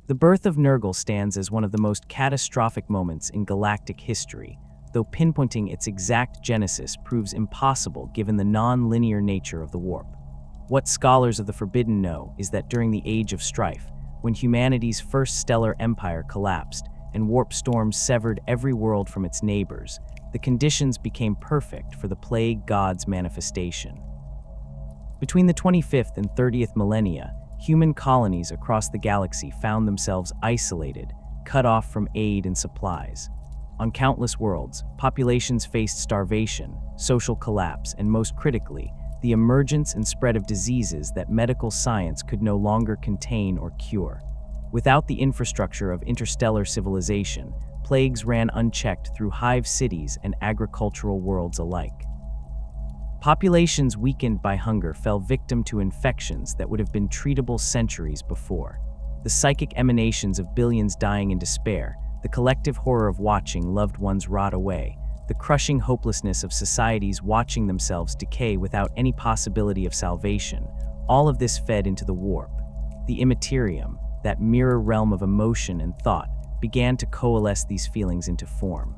The birth of Nurgle stands as one of the most catastrophic moments in galactic history, though pinpointing its exact genesis proves impossible given the non-linear nature of the warp. What scholars of the Forbidden know is that during the Age of Strife, when humanity's first stellar empire collapsed and warp storms severed every world from its neighbors, the conditions became perfect for the plague god's manifestation. Between the 25th and 30th millennia, human colonies across the galaxy found themselves isolated, cut off from aid and supplies. On countless worlds, populations faced starvation, social collapse, and most critically, the emergence and spread of diseases that medical science could no longer contain or cure. Without the infrastructure of interstellar civilization, plagues ran unchecked through hive cities and agricultural worlds alike. Populations weakened by hunger fell victim to infections that would have been treatable centuries before. The psychic emanations of billions dying in despair, the collective horror of watching loved ones rot away, the crushing hopelessness of societies watching themselves decay without any possibility of salvation, all of this fed into the warp. The immaterium, that mirror realm of emotion and thought, began to coalesce these feelings into form.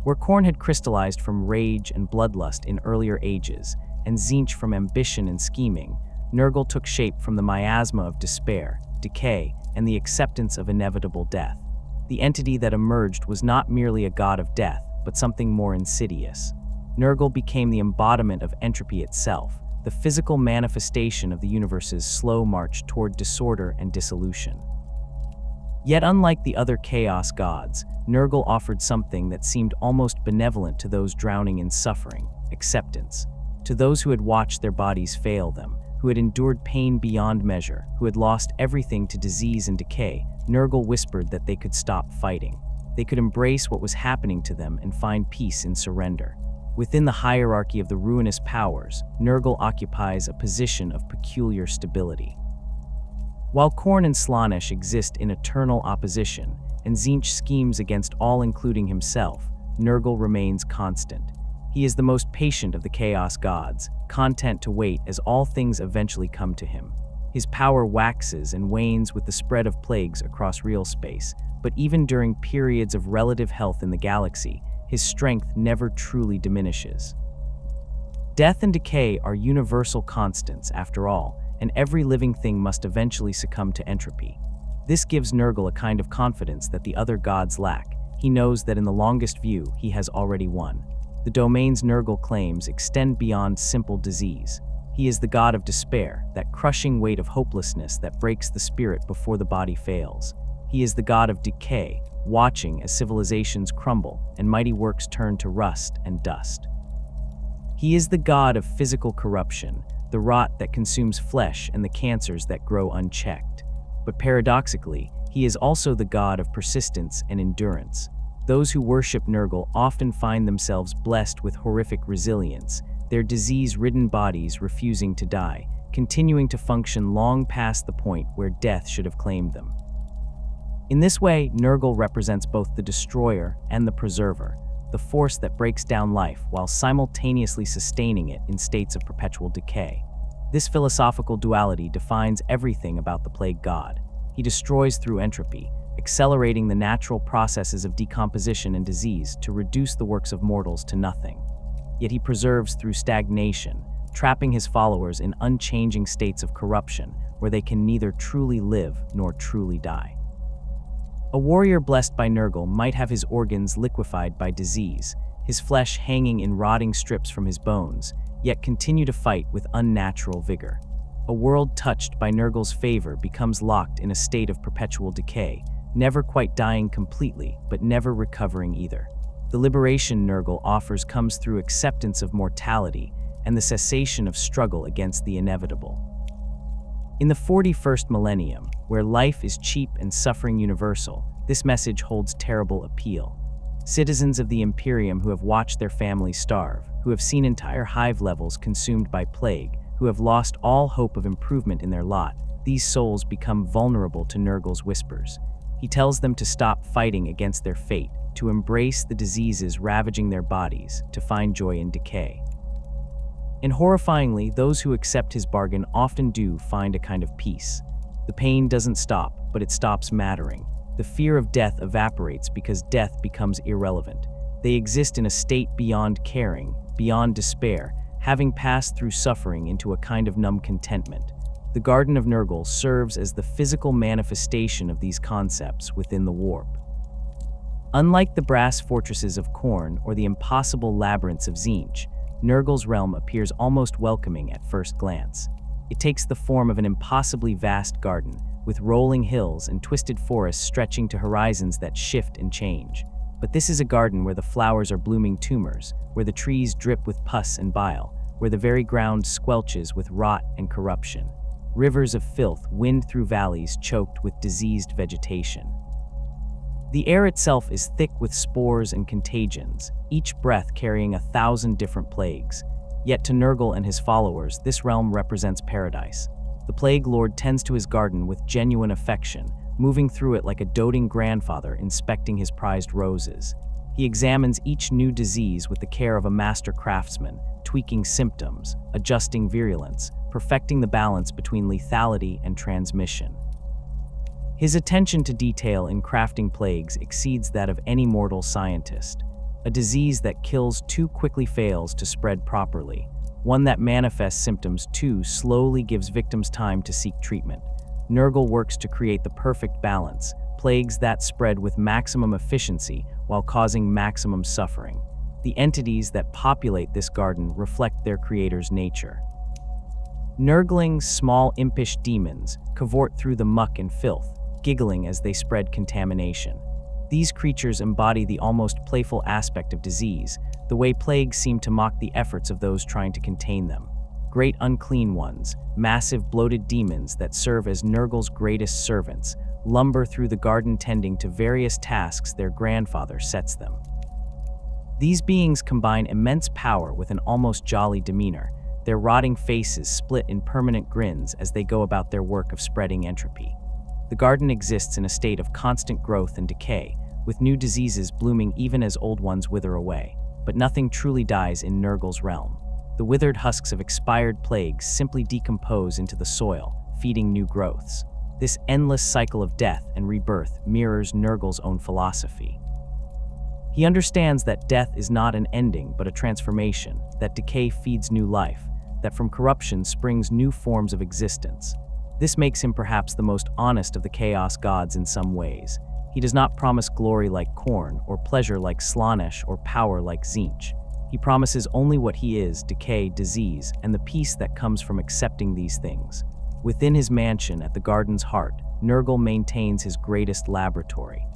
Where Khorne had crystallized from rage and bloodlust in earlier ages, and Tzeentch from ambition and scheming, Nurgle took shape from the miasma of despair, decay, and the acceptance of inevitable death. The entity that emerged was not merely a god of death, but something more insidious. Nurgle became the embodiment of entropy itself, the physical manifestation of the universe's slow march toward disorder and dissolution. Yet unlike the other chaos gods, Nurgle offered something that seemed almost benevolent to those drowning in suffering: acceptance. To those who had watched their bodies fail them, who had endured pain beyond measure, who had lost everything to disease and decay, Nurgle whispered that they could stop fighting. They could embrace what was happening to them and find peace in surrender. Within the hierarchy of the ruinous powers, Nurgle occupies a position of peculiar stability. While Khorne and Slaanesh exist in eternal opposition, and Tzeentch schemes against all including himself, Nurgle remains constant. He is the most patient of the Chaos gods, content to wait as all things eventually come to him. His power waxes and wanes with the spread of plagues across real space, but even during periods of relative health in the galaxy, his strength never truly diminishes. Death and decay are universal constants, after all, and every living thing must eventually succumb to entropy. This gives Nurgle a kind of confidence that the other gods lack. He knows that in the longest view, he has already won. The domains Nurgle claims extend beyond simple disease. He is the god of despair, that crushing weight of hopelessness that breaks the spirit before the body fails. He is the god of decay, watching as civilizations crumble and mighty works turn to rust and dust. He is the god of physical corruption, the rot that consumes flesh and the cancers that grow unchecked. But paradoxically, he is also the god of persistence and endurance. Those who worship Nurgle often find themselves blessed with horrific resilience, their disease-ridden bodies refusing to die, continuing to function long past the point where death should have claimed them. In this way, Nurgle represents both the destroyer and the preserver, the force that breaks down life while simultaneously sustaining it in states of perpetual decay. This philosophical duality defines everything about the plague god. He destroys through entropy, accelerating the natural processes of decomposition and disease to reduce the works of mortals to nothing. Yet he preserves through stagnation, trapping his followers in unchanging states of corruption where they can neither truly live nor truly die. A warrior blessed by Nurgle might have his organs liquefied by disease, his flesh hanging in rotting strips from his bones, yet continue to fight with unnatural vigor. A world touched by Nurgle's favor becomes locked in a state of perpetual decay, never quite dying completely, but never recovering either. The liberation Nurgle offers comes through acceptance of mortality and the cessation of struggle against the inevitable. In the 41st millennium, where life is cheap and suffering universal, this message holds terrible appeal. Citizens of the Imperium who have watched their families starve, who have seen entire hive levels consumed by plague, who have lost all hope of improvement in their lot, these souls become vulnerable to Nurgle's whispers. He tells them to stop fighting against their fate, to embrace the diseases ravaging their bodies, to find joy in decay. And horrifyingly, those who accept his bargain often do find a kind of peace. The pain doesn't stop, but it stops mattering. The fear of death evaporates because death becomes irrelevant. They exist in a state beyond caring, beyond despair, having passed through suffering into a kind of numb contentment. The Garden of Nurgle serves as the physical manifestation of these concepts within the warp. Unlike the brass fortresses of Khorne or the impossible labyrinths of Tzeentch, Nurgle's realm appears almost welcoming at first glance. It takes the form of an impossibly vast garden, with rolling hills and twisted forests stretching to horizons that shift and change. But this is a garden where the flowers are blooming tumors, where the trees drip with pus and bile, where the very ground squelches with rot and corruption. Rivers of filth wind through valleys choked with diseased vegetation. The air itself is thick with spores and contagions, each breath carrying 1,000 different plagues. Yet to Nurgle and his followers, this realm represents paradise. The Plague Lord tends to his garden with genuine affection, moving through it like a doting grandfather inspecting his prized roses. He examines each new disease with the care of a master craftsman, tweaking symptoms, adjusting virulence, perfecting the balance between lethality and transmission. His attention to detail in crafting plagues exceeds that of any mortal scientist. A disease that kills too quickly fails to spread properly. One that manifests symptoms too slowly gives victims time to seek treatment. Nurgle works to create the perfect balance, plagues that spread with maximum efficiency while causing maximum suffering. The entities that populate this garden reflect their creator's nature. Nurgling, small impish demons cavort through the muck and filth, giggling as they spread contamination. These creatures embody the almost playful aspect of disease, the way plagues seem to mock the efforts of those trying to contain them. Great unclean ones, massive bloated demons that serve as Nurgle's greatest servants, lumber through the garden tending to various tasks their grandfather sets them. These beings combine immense power with an almost jolly demeanor, their rotting faces split in permanent grins as they go about their work of spreading entropy. The garden exists in a state of constant growth and decay, with new diseases blooming even as old ones wither away. But nothing truly dies in Nurgle's realm. The withered husks of expired plagues simply decompose into the soil, feeding new growths. This endless cycle of death and rebirth mirrors Nurgle's own philosophy. He understands that death is not an ending but a transformation, that decay feeds new life, that from corruption springs new forms of existence. This makes him perhaps the most honest of the Chaos Gods in some ways. He does not promise glory like Khorne, or pleasure like Slaanesh, or power like Tzeentch. He promises only what he is, decay, disease, and the peace that comes from accepting these things. Within his mansion at the garden's heart, Nurgle maintains his greatest laboratory.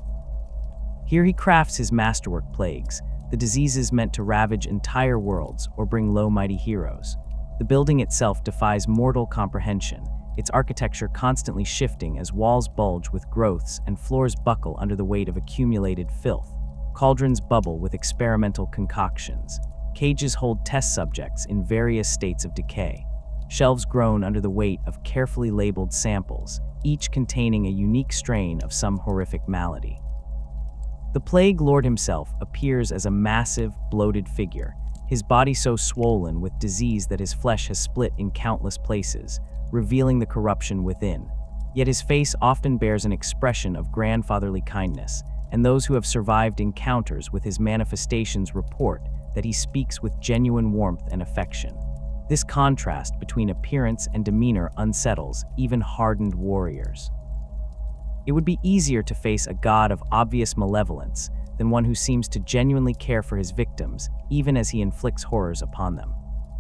Here he crafts his masterwork plagues, the diseases meant to ravage entire worlds or bring low mighty heroes. The building itself defies mortal comprehension, its architecture constantly shifting as walls bulge with growths and floors buckle under the weight of accumulated filth. Cauldrons bubble with experimental concoctions. Cages hold test subjects in various states of decay. Shelves groan under the weight of carefully labeled samples, each containing a unique strain of some horrific malady. The Plague Lord himself appears as a massive, bloated figure, his body so swollen with disease that his flesh has split in countless places, revealing the corruption within. Yet his face often bears an expression of grandfatherly kindness, and those who have survived encounters with his manifestations report that he speaks with genuine warmth and affection. This contrast between appearance and demeanor unsettles even hardened warriors. It would be easier to face a god of obvious malevolence than one who seems to genuinely care for his victims, even as he inflicts horrors upon them.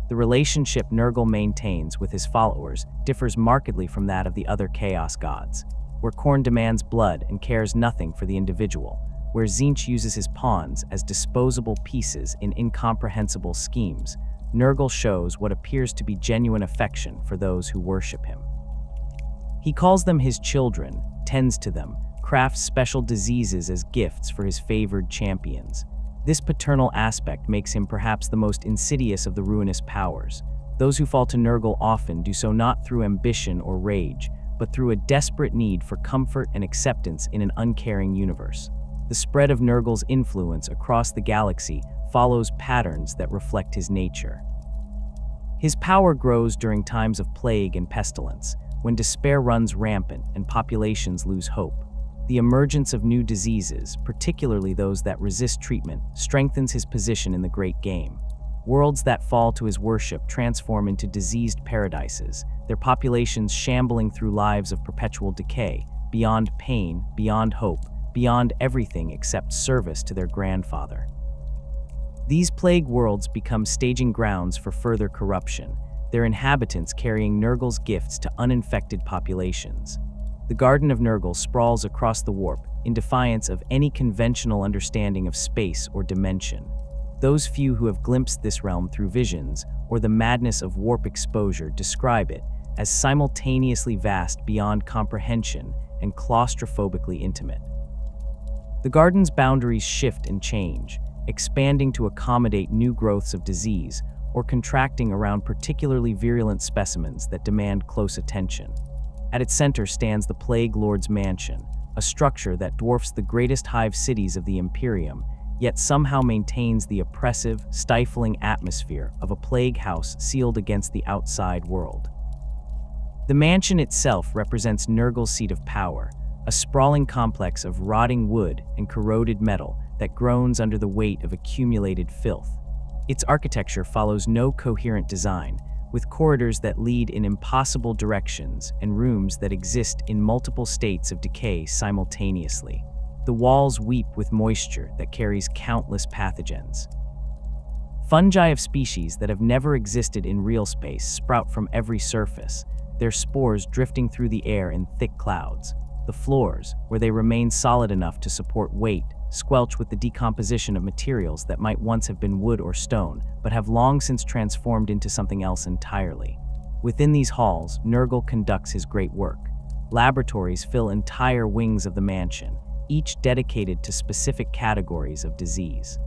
The relationship Nurgle maintains with his followers differs markedly from that of the other Chaos Gods, where Khorne demands blood and cares nothing for the individual, where Tzeentch uses his pawns as disposable pieces in incomprehensible schemes. Nurgle shows what appears to be genuine affection for those who worship him. He calls them his children, tends to them, crafts special diseases as gifts for his favored champions. This paternal aspect makes him perhaps the most insidious of the ruinous powers. Those who fall to Nurgle often do so not through ambition or rage, but through a desperate need for comfort and acceptance in an uncaring universe. The spread of Nurgle's influence across the galaxy follows patterns that reflect his nature. His power grows during times of plague and pestilence, when despair runs rampant and populations lose hope. The emergence of new diseases, particularly those that resist treatment, strengthens his position in the great game. Worlds that fall to his worship transform into diseased paradises, their populations shambling through lives of perpetual decay, beyond pain, beyond hope, beyond everything except service to their grandfather. These plague worlds become staging grounds for further corruption, their inhabitants carrying Nurgle's gifts to uninfected populations. The Garden of Nurgle sprawls across the warp, in defiance of any conventional understanding of space or dimension. Those few who have glimpsed this realm through visions, or the madness of warp exposure, describe it as simultaneously vast beyond comprehension and claustrophobically intimate. The garden's boundaries shift and change, expanding to accommodate new growths of disease, or contracting around particularly virulent specimens that demand close attention. At its center stands the Plague Lord's Mansion, a structure that dwarfs the greatest hive cities of the Imperium, yet somehow maintains the oppressive, stifling atmosphere of a plague house sealed against the outside world. The mansion itself represents Nurgle's seat of power, a sprawling complex of rotting wood and corroded metal that groans under the weight of accumulated filth. Its architecture follows no coherent design, with corridors that lead in impossible directions and rooms that exist in multiple states of decay simultaneously. The walls weep with moisture that carries countless pathogens. Fungi of species that have never existed in real space sprout from every surface, their spores drifting through the air in thick clouds. The floors, where they remain solid enough to support weight, squelch with the decomposition of materials that might once have been wood or stone, but have long since transformed into something else entirely. Within these halls, Nurgle conducts his great work. Laboratories fill entire wings of the mansion, each dedicated to specific categories of disease.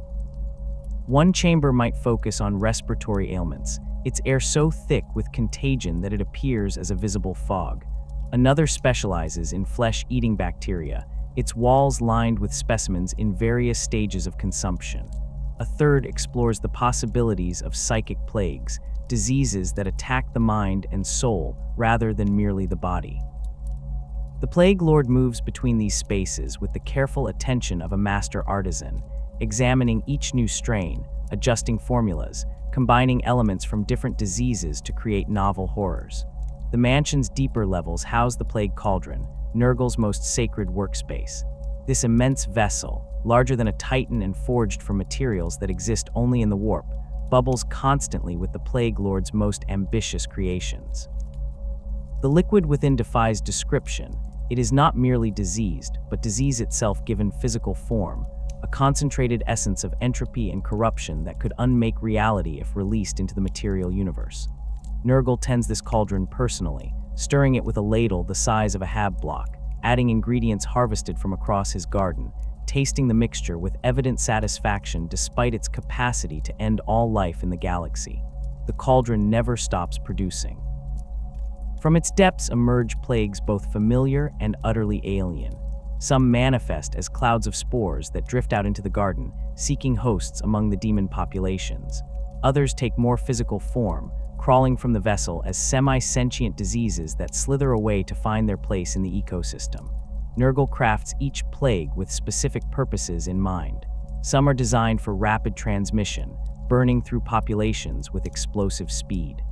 One chamber might focus on respiratory ailments, its air so thick with contagion that it appears as a visible fog. Another specializes in flesh-eating bacteria, its walls lined with specimens in various stages of consumption. A third explores the possibilities of psychic plagues, diseases that attack the mind and soul rather than merely the body. The Plague Lord moves between these spaces with the careful attention of a master artisan, examining each new strain, adjusting formulas, combining elements from different diseases to create novel horrors. The mansion's deeper levels house the Plague Cauldron, Nurgle's most sacred workspace. This immense vessel, larger than a titan and forged from materials that exist only in the warp, bubbles constantly with the Plague Lord's most ambitious creations. The liquid within defies description. It is not merely diseased, but disease itself given physical form, a concentrated essence of entropy and corruption that could unmake reality if released into the material universe. Nurgle tends this cauldron personally, stirring it with a ladle the size of a hab block, adding ingredients harvested from across his garden, tasting the mixture with evident satisfaction despite its capacity to end all life in the galaxy. The cauldron never stops producing. From its depths emerge plagues both familiar and utterly alien. Some manifest as clouds of spores that drift out into the garden, seeking hosts among the demon populations. Others take more physical form, crawling from the vessel as semi-sentient diseases that slither away to find their place in the ecosystem. Nurgle crafts each plague with specific purposes in mind. Some are designed for rapid transmission, burning through populations with explosive speed.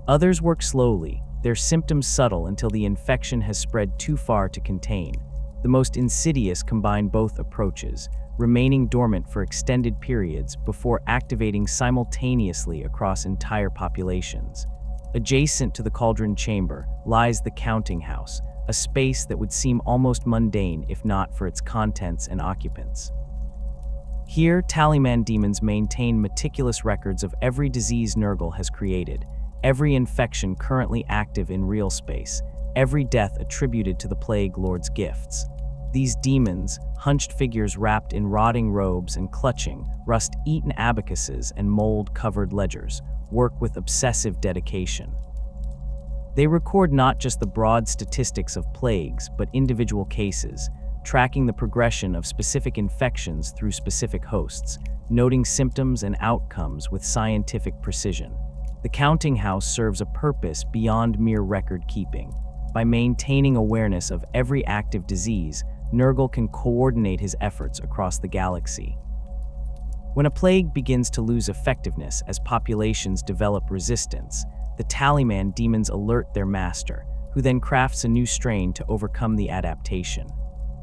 Others work slowly, their symptoms subtle until the infection has spread too far to contain. The most insidious combine both approaches, remaining dormant for extended periods before activating simultaneously across entire populations. Adjacent to the cauldron chamber lies the counting house, a space that would seem almost mundane if not for its contents and occupants. Here, Tallyman demons maintain meticulous records of every disease Nurgle has created, every infection currently active in real space, every death attributed to the Plague Lord's gifts. These demons, hunched figures wrapped in rotting robes and clutching rust-eaten abacuses and mold-covered ledgers, work with obsessive dedication. They record not just the broad statistics of plagues, but individual cases, tracking the progression of specific infections through specific hosts, noting symptoms and outcomes with scientific precision. The counting house serves a purpose beyond mere record-keeping. By maintaining awareness of every active disease, Nurgle can coordinate his efforts across the galaxy. When a plague begins to lose effectiveness as populations develop resistance, the Tallyman demons alert their master, who then crafts a new strain to overcome the adaptation.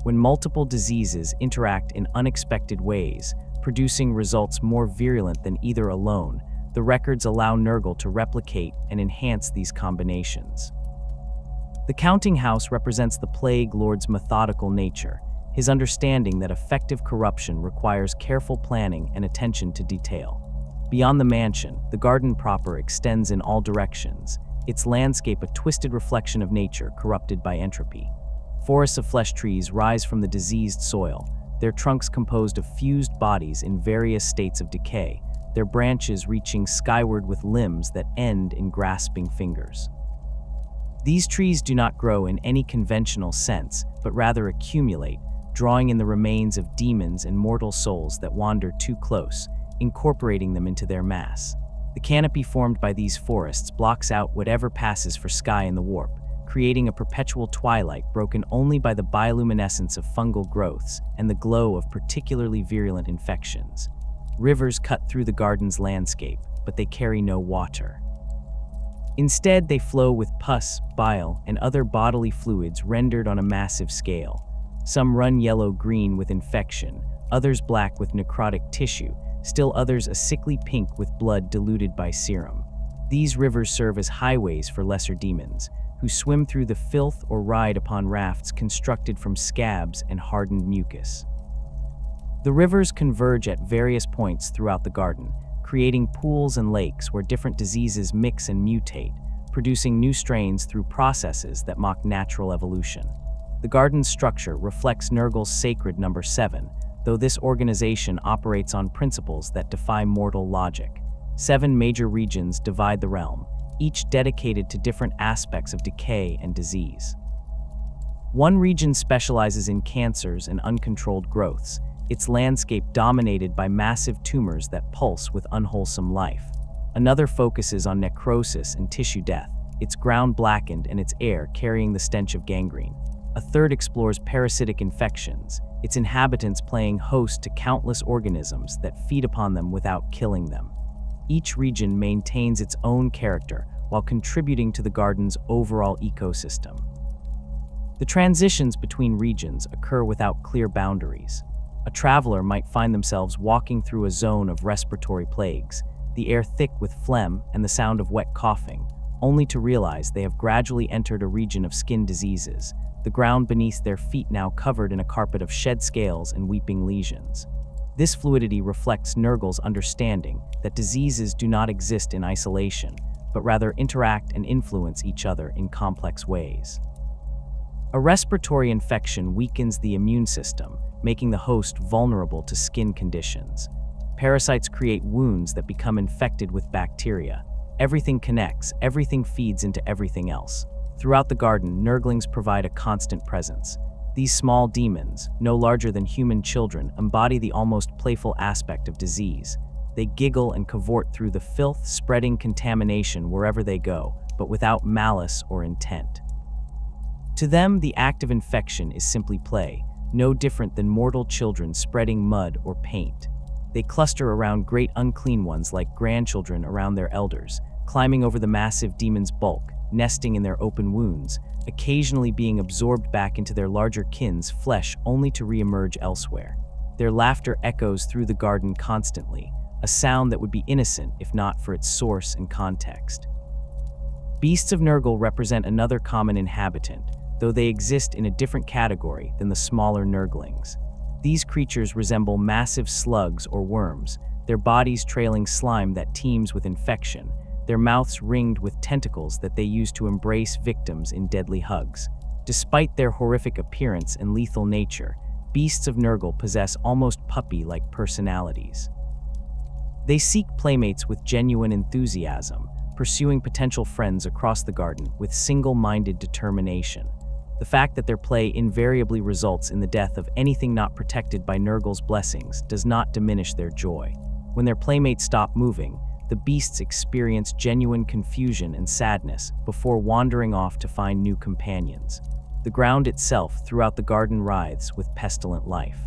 When multiple diseases interact in unexpected ways, producing results more virulent than either alone, the records allow Nurgle to replicate and enhance these combinations. The counting house represents the Plague Lord's methodical nature, his understanding that effective corruption requires careful planning and attention to detail. Beyond the mansion, the garden proper extends in all directions, its landscape a twisted reflection of nature corrupted by entropy. Forests of flesh trees rise from the diseased soil, their trunks composed of fused bodies in various states of decay, their branches reaching skyward with limbs that end in grasping fingers. These trees do not grow in any conventional sense, but rather accumulate, drawing in the remains of demons and mortal souls that wander too close, incorporating them into their mass. The canopy formed by these forests blocks out whatever passes for sky in the warp, creating a perpetual twilight broken only by the bioluminescence of fungal growths and the glow of particularly virulent infections. Rivers cut through the garden's landscape, but they carry no water. Instead, they flow with pus, bile, and other bodily fluids rendered on a massive scale. Some run yellow-green with infection, others black with necrotic tissue, still others a sickly pink with blood diluted by serum. These rivers serve as highways for lesser demons, who swim through the filth or ride upon rafts constructed from scabs and hardened mucus. The rivers converge at various points throughout the garden, creating pools and lakes where different diseases mix and mutate, producing new strains through processes that mock natural evolution. The garden's structure reflects Nurgle's sacred number 7, though this organization operates on principles that defy mortal logic. 7 major regions divide the realm, each dedicated to different aspects of decay and disease. One region specializes in cancers and uncontrolled growths, its landscape dominated by massive tumors that pulse with unwholesome life. Another focuses on necrosis and tissue death, its ground blackened and its air carrying the stench of gangrene. A third explores parasitic infections, its inhabitants playing host to countless organisms that feed upon them without killing them. Each region maintains its own character while contributing to the garden's overall ecosystem. The transitions between regions occur without clear boundaries. A traveler might find themselves walking through a zone of respiratory plagues, the air thick with phlegm and the sound of wet coughing, only to realize they have gradually entered a region of skin diseases, the ground beneath their feet now covered in a carpet of shed scales and weeping lesions. This fluidity reflects Nurgle's understanding that diseases do not exist in isolation, but rather interact and influence each other in complex ways. A respiratory infection weakens the immune system, making the host vulnerable to skin conditions. Parasites create wounds that become infected with bacteria. Everything connects, everything feeds into everything else. Throughout the garden, Nurglings provide a constant presence. These small demons, no larger than human children, embody the almost playful aspect of disease. They giggle and cavort through the filth, spreading contamination wherever they go, but without malice or intent. To them, the act of infection is simply play, no different than mortal children spreading mud or paint. They cluster around great unclean ones like grandchildren around their elders, climbing over the massive demon's bulk, nesting in their open wounds, occasionally being absorbed back into their larger kin's flesh only to re-emerge elsewhere. Their laughter echoes through the garden constantly, a sound that would be innocent if not for its source and context. Beasts of Nurgle represent another common inhabitant, though they exist in a different category than the smaller Nurglings. These creatures resemble massive slugs or worms, their bodies trailing slime that teems with infection, their mouths ringed with tentacles that they use to embrace victims in deadly hugs. Despite their horrific appearance and lethal nature, beasts of Nurgle possess almost puppy-like personalities. They seek playmates with genuine enthusiasm, pursuing potential friends across the garden with single-minded determination. The fact that their play invariably results in the death of anything not protected by Nurgle's blessings does not diminish their joy. When their playmates stop moving, the the beasts experience genuine confusion and sadness before wandering off to find new companions. The ground itself throughout the garden writhes with pestilent life.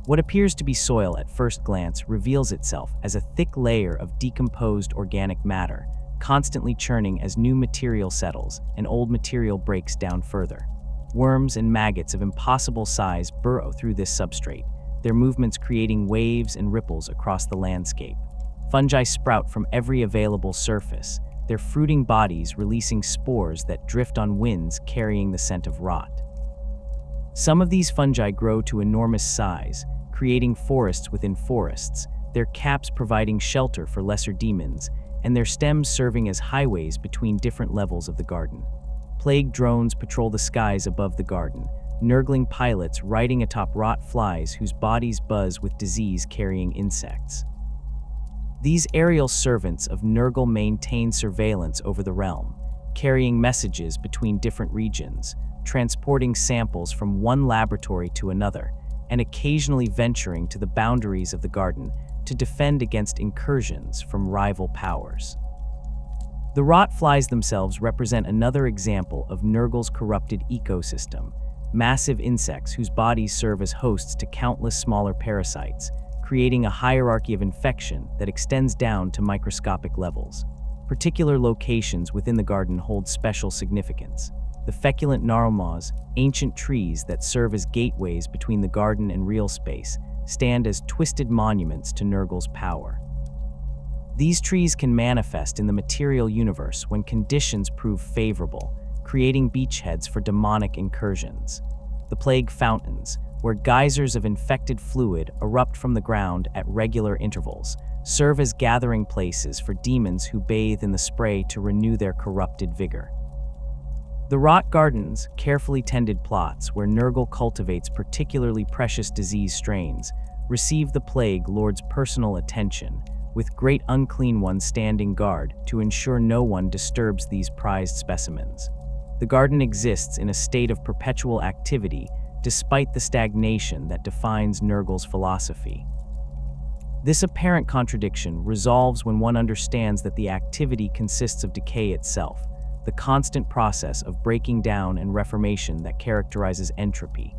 What appears to be soil at first glance reveals itself as a thick layer of decomposed organic matter, constantly churning as new material settles and old material breaks down further. Worms and maggots of impossible size burrow through this substrate, their movements creating waves and ripples across the landscape. Fungi sprout from every available surface, their fruiting bodies releasing spores that drift on winds carrying the scent of rot. Some of these fungi grow to enormous size, creating forests within forests, their caps providing shelter for lesser demons, and their stems serving as highways between different levels of the garden. Plague drones patrol the skies above the garden, Nurgling pilots riding atop rot flies whose bodies buzz with disease-carrying insects. These aerial servants of Nurgle maintain surveillance over the realm, carrying messages between different regions, transporting samples from one laboratory to another, and occasionally venturing to the boundaries of the garden to defend against incursions from rival powers. The rot flies themselves represent another example of Nurgle's corrupted ecosystem, massive insects whose bodies serve as hosts to countless smaller parasites, creating a hierarchy of infection that extends down to microscopic levels. Particular locations within the garden hold special significance. The feculent gnarlmoss, ancient trees that serve as gateways between the garden and real space, stand as twisted monuments to Nurgle's power. These trees can manifest in the material universe when conditions prove favorable, creating beachheads for demonic incursions. The plague fountains, where geysers of infected fluid erupt from the ground at regular intervals, serve as gathering places for demons who bathe in the spray to renew their corrupted vigor. The rot gardens, carefully tended plots where Nurgle cultivates particularly precious disease strains, receive the Plague Lord's personal attention, with great unclean ones standing guard to ensure no one disturbs these prized specimens. The garden exists in a state of perpetual activity, despite the stagnation that defines Nurgle's philosophy. This apparent contradiction resolves when one understands that the activity consists of decay itself, the constant process of breaking down and reformation that characterizes entropy.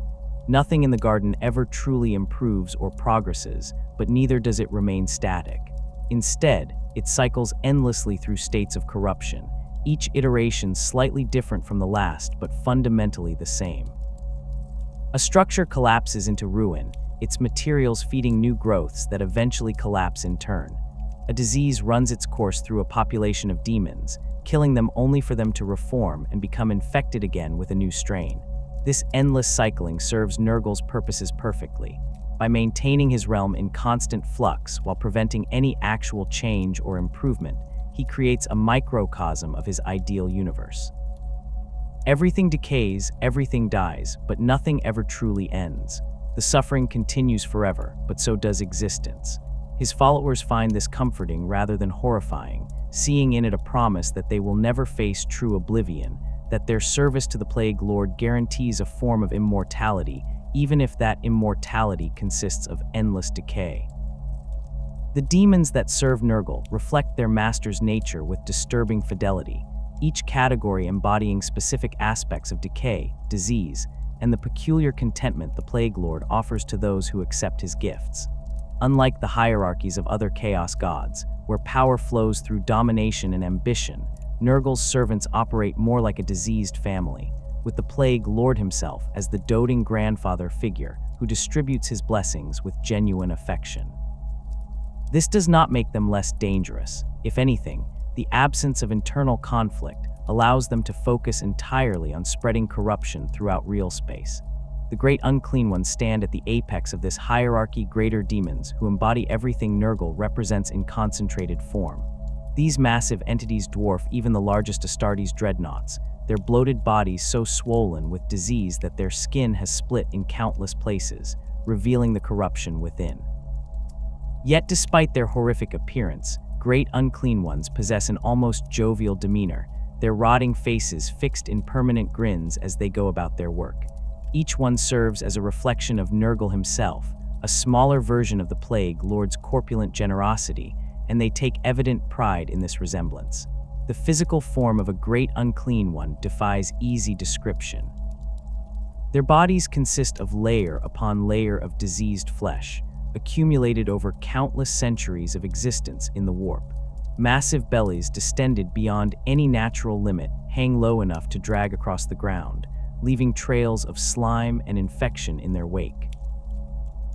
Nothing in the garden ever truly improves or progresses, but neither does it remain static. Instead, it cycles endlessly through states of corruption, each iteration slightly different from the last but fundamentally the same. A structure collapses into ruin, its materials feeding new growths that eventually collapse in turn. A disease runs its course through a population of demons, killing them only for them to reform and become infected again with a new strain. This endless cycling serves Nurgle's purposes perfectly. By maintaining his realm in constant flux while preventing any actual change or improvement, he creates a microcosm of his ideal universe. Everything decays, everything dies, but nothing ever truly ends. The suffering continues forever, but so does existence. His followers find this comforting rather than horrifying, seeing in it a promise that they will never face true oblivion, that their service to the Plague Lord guarantees a form of immortality, even if that immortality consists of endless decay. The demons that serve Nurgle reflect their master's nature with disturbing fidelity, each category embodying specific aspects of decay, disease, and the peculiar contentment the Plague Lord offers to those who accept his gifts. Unlike the hierarchies of other chaos gods, where power flows through domination and ambition, Nurgle's servants operate more like a diseased family, with the Plague Lord himself as the doting grandfather figure who distributes his blessings with genuine affection. This does not make them less dangerous. If anything, the absence of internal conflict allows them to focus entirely on spreading corruption throughout real space. The great unclean ones stand at the apex of this hierarchy, greater demons who embody everything Nurgle represents in concentrated form. These massive entities dwarf even the largest Astartes dreadnoughts, their bloated bodies so swollen with disease that their skin has split in countless places, revealing the corruption within. Yet despite their horrific appearance, great unclean ones possess an almost jovial demeanor, their rotting faces fixed in permanent grins as they go about their work. Each one serves as a reflection of Nurgle himself, a smaller version of the Plague Lord's corpulent generosity, and they take evident pride in this resemblance. The physical form of a great unclean one defies easy description. Their bodies consist of layer upon layer of diseased flesh, accumulated over countless centuries of existence in the warp. Massive bellies distended beyond any natural limit hang low enough to drag across the ground, leaving trails of slime and infection in their wake.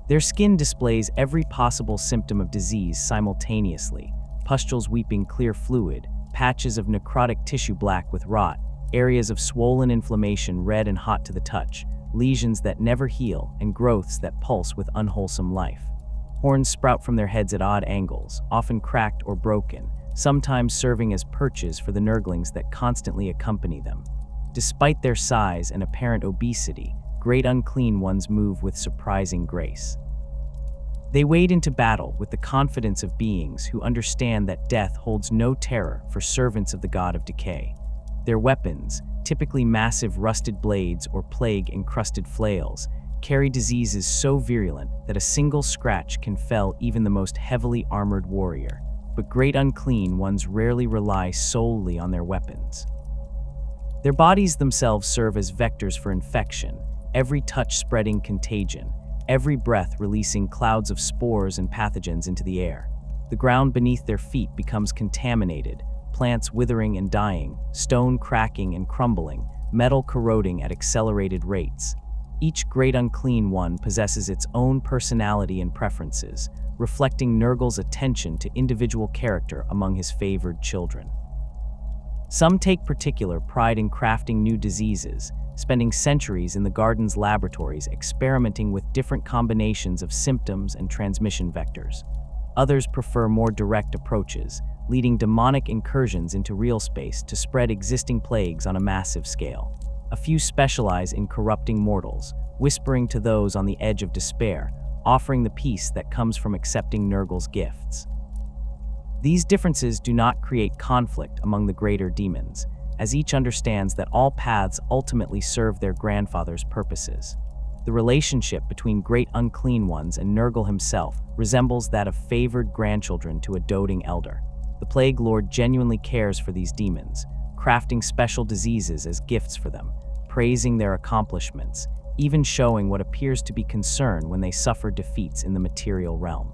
Their skin displays every possible symptom of disease simultaneously: pustules weeping clear fluid, patches of necrotic tissue black with rot, areas of swollen inflammation red and hot to the touch, lesions that never heal, and growths that pulse with unwholesome life. Horns sprout from their heads at odd angles, often cracked or broken, sometimes serving as perches for the Nurglings that constantly accompany them. Despite their size and apparent obesity, great unclean ones move with surprising grace. They wade into battle with the confidence of beings who understand that death holds no terror for servants of the god of decay. Their weapons, typically massive rusted blades or plague-encrusted flails, carry diseases so virulent that a single scratch can fell even the most heavily armored warrior. But great unclean ones rarely rely solely on their weapons. Their bodies themselves serve as vectors for infection, every touch spreading contagion, every breath releasing clouds of spores and pathogens into the air. The ground beneath their feet becomes contaminated, plants withering and dying, stone cracking and crumbling, metal corroding at accelerated rates. Each great unclean one possesses its own personality and preferences, reflecting Nurgle's attention to individual character among his favored children. Some take particular pride in crafting new diseases, spending centuries in the garden's laboratories experimenting with different combinations of symptoms and transmission vectors. Others prefer more direct approaches, leading demonic incursions into real space to spread existing plagues on a massive scale. A few specialize in corrupting mortals, whispering to those on the edge of despair, offering the peace that comes from accepting Nurgle's gifts. These differences do not create conflict among the greater demons, as each understands that all paths ultimately serve their grandfather's purposes. The relationship between great unclean ones and Nurgle himself resembles that of favored grandchildren to a doting elder. The Plague Lord genuinely cares for these demons, crafting special diseases as gifts for them, praising their accomplishments, even showing what appears to be concern when they suffer defeats in the material realm.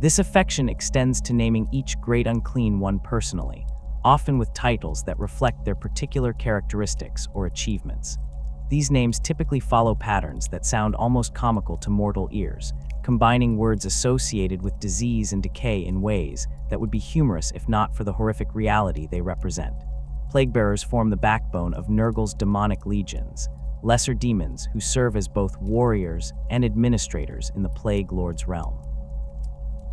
This affection extends to naming each great unclean one personally, often with titles that reflect their particular characteristics or achievements. These names typically follow patterns that sound almost comical to mortal ears, combining words associated with disease and decay in ways that would be humorous if not for the horrific reality they represent. Plaguebearers form the backbone of Nurgle's demonic legions, lesser demons who serve as both warriors and administrators in the Plague Lord's realm.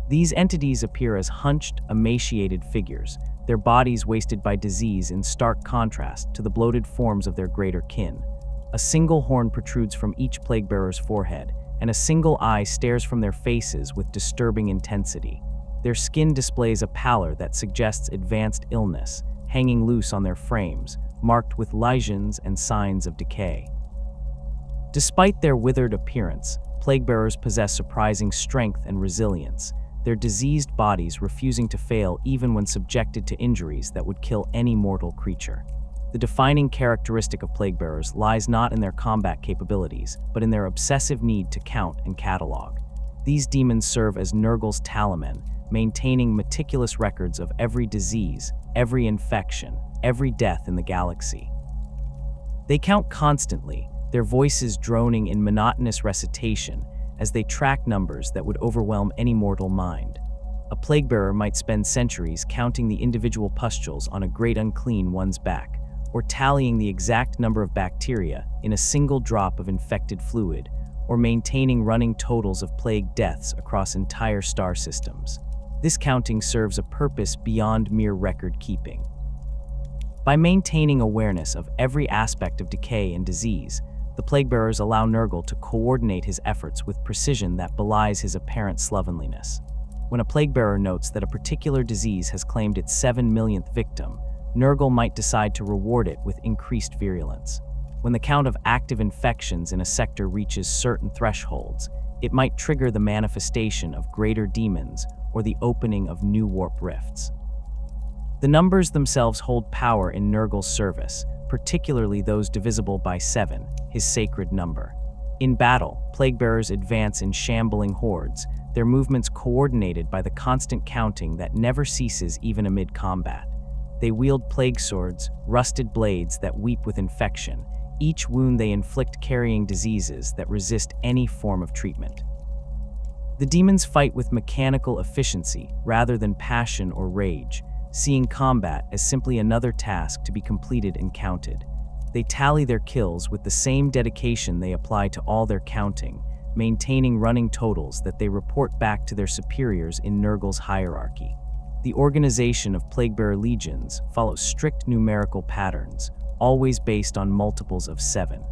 These entities appear as hunched, emaciated figures, their bodies wasted by disease in stark contrast to the bloated forms of their greater kin. A single horn protrudes from each plaguebearer's forehead, and a single eye stares from their faces with disturbing intensity. Their skin displays a pallor that suggests advanced illness, hanging loose on their frames, marked with lesions and signs of decay. Despite their withered appearance, plaguebearers possess surprising strength and resilience, their diseased bodies refusing to fail even when subjected to injuries that would kill any mortal creature. The defining characteristic of plaguebearers lies not in their combat capabilities, but in their obsessive need to count and catalog. These demons serve as Nurgle's talisman, maintaining meticulous records of every disease, every infection, every death in the galaxy. They count constantly, their voices droning in monotonous recitation as they track numbers that would overwhelm any mortal mind. A plaguebearer might spend centuries counting the individual pustules on a great unclean one's back, or tallying the exact number of bacteria in a single drop of infected fluid, or maintaining running totals of plague deaths across entire star systems. This counting serves a purpose beyond mere record keeping. By maintaining awareness of every aspect of decay and disease, the plaguebearers allow Nurgle to coordinate his efforts with precision that belies his apparent slovenliness. When a plaguebearer notes that a particular disease has claimed its 7 millionth victim, Nurgle might decide to reward it with increased virulence. When the count of active infections in a sector reaches certain thresholds, it might trigger the manifestation of greater demons or the opening of new warp rifts. The numbers themselves hold power in Nurgle's service, particularly those divisible by 7, his sacred number. In battle, plague-bearers advance in shambling hordes, their movements coordinated by the constant counting that never ceases even amid combat. They wield plague swords, rusted blades that weep with infection, each wound they inflict carrying diseases that resist any form of treatment. The demons fight with mechanical efficiency rather than passion or rage, seeing combat as simply another task to be completed and counted. They tally their kills with the same dedication they apply to all their counting, maintaining running totals that they report back to their superiors in Nurgle's hierarchy. The organization of Plaguebearer legions follows strict numerical patterns, always based on multiples of 7.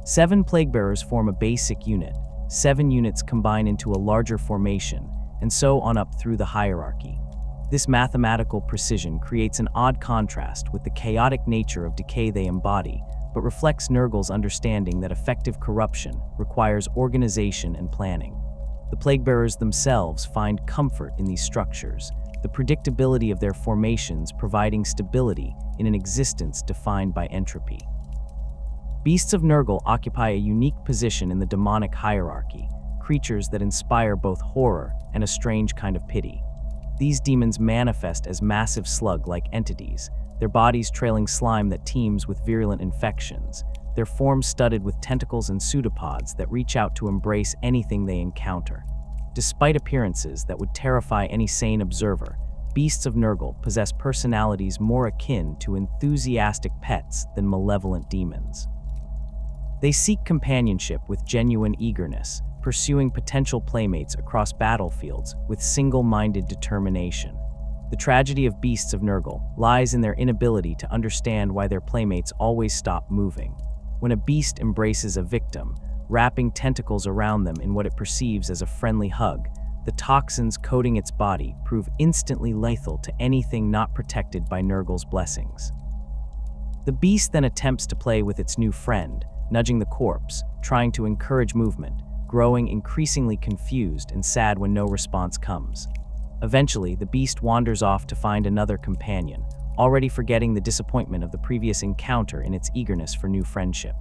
7 Plaguebearers form a basic unit, 7 units combine into a larger formation, and so on up through the hierarchy. This mathematical precision creates an odd contrast with the chaotic nature of decay they embody, but reflects Nurgle's understanding that effective corruption requires organization and planning. The Plaguebearers themselves find comfort in these structures, the predictability of their formations providing stability in an existence defined by entropy. Beasts of Nurgle occupy a unique position in the demonic hierarchy, creatures that inspire both horror and a strange kind of pity. These demons manifest as massive slug-like entities, their bodies trailing slime that teems with virulent infections, their forms studded with tentacles and pseudopods that reach out to embrace anything they encounter. Despite appearances that would terrify any sane observer, beasts of Nurgle possess personalities more akin to enthusiastic pets than malevolent demons. They seek companionship with genuine eagerness, pursuing potential playmates across battlefields with single-minded determination. The tragedy of beasts of Nurgle lies in their inability to understand why their playmates always stop moving. When a beast embraces a victim, wrapping tentacles around them in what it perceives as a friendly hug, the toxins coating its body prove instantly lethal to anything not protected by Nurgle's blessings. The beast then attempts to play with its new friend, nudging the corpse, trying to encourage movement, growing increasingly confused and sad when no response comes. Eventually, the beast wanders off to find another companion, already forgetting the disappointment of the previous encounter in its eagerness for new friendship.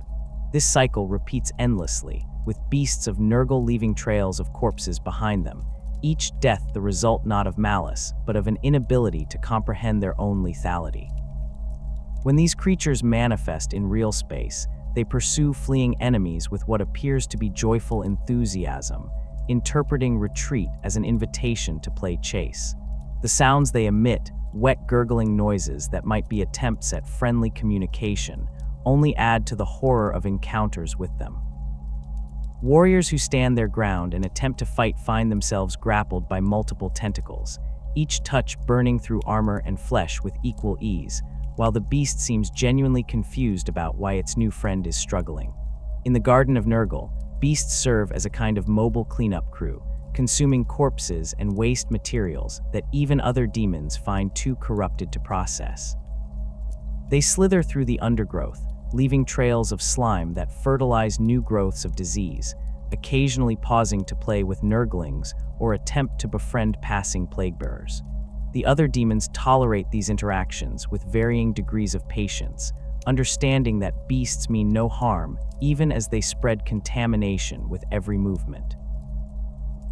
This cycle repeats endlessly, with beasts of Nurgle leaving trails of corpses behind them, each death the result not of malice, but of an inability to comprehend their own lethality. When these creatures manifest in real space, they pursue fleeing enemies with what appears to be joyful enthusiasm, interpreting retreat as an invitation to play chase. The sounds they emit, wet gurgling noises that might be attempts at friendly communication, only add to the horror of encounters with them. Warriors who stand their ground and attempt to fight find themselves grappled by multiple tentacles, each touch burning through armor and flesh with equal ease, while the beast seems genuinely confused about why its new friend is struggling. In the Garden of Nurgle, beasts serve as a kind of mobile cleanup crew, consuming corpses and waste materials that even other demons find too corrupted to process. They slither through the undergrowth, leaving trails of slime that fertilize new growths of disease, occasionally pausing to play with Nurglings or attempt to befriend passing plaguebearers. The other demons tolerate these interactions with varying degrees of patience, understanding that beasts mean no harm even as they spread contamination with every movement.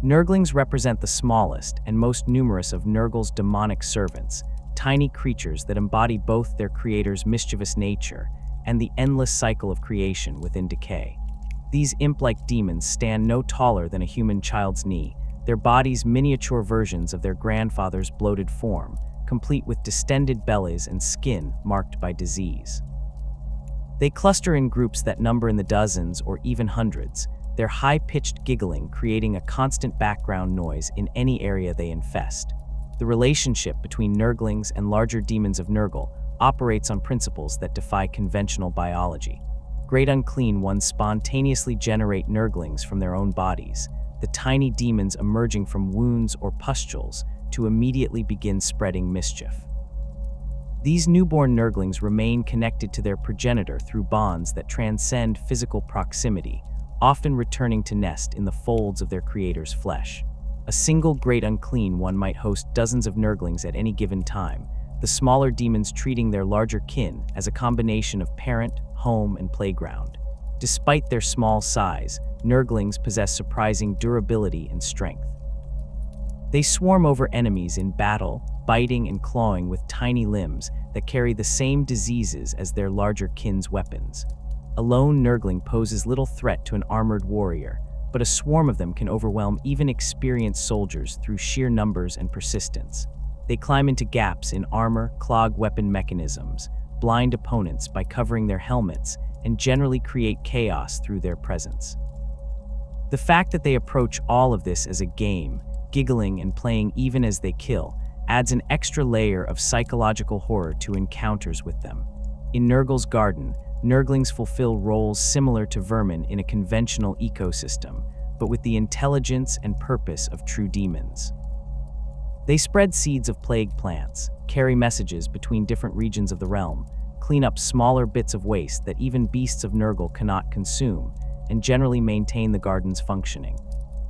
Nurglings represent the smallest and most numerous of Nurgle's demonic servants, tiny creatures that embody both their creator's mischievous nature and the endless cycle of creation within decay. These imp-like demons stand no taller than a human child's knee, their bodies miniature versions of their grandfather's bloated form, complete with distended bellies and skin marked by disease. They cluster in groups that number in the dozens or even hundreds, their high-pitched giggling creating a constant background noise in any area they infest. The relationship between Nurglings and larger demons of Nurgle operates on principles that defy conventional biology. Great unclean ones spontaneously generate Nurglings from their own bodies, the tiny demons emerging from wounds or pustules to immediately begin spreading mischief. These newborn Nurglings remain connected to their progenitor through bonds that transcend physical proximity, often returning to nest in the folds of their creator's flesh. A single great unclean one might host dozens of Nurglings at any given time, the smaller demons treating their larger kin as a combination of parent, home, and playground. Despite their small size, Nurglings possess surprising durability and strength. They swarm over enemies in battle, biting and clawing with tiny limbs that carry the same diseases as their larger kin's weapons. A lone Nurgling poses little threat to an armored warrior, but a swarm of them can overwhelm even experienced soldiers through sheer numbers and persistence. They climb into gaps in armor, clog weapon mechanisms, blind opponents by covering their helmets, and generally create chaos through their presence. The fact that they approach all of this as a game, giggling and playing even as they kill, adds an extra layer of psychological horror to encounters with them. In Nurgle's garden, Nurglings fulfill roles similar to vermin in a conventional ecosystem, but with the intelligence and purpose of true demons. They spread seeds of plague plants, carry messages between different regions of the realm, clean up smaller bits of waste that even beasts of Nurgle cannot consume, and generally maintain the garden's functioning.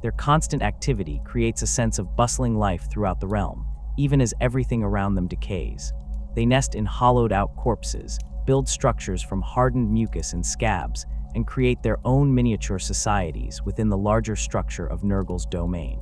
Their constant activity creates a sense of bustling life throughout the realm, even as everything around them decays. They nest in hollowed-out corpses, build structures from hardened mucus and scabs, and create their own miniature societies within the larger structure of Nurgle's domain.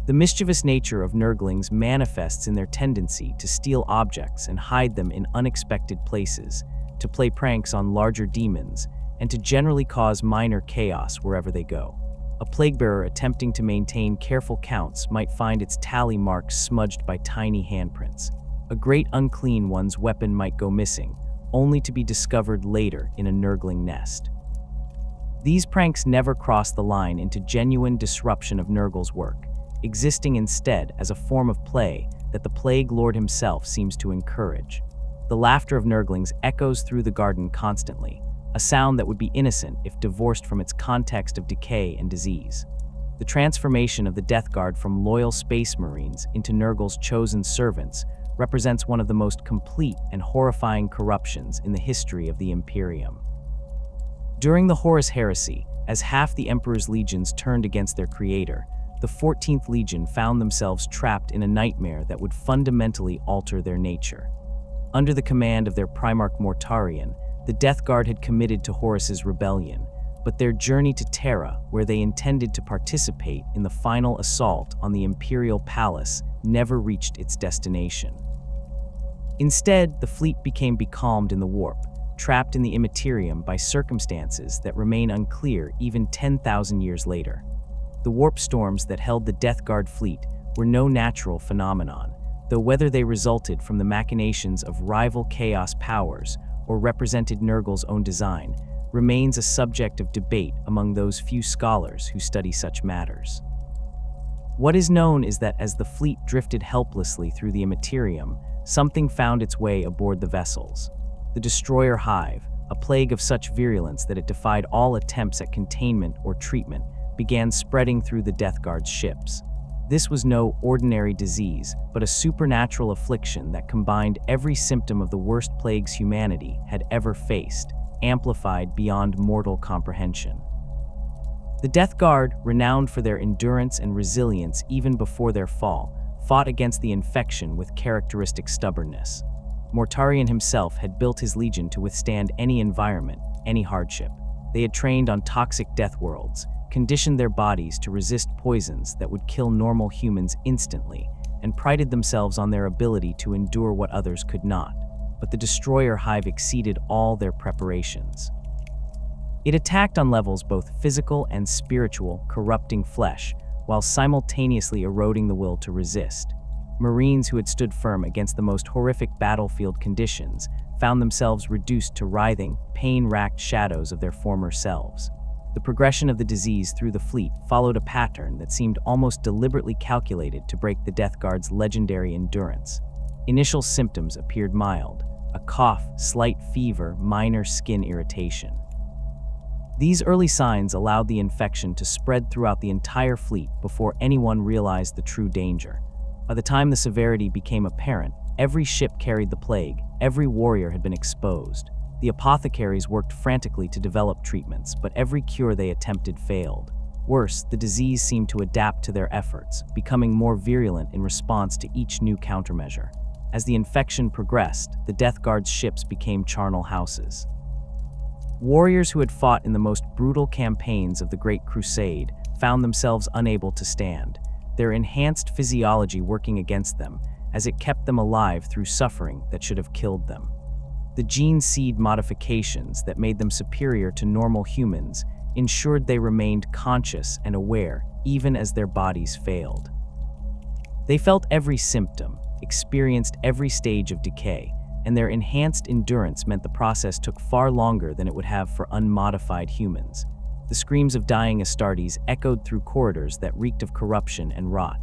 The mischievous nature of Nurglings manifests in their tendency to steal objects and hide them in unexpected places, to play pranks on larger demons, and to generally cause minor chaos wherever they go. A plague-bearer attempting to maintain careful counts might find its tally marks smudged by tiny handprints. A great unclean one's weapon might go missing, only to be discovered later in a Nurgling nest. These pranks never cross the line into genuine disruption of Nurgle's work, existing instead as a form of play that the Plague Lord himself seems to encourage. The laughter of Nurglings echoes through the garden constantly, a sound that would be innocent if divorced from its context of decay and disease. The transformation of the Death Guard from loyal space marines into Nurgle's chosen servants represents one of the most complete and horrifying corruptions in the history of the Imperium. During the Horus Heresy, as half the Emperor's legions turned against their creator, the 14th Legion found themselves trapped in a nightmare that would fundamentally alter their nature. Under the command of their Primarch Mortarion, the Death Guard had committed to Horus's rebellion, but their journey to Terra, where they intended to participate in the final assault on the Imperial Palace, never reached its destination. Instead, the fleet became becalmed in the warp, trapped in the immaterium by circumstances that remain unclear even 10,000 years later. The warp storms that held the Death Guard fleet were no natural phenomenon, though whether they resulted from the machinations of rival chaos powers or represented Nurgle's own design remains a subject of debate among those few scholars who study such matters. What is known is that as the fleet drifted helplessly through the immaterium, something found its way aboard the vessels. The destroyer hive, a plague of such virulence that it defied all attempts at containment or treatment, began spreading through the Death Guard's ships. This was no ordinary disease, but a supernatural affliction that combined every symptom of the worst plagues humanity had ever faced, amplified beyond mortal comprehension. The Death Guard, renowned for their endurance and resilience even before their fall, fought against the infection with characteristic stubbornness. Mortarion himself had built his legion to withstand any environment, any hardship. They had trained on toxic death worlds, conditioned their bodies to resist poisons that would kill normal humans instantly, and prided themselves on their ability to endure what others could not. But the destroyer hive exceeded all their preparations. It attacked on levels both physical and spiritual, corrupting flesh, while simultaneously eroding the will to resist. Marines who had stood firm against the most horrific battlefield conditions found themselves reduced to writhing, pain-racked shadows of their former selves. The progression of the disease through the fleet followed a pattern that seemed almost deliberately calculated to break the Death Guard's legendary endurance. Initial symptoms appeared mild: a cough, slight fever, minor skin irritation. These early signs allowed the infection to spread throughout the entire fleet before anyone realized the true danger. By the time the severity became apparent, every ship carried the plague, every warrior had been exposed. The apothecaries worked frantically to develop treatments, but every cure they attempted failed. Worse, the disease seemed to adapt to their efforts, becoming more virulent in response to each new countermeasure. As the infection progressed, the Death Guard's ships became charnel houses. Warriors who had fought in the most brutal campaigns of the Great Crusade found themselves unable to stand, their enhanced physiology working against them, as it kept them alive through suffering that should have killed them. The gene seed modifications that made them superior to normal humans ensured they remained conscious and aware even as their bodies failed. They felt every symptom, experienced every stage of decay, and their enhanced endurance meant the process took far longer than it would have for unmodified humans. The screams of dying Astartes echoed through corridors that reeked of corruption and rot.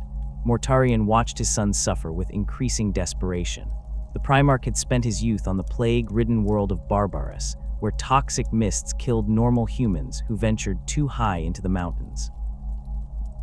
Mortarion watched his son suffer with increasing desperation. The Primarch had spent his youth on the plague-ridden world of Barbaros, where toxic mists killed normal humans who ventured too high into the mountains.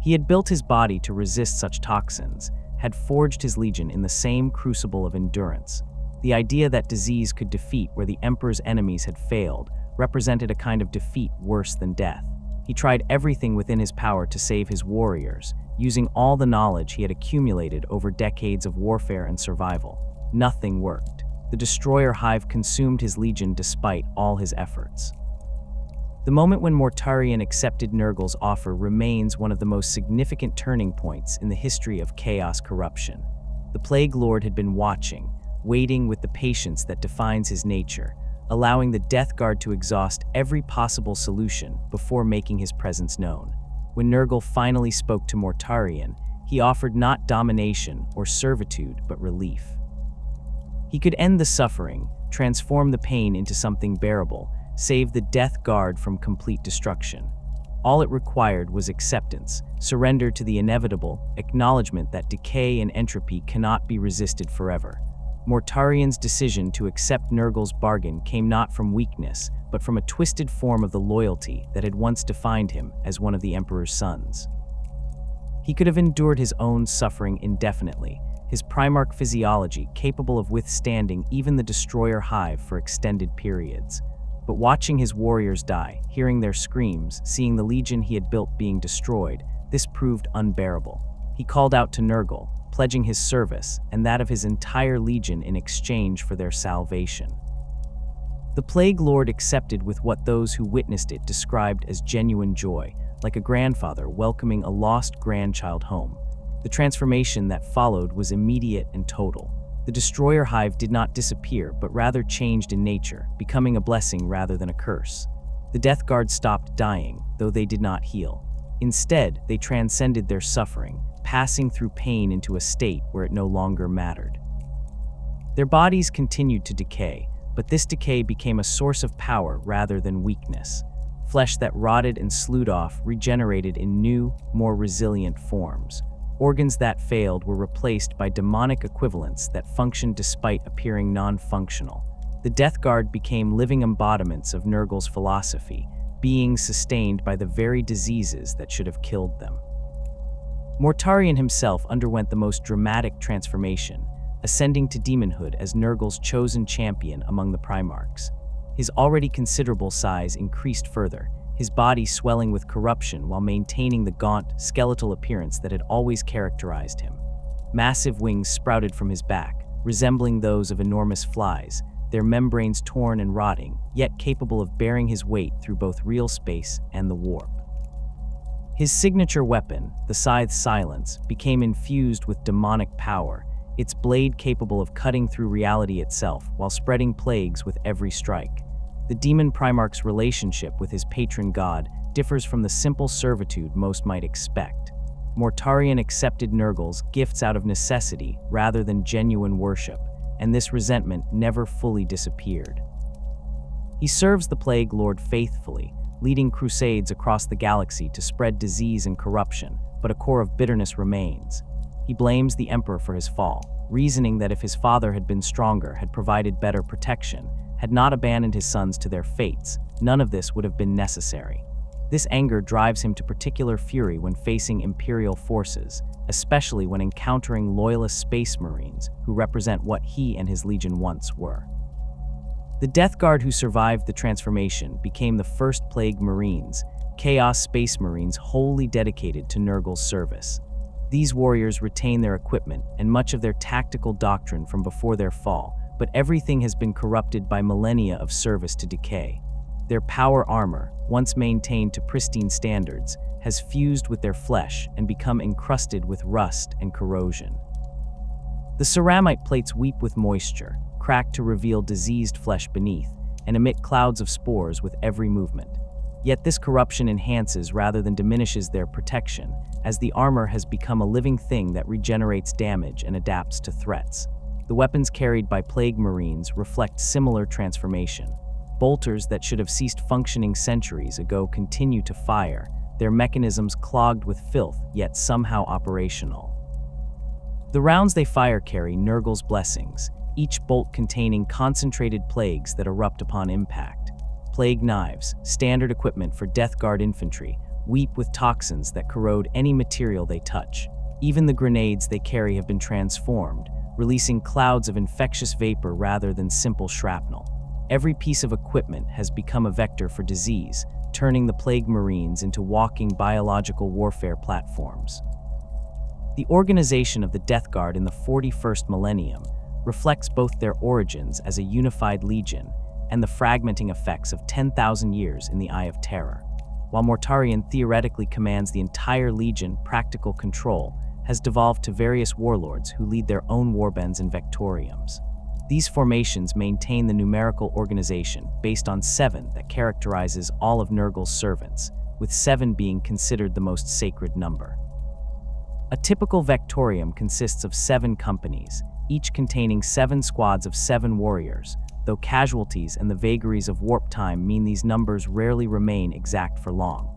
He had built his body to resist such toxins, had forged his legion in the same crucible of endurance. The idea that disease could defeat where the Emperor's enemies had failed represented a kind of defeat worse than death. He tried everything within his power to save his warriors, using all the knowledge he had accumulated over decades of warfare and survival. Nothing worked. The Destroyer Hive consumed his legion despite all his efforts. The moment when Mortarion accepted Nurgle's offer remains one of the most significant turning points in the history of chaos corruption. The Plague Lord had been watching, waiting with the patience that defines his nature, allowing the Death Guard to exhaust every possible solution before making his presence known. When Nurgle finally spoke to Mortarion, he offered not domination or servitude, but relief. He could end the suffering, transform the pain into something bearable, save the Death Guard from complete destruction. All it required was acceptance, surrender to the inevitable, acknowledgement that decay and entropy cannot be resisted forever. Mortarion's decision to accept Nurgle's bargain came not from weakness, but from a twisted form of the loyalty that had once defined him as one of the Emperor's sons. He could have endured his own suffering indefinitely, his Primarch physiology capable of withstanding even the Destroyer Hive for extended periods. But watching his warriors die, hearing their screams, seeing the legion he had built being destroyed, this proved unbearable. He called out to Nurgle, pledging his service and that of his entire legion in exchange for their salvation. The Plague Lord accepted with what those who witnessed it described as genuine joy, like a grandfather welcoming a lost grandchild home. The transformation that followed was immediate and total. The Destroyer Hive did not disappear, but rather changed in nature, becoming a blessing rather than a curse. The Death Guard stopped dying, though they did not heal. Instead, they transcended their suffering, passing through pain into a state where it no longer mattered. Their bodies continued to decay, but this decay became a source of power rather than weakness. Flesh that rotted and sloughed off regenerated in new, more resilient forms. Organs that failed were replaced by demonic equivalents that functioned despite appearing non-functional. The Death Guard became living embodiments of Nurgle's philosophy, beings sustained by the very diseases that should have killed them. Mortarion himself underwent the most dramatic transformation, ascending to demonhood as Nurgle's chosen champion among the Primarchs. His already considerable size increased further, his body swelling with corruption while maintaining the gaunt, skeletal appearance that had always characterized him. Massive wings sprouted from his back, resembling those of enormous flies, their membranes torn and rotting, yet capable of bearing his weight through both real space and the warp. His signature weapon, the Scythe's Silence, became infused with demonic power, its blade capable of cutting through reality itself while spreading plagues with every strike. The Demon Primarch's relationship with his patron god differs from the simple servitude most might expect. Mortarion accepted Nurgle's gifts out of necessity rather than genuine worship, and this resentment never fully disappeared. He serves the Plague Lord faithfully, leading crusades across the galaxy to spread disease and corruption, but a core of bitterness remains. He blames the Emperor for his fall, reasoning that if his father had been stronger, had provided better protection, had not abandoned his sons to their fates, none of this would have been necessary. This anger drives him to particular fury when facing Imperial forces, especially when encountering loyalist space marines who represent what he and his legion once were. The Death Guard who survived the transformation became the first Plague Marines, Chaos Space Marines wholly dedicated to Nurgle's service. These warriors retain their equipment and much of their tactical doctrine from before their fall, but everything has been corrupted by millennia of service to decay. Their power armor, once maintained to pristine standards, has fused with their flesh and become encrusted with rust and corrosion. The ceramite plates weep with moisture, crack to reveal diseased flesh beneath, and emit clouds of spores with every movement. Yet this corruption enhances rather than diminishes their protection, as the armor has become a living thing that regenerates damage and adapts to threats. The weapons carried by Plague Marines reflect similar transformation. Bolters that should have ceased functioning centuries ago continue to fire, their mechanisms clogged with filth yet somehow operational. The rounds they fire carry Nurgle's blessings, each bolt containing concentrated plagues that erupt upon impact. Plague knives, standard equipment for Death Guard infantry, weep with toxins that corrode any material they touch. Even the grenades they carry have been transformed, releasing clouds of infectious vapor rather than simple shrapnel. Every piece of equipment has become a vector for disease, turning the Plague Marines into walking biological warfare platforms. The organization of the Death Guard in the 41st millennium reflects both their origins as a unified legion and the fragmenting effects of 10,000 years in the Eye of Terror. While Mortarion theoretically commands the entire legion, practical control has devolved to various warlords who lead their own warbands and vectoriums. These formations maintain the numerical organization based on 7 that characterizes all of Nurgle's servants, with 7 being considered the most sacred number. A typical vectorium consists of 7 companies, each containing 7 squads of 7 warriors, though casualties and the vagaries of warp time mean these numbers rarely remain exact for long.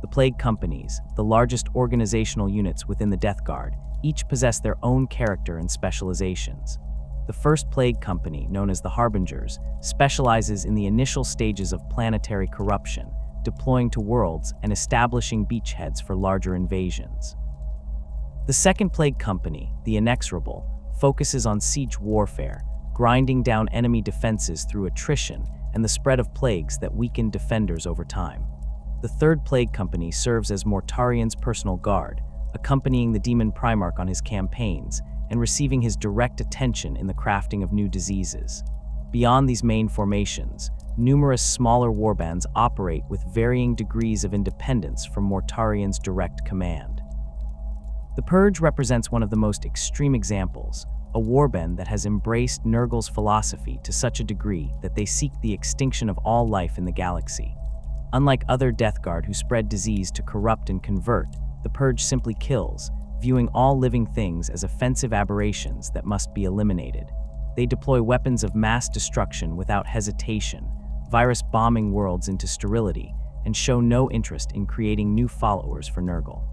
The Plague Companies, the largest organizational units within the Death Guard, each possess their own character and specializations. The first Plague Company, known as the Harbingers, specializes in the initial stages of planetary corruption, deploying to worlds and establishing beachheads for larger invasions. The second Plague Company, the Inexorable, focuses on siege warfare, grinding down enemy defenses through attrition and the spread of plagues that weaken defenders over time. The third Plague Company serves as Mortarion's personal guard, accompanying the Demon Primarch on his campaigns and receiving his direct attention in the crafting of new diseases. Beyond these main formations, numerous smaller warbands operate with varying degrees of independence from Mortarion's direct command. The Purge represents one of the most extreme examples, a warband that has embraced Nurgle's philosophy to such a degree that they seek the extinction of all life in the galaxy. Unlike other Death Guard who spread disease to corrupt and convert, the Purge simply kills, viewing all living things as offensive aberrations that must be eliminated. They deploy weapons of mass destruction without hesitation, virus bombing worlds into sterility, and show no interest in creating new followers for Nurgle.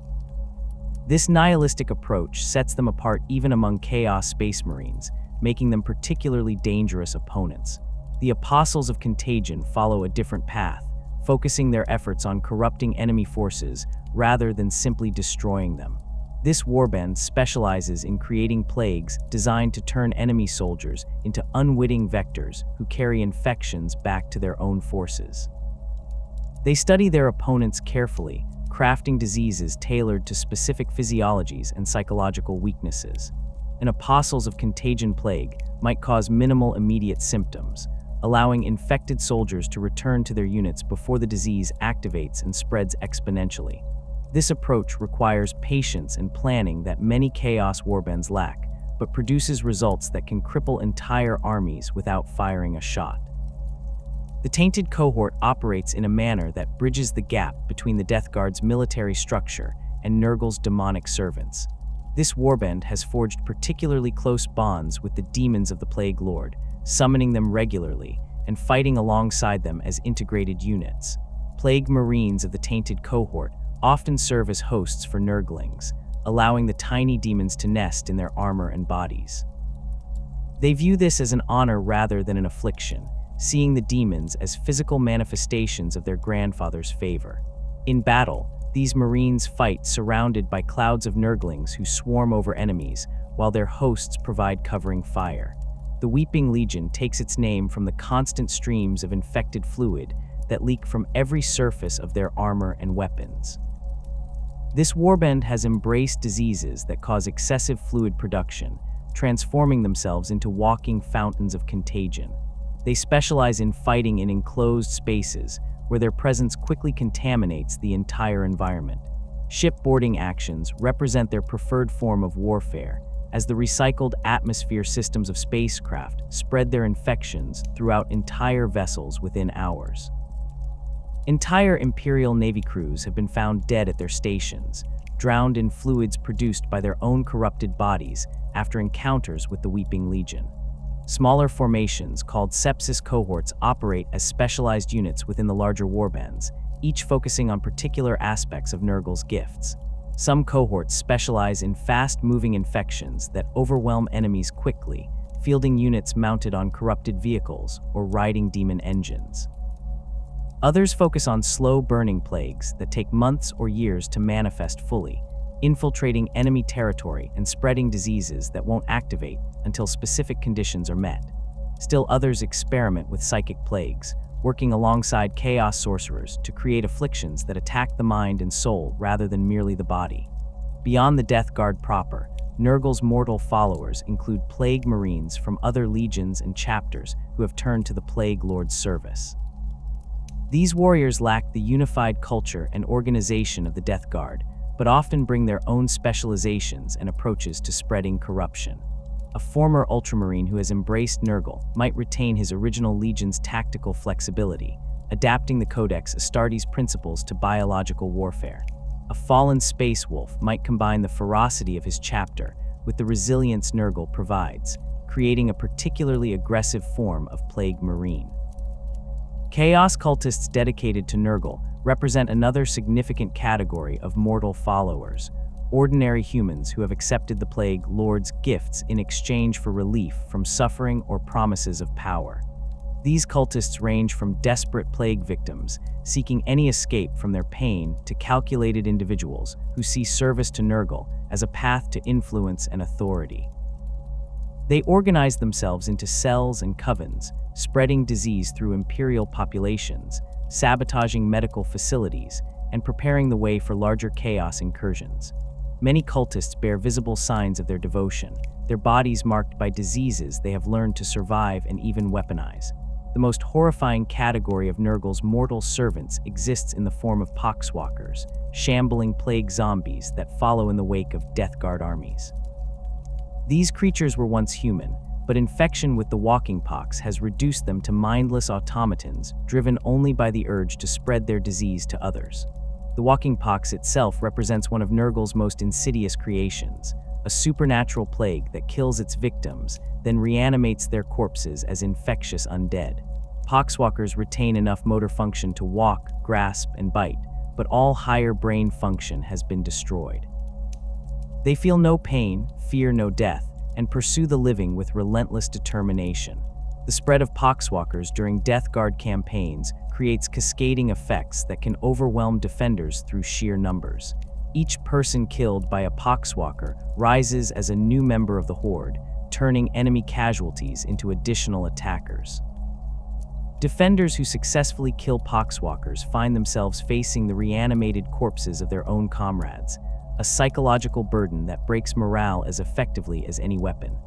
This nihilistic approach sets them apart even among Chaos Space Marines, making them particularly dangerous opponents. The Apostles of Contagion follow a different path, focusing their efforts on corrupting enemy forces rather than simply destroying them. This warband specializes in creating plagues designed to turn enemy soldiers into unwitting vectors who carry infections back to their own forces. They study their opponents carefully, crafting diseases tailored to specific physiologies and psychological weaknesses. An Apostles of Contagion plague might cause minimal immediate symptoms, allowing infected soldiers to return to their units before the disease activates and spreads exponentially. This approach requires patience and planning that many Chaos warbands lack, but produces results that can cripple entire armies without firing a shot. The Tainted Cohort operates in a manner that bridges the gap between the Death Guard's military structure and Nurgle's demonic servants. This warband has forged particularly close bonds with the demons of the Plague Lord, summoning them regularly and fighting alongside them as integrated units. Plague Marines of the Tainted Cohort often serve as hosts for Nurglings, allowing the tiny demons to nest in their armor and bodies. They view this as an honor rather than an affliction, seeing the demons as physical manifestations of their grandfather's favor. In battle, these Marines fight surrounded by clouds of Nurglings who swarm over enemies, while their hosts provide covering fire. The Weeping Legion takes its name from the constant streams of infected fluid that leak from every surface of their armor and weapons. This warband has embraced diseases that cause excessive fluid production, transforming themselves into walking fountains of contagion. They specialize in fighting in enclosed spaces, where their presence quickly contaminates the entire environment. Shipboarding actions represent their preferred form of warfare, as the recycled atmosphere systems of spacecraft spread their infections throughout entire vessels within hours. Entire Imperial Navy crews have been found dead at their stations, drowned in fluids produced by their own corrupted bodies after encounters with the Weeping Legion. Smaller formations called sepsis cohorts operate as specialized units within the larger warbands, each focusing on particular aspects of Nurgle's gifts. Some cohorts specialize in fast-moving infections that overwhelm enemies quickly, fielding units mounted on corrupted vehicles or riding demon engines. Others focus on slow-burning plagues that take months or years to manifest fully, infiltrating enemy territory and spreading diseases that won't activate until specific conditions are met. Still others experiment with psychic plagues, working alongside chaos sorcerers to create afflictions that attack the mind and soul rather than merely the body. Beyond the Death Guard proper, Nurgle's mortal followers include Plague Marines from other legions and chapters who have turned to the Plague Lord's service. These warriors lack the unified culture and organization of the Death Guard, but often bring their own specializations and approaches to spreading corruption. A former Ultramarine who has embraced Nurgle might retain his original legion's tactical flexibility, adapting the Codex Astartes principles to biological warfare. A fallen space wolf might combine the ferocity of his chapter with the resilience Nurgle provides, creating a particularly aggressive form of Plague Marine. Chaos cultists dedicated to Nurgle represent another significant category of mortal followers, ordinary humans who have accepted the Plague Lord's gifts in exchange for relief from suffering or promises of power. These cultists range from desperate plague victims, seeking any escape from their pain, to calculated individuals who see service to Nurgle as a path to influence and authority. They organize themselves into cells and covens, spreading disease through imperial populations, sabotaging medical facilities, and preparing the way for larger chaos incursions. Many cultists bear visible signs of their devotion, their bodies marked by diseases they have learned to survive and even weaponize. The most horrifying category of Nurgle's mortal servants exists in the form of poxwalkers, shambling plague zombies that follow in the wake of Death Guard armies. These creatures were once human, but infection with the walking pox has reduced them to mindless automatons driven only by the urge to spread their disease to others. The walking pox itself represents one of Nurgle's most insidious creations, a supernatural plague that kills its victims, then reanimates their corpses as infectious undead. Poxwalkers retain enough motor function to walk, grasp, and bite, but all higher brain function has been destroyed. They feel no pain, fear no death, and pursue the living with relentless determination. The spread of poxwalkers during Death Guard campaigns creates cascading effects that can overwhelm defenders through sheer numbers. Each person killed by a poxwalker rises as a new member of the horde, turning enemy casualties into additional attackers. Defenders who successfully kill poxwalkers find themselves facing the reanimated corpses of their own comrades, a psychological burden that breaks morale as effectively as any weapon.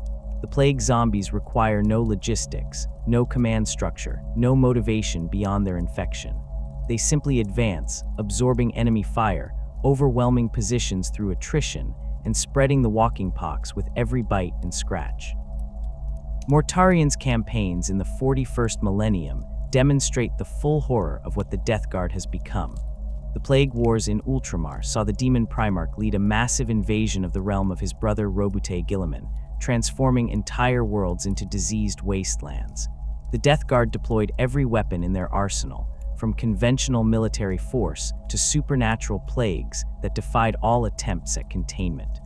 The plague zombies require no logistics, no command structure, no motivation beyond their infection. They simply advance, absorbing enemy fire, overwhelming positions through attrition, and spreading the walking pox with every bite and scratch. Mortarian's campaigns in the 41st millennium demonstrate the full horror of what the Death Guard has become. The Plague Wars in Ultramar saw the Demon Primarch lead a massive invasion of the realm of his brother Robute Guilliman, transforming entire worlds into diseased wastelands. The Death Guard deployed every weapon in their arsenal, from conventional military force to supernatural plagues that defied all attempts at containment.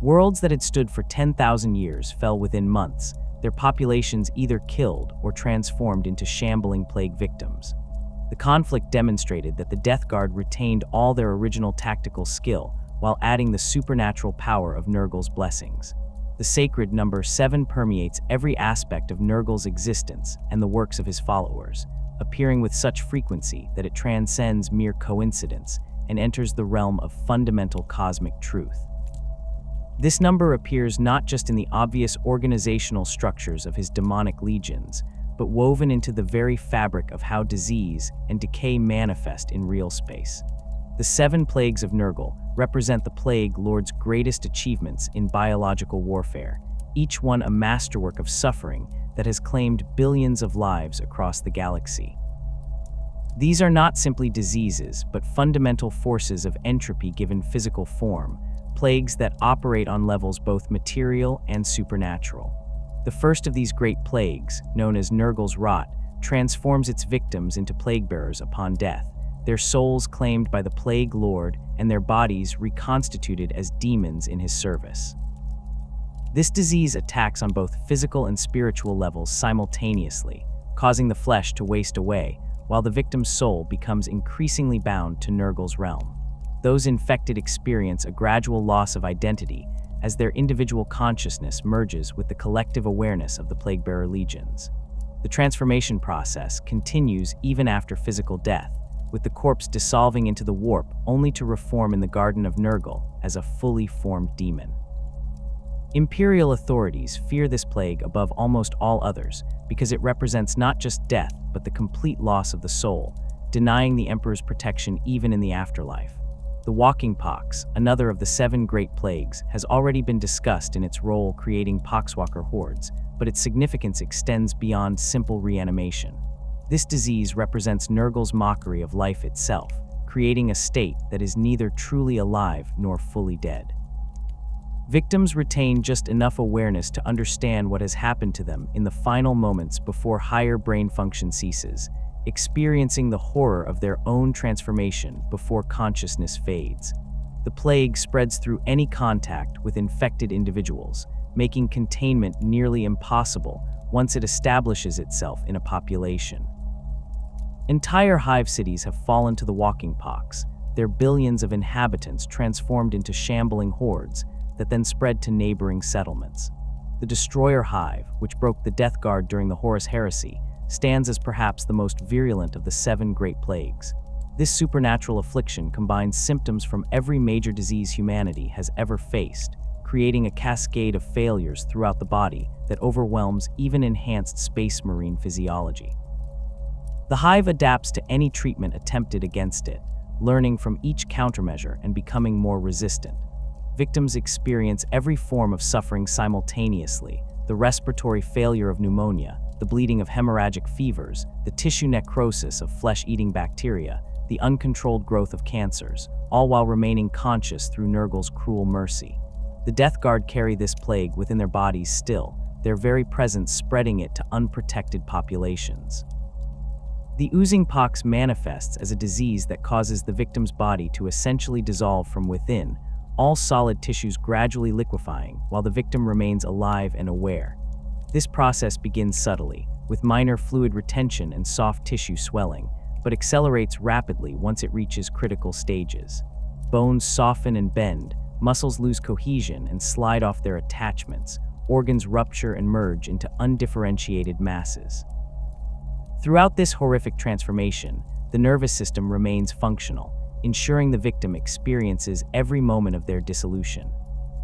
Worlds that had stood for 10,000 years fell within months, their populations either killed or transformed into shambling plague victims. The conflict demonstrated that the Death Guard retained all their original tactical skill while adding the supernatural power of Nurgle's blessings. The sacred number 7 permeates every aspect of Nurgle's existence and the works of his followers, appearing with such frequency that it transcends mere coincidence and enters the realm of fundamental cosmic truth. This number appears not just in the obvious organizational structures of his demonic legions, but woven into the very fabric of how disease and decay manifest in real space. The 7 plagues of Nurgle represent the Plague Lord's greatest achievements in biological warfare, each one a masterwork of suffering that has claimed billions of lives across the galaxy. These are not simply diseases, but fundamental forces of entropy given physical form, plagues that operate on levels both material and supernatural. The first of these great plagues, known as Nurgle's Rot, transforms its victims into plague-bearers upon death, their souls claimed by the Plague Lord and their bodies reconstituted as demons in his service. This disease attacks on both physical and spiritual levels simultaneously, causing the flesh to waste away, while the victim's soul becomes increasingly bound to Nurgle's realm. Those infected experience a gradual loss of identity as their individual consciousness merges with the collective awareness of the Plaguebearer legions. The transformation process continues even after physical death, with the corpse dissolving into the warp only to reform in the Garden of Nurgle as a fully formed demon. Imperial authorities fear this plague above almost all others because it represents not just death but the complete loss of the soul, denying the Emperor's protection even in the afterlife. The walking pox, another of the 7 great plagues, has already been discussed in its role creating poxwalker hordes, but its significance extends beyond simple reanimation. This disease represents Nurgle's mockery of life itself, creating a state that is neither truly alive nor fully dead. Victims retain just enough awareness to understand what has happened to them in the final moments before higher brain function ceases, experiencing the horror of their own transformation before consciousness fades. The plague spreads through any contact with infected individuals, making containment nearly impossible once it establishes itself in a population. Entire hive cities have fallen to the walking pox, their billions of inhabitants transformed into shambling hordes that then spread to neighboring settlements. The Destroyer Hive, which broke the Death Guard during the Horus Heresy, stands as perhaps the most virulent of the 7 great plagues. This supernatural affliction combines symptoms from every major disease humanity has ever faced, creating a cascade of failures throughout the body that overwhelms even enhanced space marine physiology. The hive adapts to any treatment attempted against it, learning from each countermeasure and becoming more resistant. Victims experience every form of suffering simultaneously: the respiratory failure of pneumonia, the bleeding of hemorrhagic fevers, the tissue necrosis of flesh-eating bacteria, the uncontrolled growth of cancers, all while remaining conscious through Nurgle's cruel mercy. The Death Guard carry this plague within their bodies still, their very presence spreading it to unprotected populations. The oozing pox manifests as a disease that causes the victim's body to essentially dissolve from within, all solid tissues gradually liquefying while the victim remains alive and aware. This process begins subtly, with minor fluid retention and soft tissue swelling, but accelerates rapidly once it reaches critical stages. Bones soften and bend, muscles lose cohesion and slide off their attachments, organs rupture and merge into undifferentiated masses. Throughout this horrific transformation, the nervous system remains functional, ensuring the victim experiences every moment of their dissolution.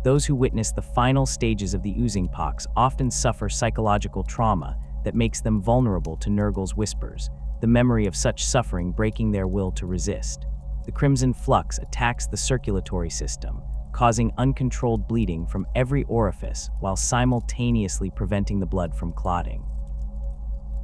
Those who witness the final stages of the oozing pox often suffer psychological trauma that makes them vulnerable to Nurgle's whispers, the memory of such suffering breaking their will to resist. The crimson flux attacks the circulatory system, causing uncontrolled bleeding from every orifice while simultaneously preventing the blood from clotting.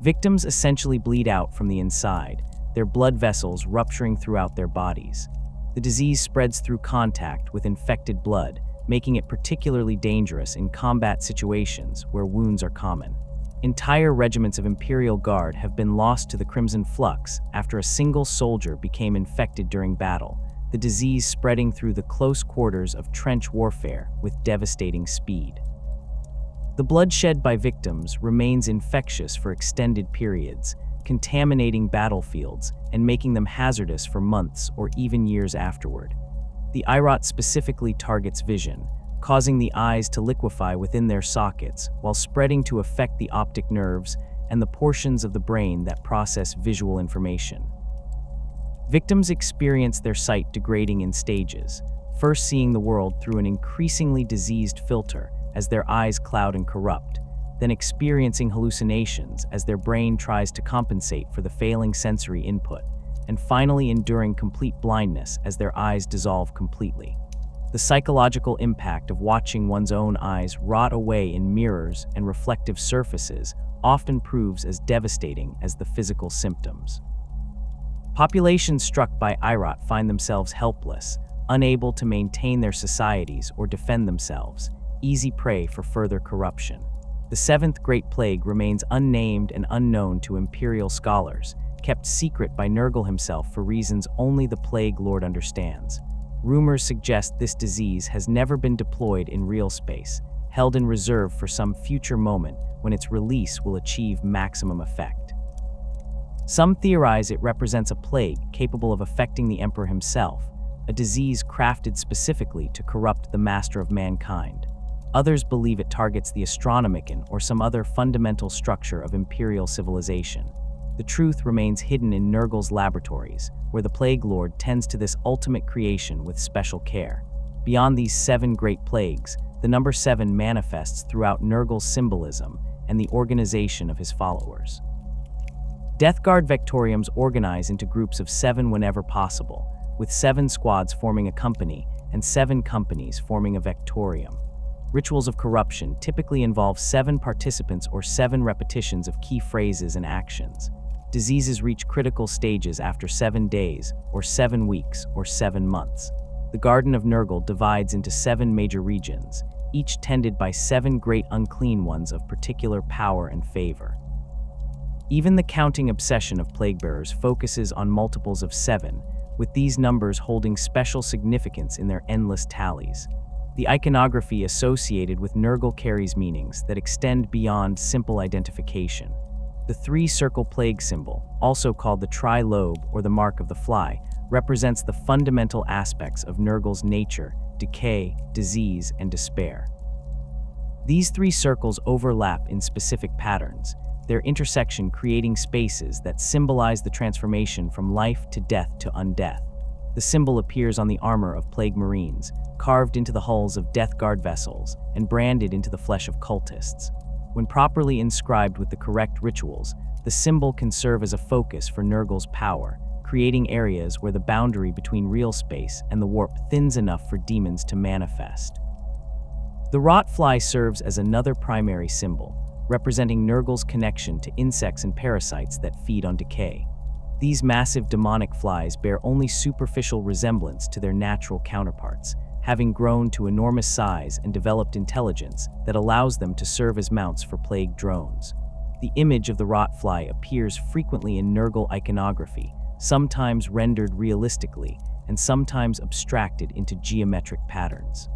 Victims essentially bleed out from the inside, their blood vessels rupturing throughout their bodies. The disease spreads through contact with infected blood, making it particularly dangerous in combat situations where wounds are common. Entire regiments of Imperial Guard have been lost to the Crimson Flux after a single soldier became infected during battle, the disease spreading through the close quarters of trench warfare with devastating speed. The blood shed by victims remains infectious for extended periods, contaminating battlefields and making them hazardous for months or even years afterward. The IROT specifically targets vision, causing the eyes to liquefy within their sockets while spreading to affect the optic nerves and the portions of the brain that process visual information. Victims experience their sight degrading in stages, first seeing the world through an increasingly diseased filter as their eyes cloud and corrupt, then experiencing hallucinations as their brain tries to compensate for the failing sensory input, and finally enduring complete blindness as their eyes dissolve completely. The psychological impact of watching one's own eyes rot away in mirrors and reflective surfaces often proves as devastating as the physical symptoms. Populations struck by eye rot find themselves helpless, unable to maintain their societies or defend themselves, easy prey for further corruption. The seventh Great Plague remains unnamed and unknown to imperial scholars, kept secret by Nurgle himself for reasons only the Plague Lord understands. Rumors suggest this disease has never been deployed in real space, held in reserve for some future moment when its release will achieve maximum effect. Some theorize it represents a plague capable of affecting the Emperor himself, a disease crafted specifically to corrupt the master of mankind. Others believe it targets the Astronomicon or some other fundamental structure of imperial civilization. The truth remains hidden in Nurgle's laboratories, where the Plague Lord tends to this ultimate creation with special care. Beyond these 7 great plagues, the number 7 manifests throughout Nurgle's symbolism and the organization of his followers. Death Guard Vectoriums organize into groups of 7 whenever possible, with 7 squads forming a company and 7 companies forming a Vectorium. Rituals of corruption typically involve 7 participants or 7 repetitions of key phrases and actions. Diseases reach critical stages after 7 days, or 7 weeks, or 7 months. The Garden of Nurgle divides into 7 major regions, each tended by 7 great unclean ones of particular power and favor. Even the counting obsession of plague-bearers focuses on multiples of 7, with these numbers holding special significance in their endless tallies. The iconography associated with Nurgle carries meanings that extend beyond simple identification. The 3-circle plague symbol, also called the tri-lobe or the mark of the fly, represents the fundamental aspects of Nurgle's nature, decay, disease, and despair. These 3 circles overlap in specific patterns, their intersection creating spaces that symbolize the transformation from life to death to undeath. The symbol appears on the armor of plague marines, carved into the hulls of Death Guard vessels, and branded into the flesh of cultists. When properly inscribed with the correct rituals, the symbol can serve as a focus for Nurgle's power, creating areas where the boundary between real space and the warp thins enough for demons to manifest. The rot fly serves as another primary symbol, representing Nurgle's connection to insects and parasites that feed on decay. These massive demonic flies bear only superficial resemblance to their natural counterparts, having grown to enormous size and developed intelligence that allows them to serve as mounts for plague drones. The image of the rot fly appears frequently in Nurgle iconography, sometimes rendered realistically and sometimes abstracted into geometric patterns.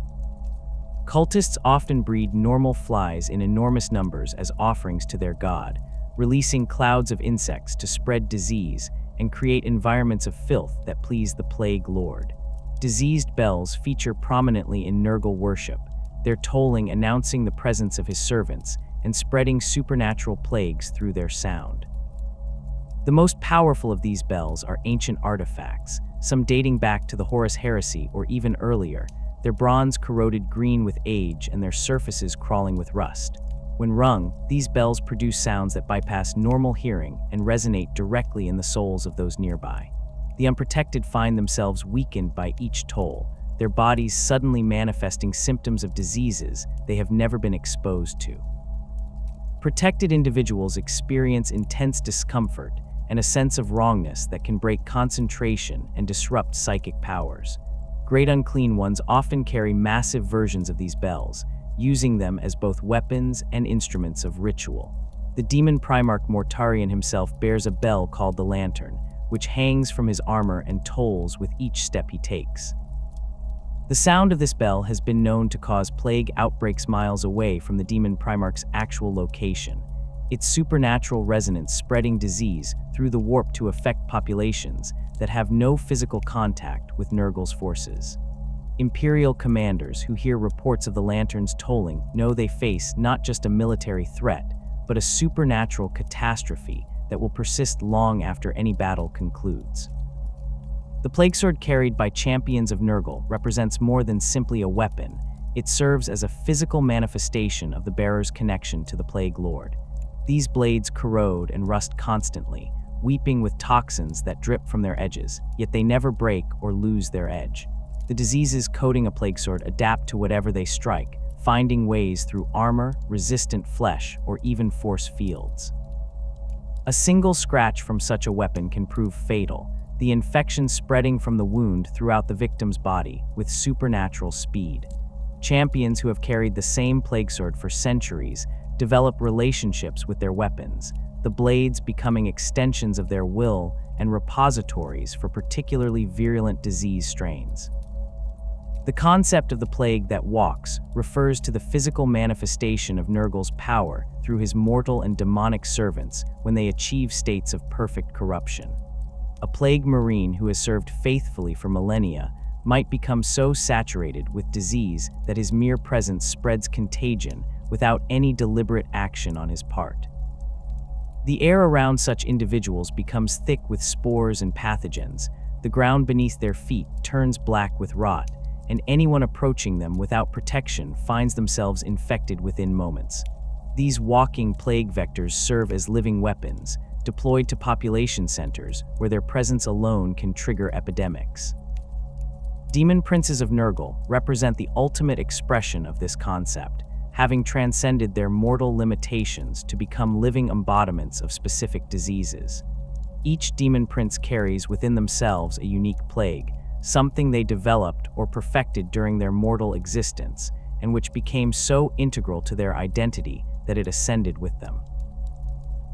Cultists often breed normal flies in enormous numbers as offerings to their god, releasing clouds of insects to spread disease and create environments of filth that please the Plague Lord. Diseased bells feature prominently in Nurgle worship, their tolling announcing the presence of his servants and spreading supernatural plagues through their sound. The most powerful of these bells are ancient artifacts, some dating back to the Horus Heresy or even earlier, their bronze corroded green with age and their surfaces crawling with rust. When rung, these bells produce sounds that bypass normal hearing and resonate directly in the souls of those nearby. The unprotected find themselves weakened by each toll, their bodies suddenly manifesting symptoms of diseases they have never been exposed to. Protected individuals experience intense discomfort and a sense of wrongness that can break concentration and disrupt psychic powers. Great unclean ones often carry massive versions of these bells, using them as both weapons and instruments of ritual. The demon Primarch Mortarion himself bears a bell called the Lantern, which hangs from his armor and tolls with each step he takes. The sound of this bell has been known to cause plague outbreaks miles away from the demon Primarch's actual location, its supernatural resonance spreading disease through the warp to affect populations that have no physical contact with Nurgle's forces. Imperial commanders who hear reports of the Lantern's tolling know they face not just a military threat, but a supernatural catastrophe that will persist long after any battle concludes. The plague sword carried by champions of Nurgle represents more than simply a weapon. It serves as a physical manifestation of the bearer's connection to the Plague Lord. These blades corrode and rust constantly, weeping with toxins that drip from their edges, yet they never break or lose their edge. The diseases coating a plague sword adapt to whatever they strike, finding ways through armor, resistant flesh, or even force fields. A single scratch from such a weapon can prove fatal, the infection spreading from the wound throughout the victim's body with supernatural speed. Champions who have carried the same plague sword for centuries develop relationships with their weapons, the blades becoming extensions of their will and repositories for particularly virulent disease strains. The concept of the plague that walks refers to the physical manifestation of Nurgle's power through his mortal and demonic servants when they achieve states of perfect corruption. A plague marine who has served faithfully for millennia might become so saturated with disease that his mere presence spreads contagion without any deliberate action on his part. The air around such individuals becomes thick with spores and pathogens, the ground beneath their feet turns black with rot, and anyone approaching them without protection finds themselves infected within moments. These walking plague vectors serve as living weapons, deployed to population centers where their presence alone can trigger epidemics. Demon princes of Nurgle represent the ultimate expression of this concept, having transcended their mortal limitations to become living embodiments of specific diseases. Each demon prince carries within themselves a unique plague, something they developed or perfected during their mortal existence, and which became so integral to their identity that it ascended with them.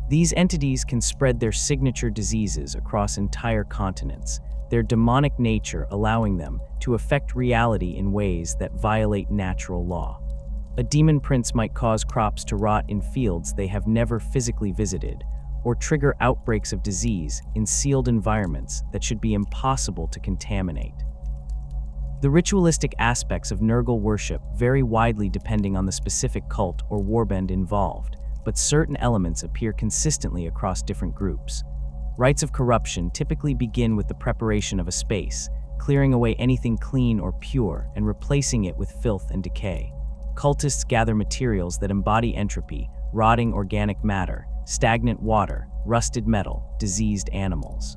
These entities can spread their signature diseases across entire continents, their demonic nature allowing them to affect reality in ways that violate natural law. A demon prince might cause crops to rot in fields they have never physically visited, or trigger outbreaks of disease in sealed environments that should be impossible to contaminate. The ritualistic aspects of Nurgle worship vary widely depending on the specific cult or warband involved, but certain elements appear consistently across different groups. Rites of corruption typically begin with the preparation of a space, clearing away anything clean or pure and replacing it with filth and decay. Cultists gather materials that embody entropy, rotting organic matter, stagnant water, rusted metal, diseased animals.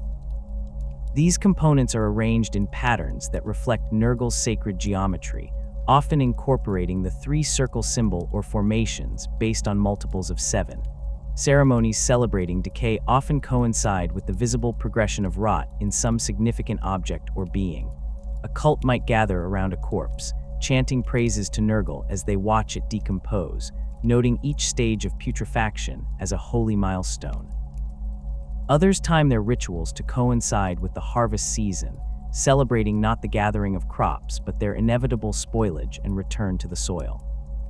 These components are arranged in patterns that reflect Nurgle's sacred geometry, often incorporating the three-circle symbol or formations based on multiples of 7. Ceremonies celebrating decay often coincide with the visible progression of rot in some significant object or being. A cult might gather around a corpse, chanting praises to Nurgle as they watch it decompose, noting each stage of putrefaction as a holy milestone. Others time their rituals to coincide with the harvest season, celebrating not the gathering of crops but their inevitable spoilage and return to the soil.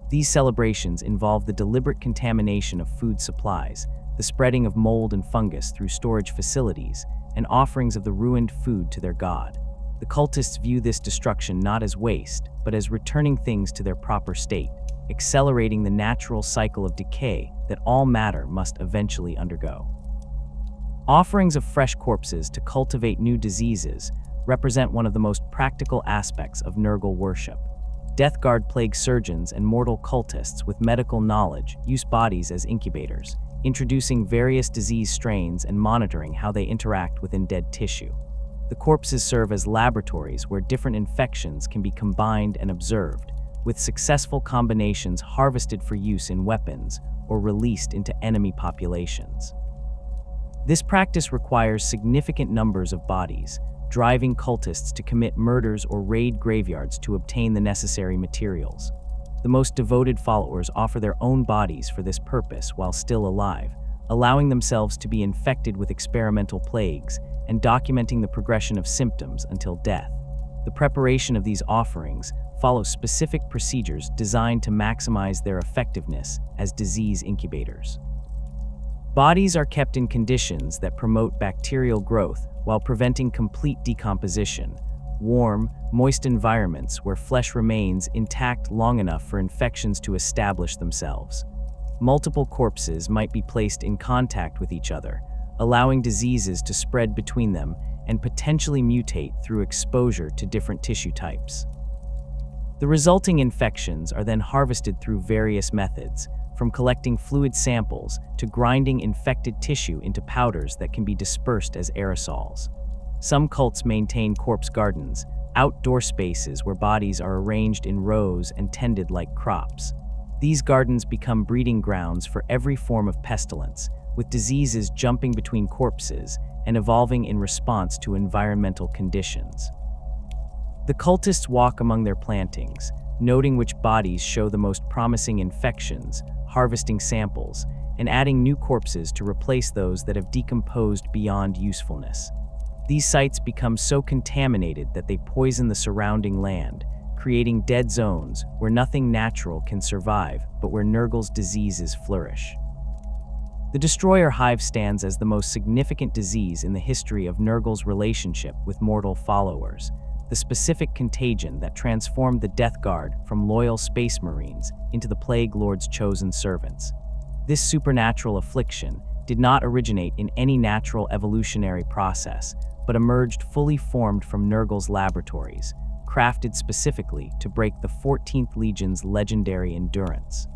These celebrations involve the deliberate contamination of food supplies, the spreading of mold and fungus through storage facilities, and offerings of the ruined food to their god. The cultists view this destruction not as waste, but as returning things to their proper state, accelerating the natural cycle of decay that all matter must eventually undergo. Offerings of fresh corpses to cultivate new diseases represent one of the most practical aspects of Nurgle worship. Death Guard plague surgeons and mortal cultists with medical knowledge use bodies as incubators, introducing various disease strains and monitoring how they interact within dead tissue. The corpses serve as laboratories where different infections can be combined and observed, with successful combinations harvested for use in weapons or released into enemy populations. This practice requires significant numbers of bodies, driving cultists to commit murders or raid graveyards to obtain the necessary materials. The most devoted followers offer their own bodies for this purpose while still alive, allowing themselves to be infected with experimental plagues and documenting the progression of symptoms until death. The preparation of these offerings follows specific procedures designed to maximize their effectiveness as disease incubators. Bodies are kept in conditions that promote bacterial growth while preventing complete decomposition, warm, moist environments where flesh remains intact long enough for infections to establish themselves. Multiple corpses might be placed in contact with each other, allowing diseases to spread between them and potentially mutate through exposure to different tissue types. The resulting infections are then harvested through various methods, from collecting fluid samples to grinding infected tissue into powders that can be dispersed as aerosols. Some cults maintain corpse gardens, outdoor spaces where bodies are arranged in rows and tended like crops. These gardens become breeding grounds for every form of pestilence, with diseases jumping between corpses and evolving in response to environmental conditions. The cultists walk among their plantings, noting which bodies show the most promising infections, harvesting samples, and adding new corpses to replace those that have decomposed beyond usefulness. These sites become so contaminated that they poison the surrounding land, creating dead zones where nothing natural can survive, but where Nurgle's diseases flourish. The Destroyer Hive stands as the most significant disease in the history of Nurgle's relationship with mortal followers, the specific contagion that transformed the Death Guard from loyal Space Marines into the Plague Lord's chosen servants. This supernatural affliction did not originate in any natural evolutionary process, but emerged fully formed from Nurgle's laboratories, crafted specifically to break the 14th Legion's legendary endurance.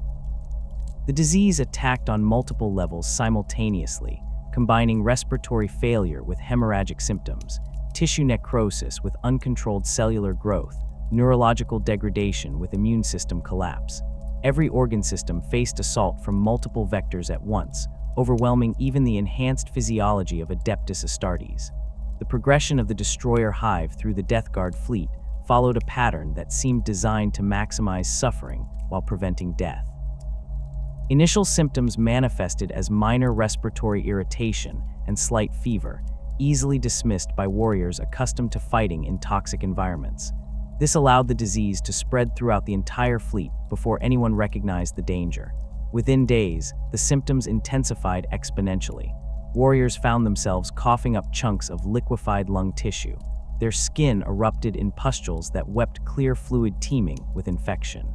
The disease attacked on multiple levels simultaneously, combining respiratory failure with hemorrhagic symptoms, tissue necrosis with uncontrolled cellular growth, neurological degradation with immune system collapse. Every organ system faced assault from multiple vectors at once, overwhelming even the enhanced physiology of Adeptus Astartes. The progression of the Destroyer Hive through the Death Guard fleet followed a pattern that seemed designed to maximize suffering while preventing death. Initial symptoms manifested as minor respiratory irritation and slight fever, easily dismissed by warriors accustomed to fighting in toxic environments. This allowed the disease to spread throughout the entire fleet before anyone recognized the danger. Within days, the symptoms intensified exponentially. Warriors found themselves coughing up chunks of liquefied lung tissue. Their skin erupted in pustules that wept clear fluid teeming with infection.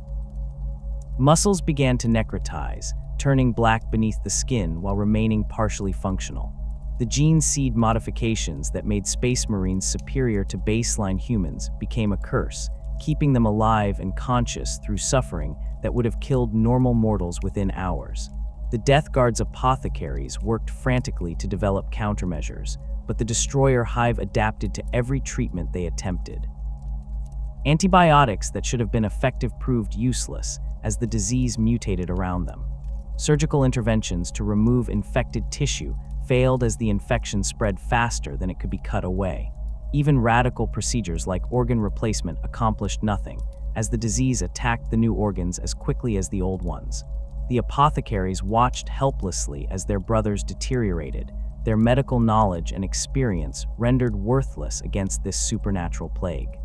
Muscles began to necrotize, turning black beneath the skin while remaining partially functional. The gene seed modifications that made Space Marines superior to baseline humans became a curse, keeping them alive and conscious through suffering that would have killed normal mortals within hours. The Death Guard's apothecaries worked frantically to develop countermeasures, but the Destroyer Hive adapted to every treatment they attempted. Antibiotics that should have been effective proved useless as the disease mutated around them. Surgical interventions to remove infected tissue failed as the infection spread faster than it could be cut away. Even radical procedures like organ replacement accomplished nothing, as the disease attacked the new organs as quickly as the old ones. The apothecaries watched helplessly as their brothers deteriorated, their medical knowledge and experience rendered worthless against this supernatural plague.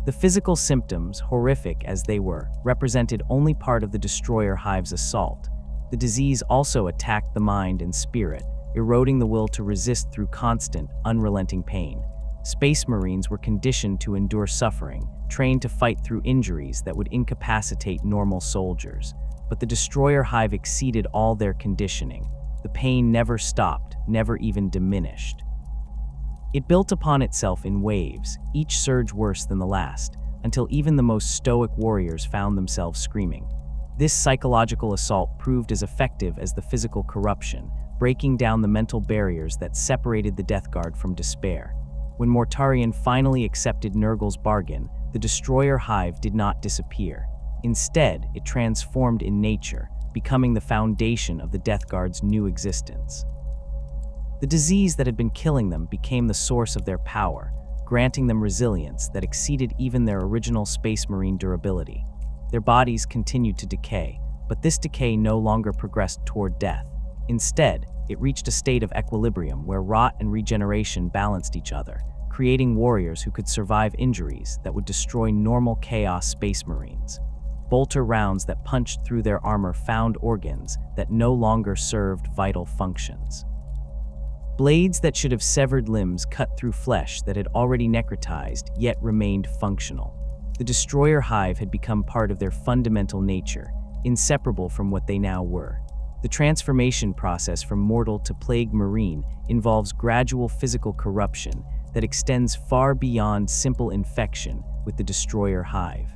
The physical symptoms, horrific as they were, represented only part of the Destroyer Hive's assault. The disease also attacked the mind and spirit, eroding the will to resist through constant, unrelenting pain. Space Marines were conditioned to endure suffering, trained to fight through injuries that would incapacitate normal soldiers. But the Destroyer Hive exceeded all their conditioning. The pain never stopped, never even diminished. It built upon itself in waves, each surge worse than the last, until even the most stoic warriors found themselves screaming. This psychological assault proved as effective as the physical corruption, breaking down the mental barriers that separated the Death Guard from despair. When Mortarion finally accepted Nurgle's bargain, the Destroyer Hive did not disappear. Instead, it transformed in nature, becoming the foundation of the Death Guard's new existence. The disease that had been killing them became the source of their power, granting them resilience that exceeded even their original Space Marine durability. Their bodies continued to decay, but this decay no longer progressed toward death. Instead, it reached a state of equilibrium where rot and regeneration balanced each other, creating warriors who could survive injuries that would destroy normal Chaos Space Marines. Bolter rounds that punched through their armor found organs that no longer served vital functions. Blades that should have severed limbs cut through flesh that had already necrotized yet remained functional. The Destroyer Hive had become part of their fundamental nature, inseparable from what they now were. The transformation process from mortal to plague marine involves gradual physical corruption that extends far beyond simple infection with the destroyer hive.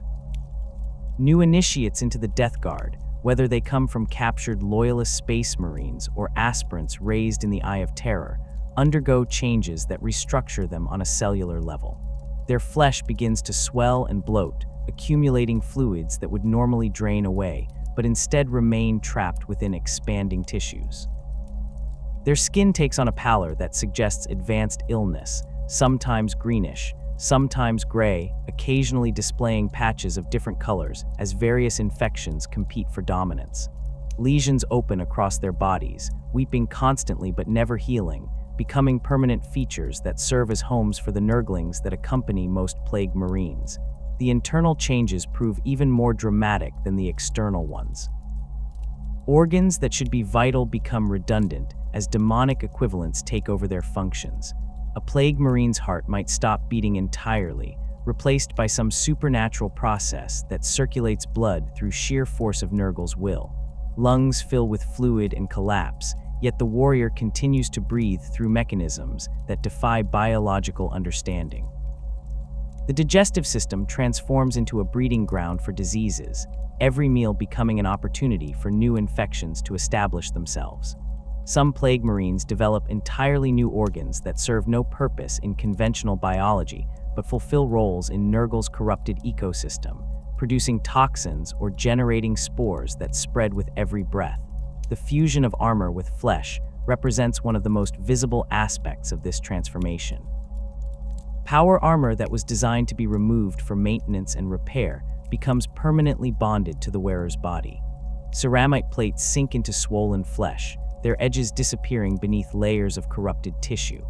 New initiates into the Death Guard, whether they come from captured loyalist space marines or aspirants raised in the Eye of Terror, undergo changes that restructure them on a cellular level. Their flesh begins to swell and bloat, accumulating fluids that would normally drain away, but instead remain trapped within expanding tissues. Their skin takes on a pallor that suggests advanced illness, sometimes greenish, sometimes gray, occasionally displaying patches of different colors as various infections compete for dominance. Lesions open across their bodies, weeping constantly but never healing, becoming permanent features that serve as homes for the Nurglings that accompany most plague marines. The internal changes prove even more dramatic than the external ones. Organs that should be vital become redundant as demonic equivalents take over their functions. A plague marine's heart might stop beating entirely, replaced by some supernatural process that circulates blood through sheer force of Nurgle's will. Lungs fill with fluid and collapse, yet the warrior continues to breathe through mechanisms that defy biological understanding. The digestive system transforms into a breeding ground for diseases, every meal becoming an opportunity for new infections to establish themselves. Some plague marines develop entirely new organs that serve no purpose in conventional biology, but fulfill roles in Nurgle's corrupted ecosystem, producing toxins or generating spores that spread with every breath. The fusion of armor with flesh represents one of the most visible aspects of this transformation. Power armor that was designed to be removed for maintenance and repair becomes permanently bonded to the wearer's body. Ceramite plates sink into swollen flesh, their edges disappearing beneath layers of corrupted tissue.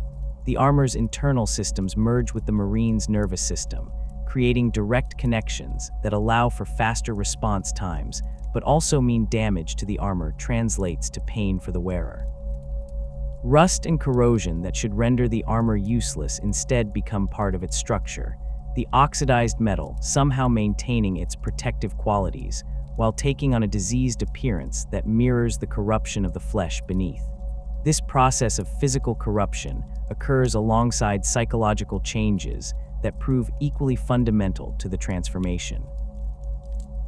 The armor's internal systems merge with the marine's nervous system, creating direct connections that allow for faster response times, but also mean damage to the armor translates to pain for the wearer. Rust and corrosion that should render the armor useless instead become part of its structure, the oxidized metal somehow maintaining its protective qualities, while taking on a diseased appearance that mirrors the corruption of the flesh beneath. This process of physical corruption occurs alongside psychological changes that prove equally fundamental to the transformation.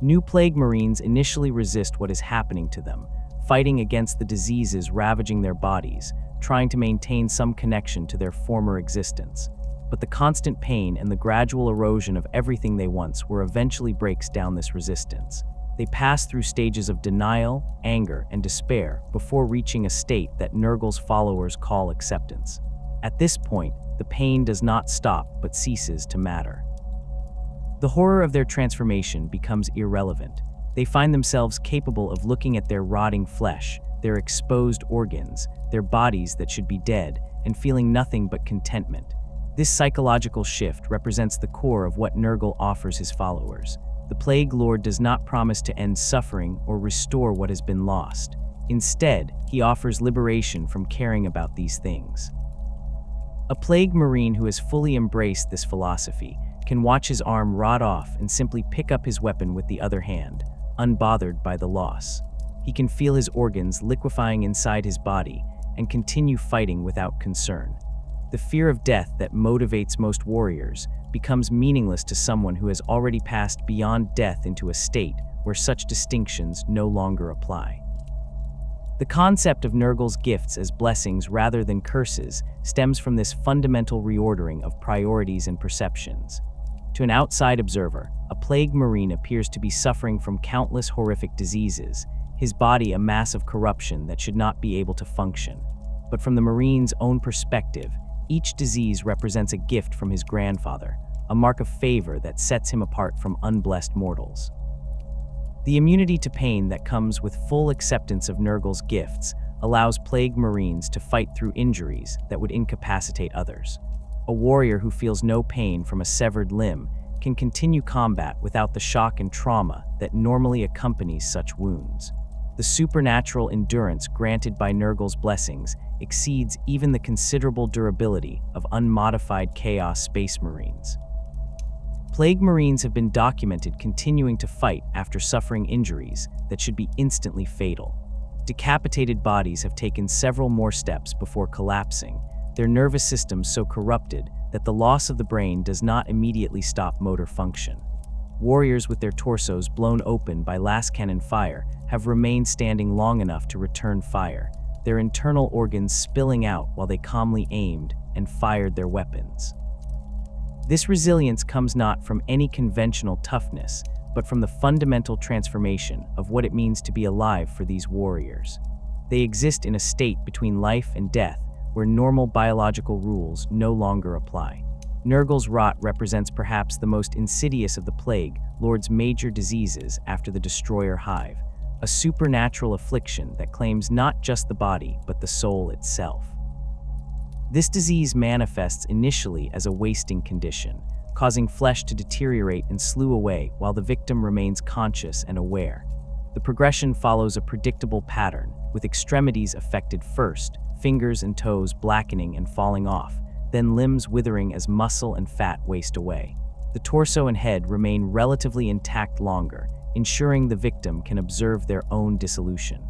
New plague marines initially resist what is happening to them, fighting against the diseases ravaging their bodies, trying to maintain some connection to their former existence. But the constant pain and the gradual erosion of everything they once were eventually breaks down this resistance. They pass through stages of denial, anger, and despair before reaching a state that Nurgle's followers call acceptance. At this point, the pain does not stop but ceases to matter. The horror of their transformation becomes irrelevant. They find themselves capable of looking at their rotting flesh, their exposed organs, their bodies that should be dead, and feeling nothing but contentment. This psychological shift represents the core of what Nurgle offers his followers. The Plague Lord does not promise to end suffering or restore what has been lost. Instead, he offers liberation from caring about these things. A Plague Marine who has fully embraced this philosophy can watch his arm rot off and simply pick up his weapon with the other hand, unbothered by the loss. He can feel his organs liquefying inside his body and continue fighting without concern. The fear of death that motivates most warriors becomes meaningless to someone who has already passed beyond death into a state where such distinctions no longer apply. The concept of Nurgle's gifts as blessings rather than curses stems from this fundamental reordering of priorities and perceptions. To an outside observer, a Plague Marine appears to be suffering from countless horrific diseases, his body a mass of corruption that should not be able to function. But from the Marine's own perspective, each disease represents a gift from his grandfather, a mark of favor that sets him apart from unblessed mortals. The immunity to pain that comes with full acceptance of Nurgle's gifts allows Plague Marines to fight through injuries that would incapacitate others. A warrior who feels no pain from a severed limb can continue combat without the shock and trauma that normally accompanies such wounds. The supernatural endurance granted by Nurgle's blessings exceeds even the considerable durability of unmodified Chaos Space Marines. Plague Marines have been documented continuing to fight after suffering injuries that should be instantly fatal. Decapitated bodies have taken several more steps before collapsing, their nervous systems so corrupted that the loss of the brain does not immediately stop motor function. Warriors with their torsos blown open by last cannon fire have remained standing long enough to return fire, their internal organs spilling out while they calmly aimed and fired their weapons. This resilience comes not from any conventional toughness, but from the fundamental transformation of what it means to be alive for these warriors. They exist in a state between life and death, where normal biological rules no longer apply. Nurgle's rot represents perhaps the most insidious of the Plague Lord's major diseases after the Destroyer Hive, a supernatural affliction that claims not just the body, but the soul itself. This disease manifests initially as a wasting condition, causing flesh to deteriorate and slough away while the victim remains conscious and aware. The progression follows a predictable pattern, with extremities affected first, fingers and toes blackening and falling off, then limbs withering as muscle and fat waste away. The torso and head remain relatively intact longer, ensuring the victim can observe their own dissolution.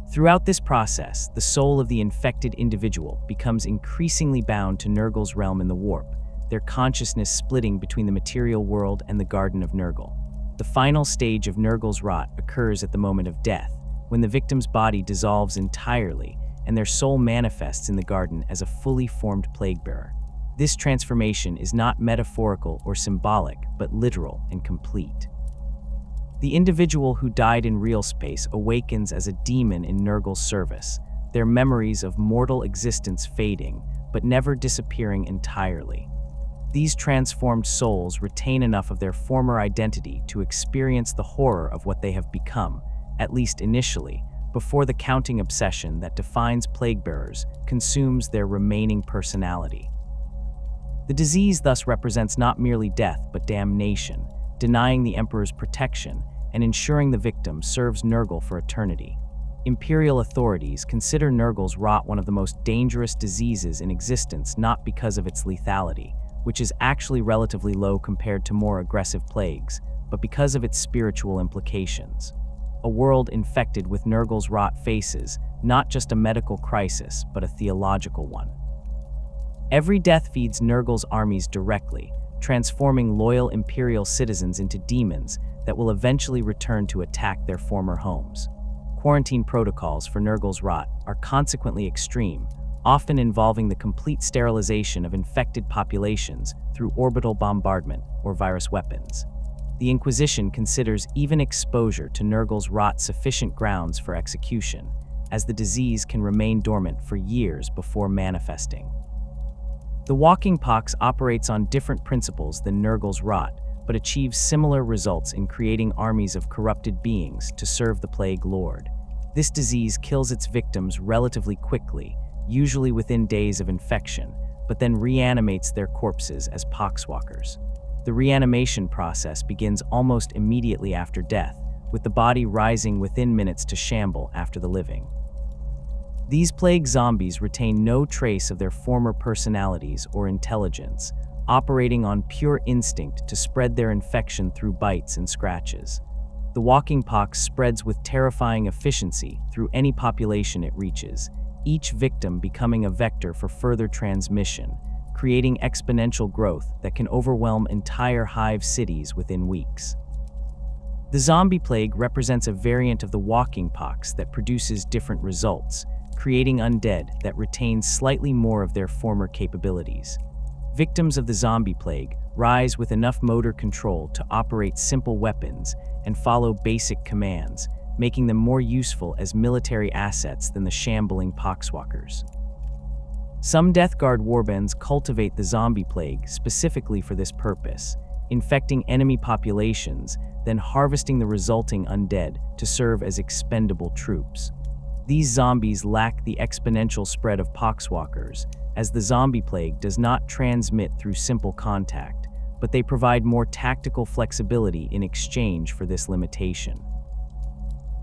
Throughout this process, the soul of the infected individual becomes increasingly bound to Nurgle's realm in the warp, their consciousness splitting between the material world and the Garden of Nurgle. The final stage of Nurgle's rot occurs at the moment of death, when the victim's body dissolves entirely and their soul manifests in the garden as a fully formed plague-bearer. This transformation is not metaphorical or symbolic, but literal and complete. The individual who died in real space awakens as a demon in Nurgle's service, their memories of mortal existence fading, but never disappearing entirely. These transformed souls retain enough of their former identity to experience the horror of what they have become, at least initially, before the counting obsession that defines plague-bearers consumes their remaining personality. The disease thus represents not merely death but damnation, denying the Emperor's protection and ensuring the victim serves Nurgle for eternity. Imperial authorities consider Nurgle's rot one of the most dangerous diseases in existence, not because of its lethality, which is actually relatively low compared to more aggressive plagues, but because of its spiritual implications. A world infected with Nurgle's rot faces not just a medical crisis, but a theological one. Every death feeds Nurgle's armies directly, transforming loyal Imperial citizens into demons that will eventually return to attack their former homes. Quarantine protocols for Nurgle's rot are consequently extreme, often involving the complete sterilization of infected populations through orbital bombardment or virus weapons. The Inquisition considers even exposure to Nurgle's rot sufficient grounds for execution, as the disease can remain dormant for years before manifesting. The walking pox operates on different principles than Nurgle's rot, but achieves similar results in creating armies of corrupted beings to serve the Plague Lord. This disease kills its victims relatively quickly, usually within days of infection, but then reanimates their corpses as poxwalkers. The reanimation process begins almost immediately after death, with the body rising within minutes to shamble after the living. These plague zombies retain no trace of their former personalities or intelligence, operating on pure instinct to spread their infection through bites and scratches. The walking pox spreads with terrifying efficiency through any population it reaches, each victim becoming a vector for further transmission, creating exponential growth that can overwhelm entire hive cities within weeks. The zombie plague represents a variant of the walking pox that produces different results, creating undead that retain slightly more of their former capabilities. Victims of the zombie plague rise with enough motor control to operate simple weapons and follow basic commands, making them more useful as military assets than the shambling poxwalkers. Some Death Guard warbands cultivate the zombie plague specifically for this purpose, infecting enemy populations, then harvesting the resulting undead to serve as expendable troops. These zombies lack the exponential spread of poxwalkers, as the zombie plague does not transmit through simple contact, but they provide more tactical flexibility in exchange for this limitation.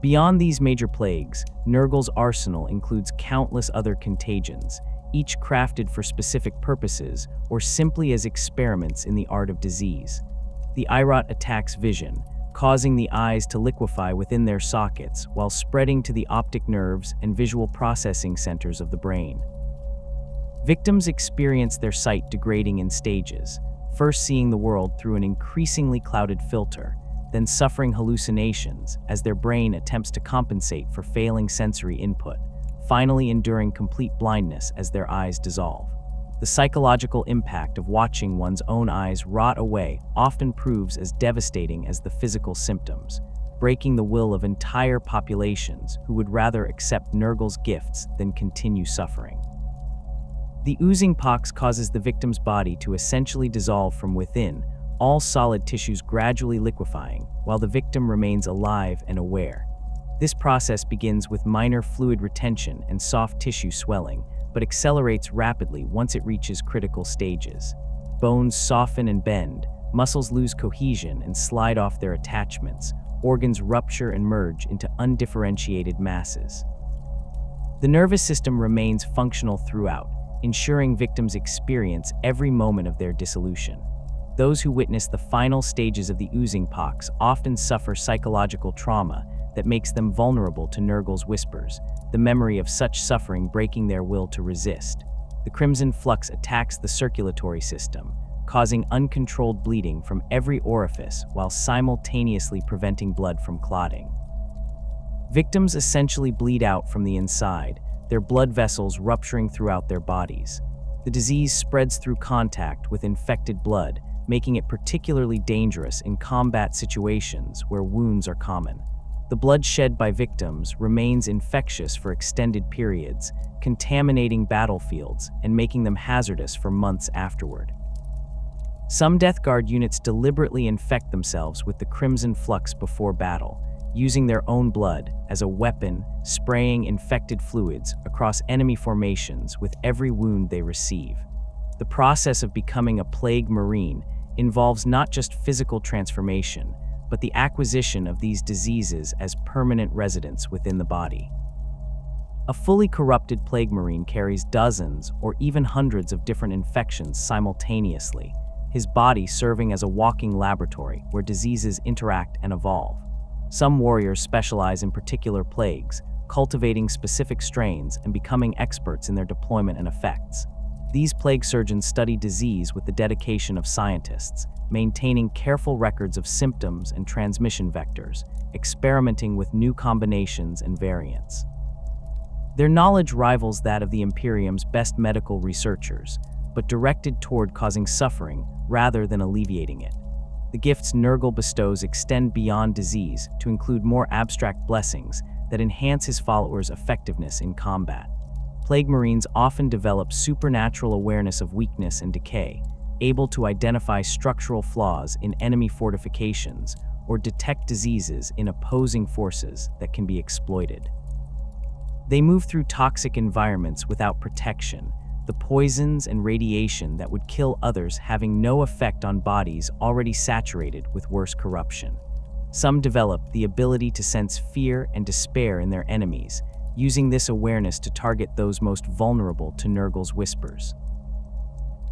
Beyond these major plagues, Nurgle's arsenal includes countless other contagions, each crafted for specific purposes or simply as experiments in the art of disease. The eye rot attacks vision, causing the eyes to liquefy within their sockets while spreading to the optic nerves and visual processing centers of the brain. Victims experience their sight degrading in stages, first seeing the world through an increasingly clouded filter, then suffering hallucinations as their brain attempts to compensate for failing sensory input, finally enduring complete blindness as their eyes dissolve. The psychological impact of watching one's own eyes rot away often proves as devastating as the physical symptoms, breaking the will of entire populations who would rather accept Nurgle's gifts than continue suffering. The oozing pox causes the victim's body to essentially dissolve from within, all solid tissues gradually liquefying, while the victim remains alive and aware. This process begins with minor fluid retention and soft tissue swelling, but accelerates rapidly once it reaches critical stages. Bones soften and bend, muscles lose cohesion and slide off their attachments, organs rupture and merge into undifferentiated masses. The nervous system remains functional throughout, ensuring victims experience every moment of their dissolution. Those who witness the final stages of the oozing pox often suffer psychological trauma that makes them vulnerable to Nurgle's whispers, the memory of such suffering breaking their will to resist. The crimson flux attacks the circulatory system, causing uncontrolled bleeding from every orifice while simultaneously preventing blood from clotting. Victims essentially bleed out from the inside, their blood vessels rupturing throughout their bodies. The disease spreads through contact with infected blood, making it particularly dangerous in combat situations where wounds are common. The blood shed by victims remains infectious for extended periods, contaminating battlefields and making them hazardous for months afterward. Some Death Guard units deliberately infect themselves with the crimson flux before battle, using their own blood as a weapon, spraying infected fluids across enemy formations with every wound they receive. The process of becoming a Plague Marine involves not just physical transformation, but the acquisition of these diseases as permanent residents within the body. A fully corrupted Plague Marine carries dozens or even hundreds of different infections simultaneously, his body serving as a walking laboratory where diseases interact and evolve. Some warriors specialize in particular plagues, cultivating specific strains and becoming experts in their deployment and effects. These plague surgeons study disease with the dedication of scientists, maintaining careful records of symptoms and transmission vectors, experimenting with new combinations and variants. Their knowledge rivals that of the Imperium's best medical researchers, but directed toward causing suffering rather than alleviating it. The gifts Nurgle bestows extend beyond disease to include more abstract blessings that enhance his followers' effectiveness in combat. Plague Marines often develop supernatural awareness of weakness and decay, able to identify structural flaws in enemy fortifications or detect diseases in opposing forces that can be exploited. They move through toxic environments without protection, the poisons and radiation that would kill others having no effect on bodies already saturated with worse corruption. Some develop the ability to sense fear and despair in their enemies, using this awareness to target those most vulnerable to Nurgle's whispers.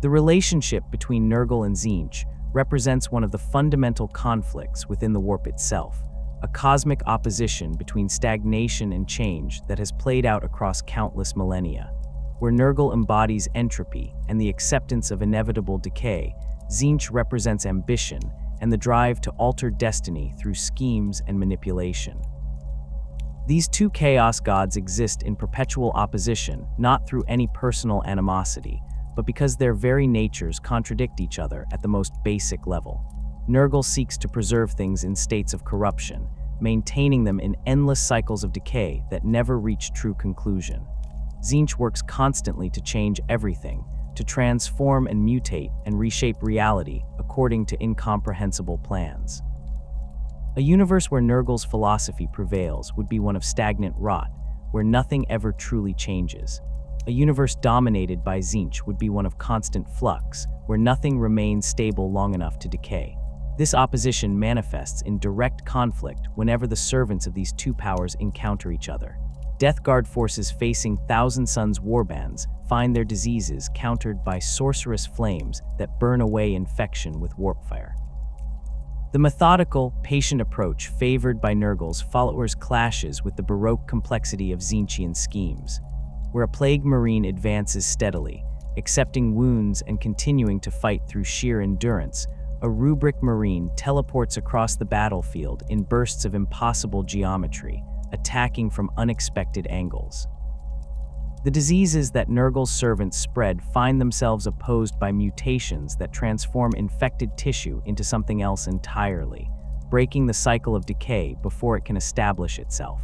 The relationship between Nurgle and Tzeentch represents one of the fundamental conflicts within the warp itself, a cosmic opposition between stagnation and change that has played out across countless millennia. Where Nurgle embodies entropy and the acceptance of inevitable decay, Tzeentch represents ambition and the drive to alter destiny through schemes and manipulation. These two chaos gods exist in perpetual opposition, not through any personal animosity, but because their very natures contradict each other at the most basic level. Nurgle seeks to preserve things in states of corruption, maintaining them in endless cycles of decay that never reach true conclusion. Tzeentch works constantly to change everything, to transform and mutate and reshape reality according to incomprehensible plans. A universe where Nurgle's philosophy prevails would be one of stagnant rot, where nothing ever truly changes. A universe dominated by Tzeentch would be one of constant flux, where nothing remains stable long enough to decay. This opposition manifests in direct conflict whenever the servants of these two powers encounter each other. Death Guard forces facing Thousand Suns warbands find their diseases countered by sorcerous flames that burn away infection with warp fire. The methodical, patient approach favored by Nurgle's followers clashes with the baroque complexity of Tzeentchian schemes, where a plague marine advances steadily, accepting wounds and continuing to fight through sheer endurance. A rubric marine teleports across the battlefield in bursts of impossible geometry, attacking from unexpected angles. The diseases that Nurgle's servants spread find themselves opposed by mutations that transform infected tissue into something else entirely, breaking the cycle of decay before it can establish itself.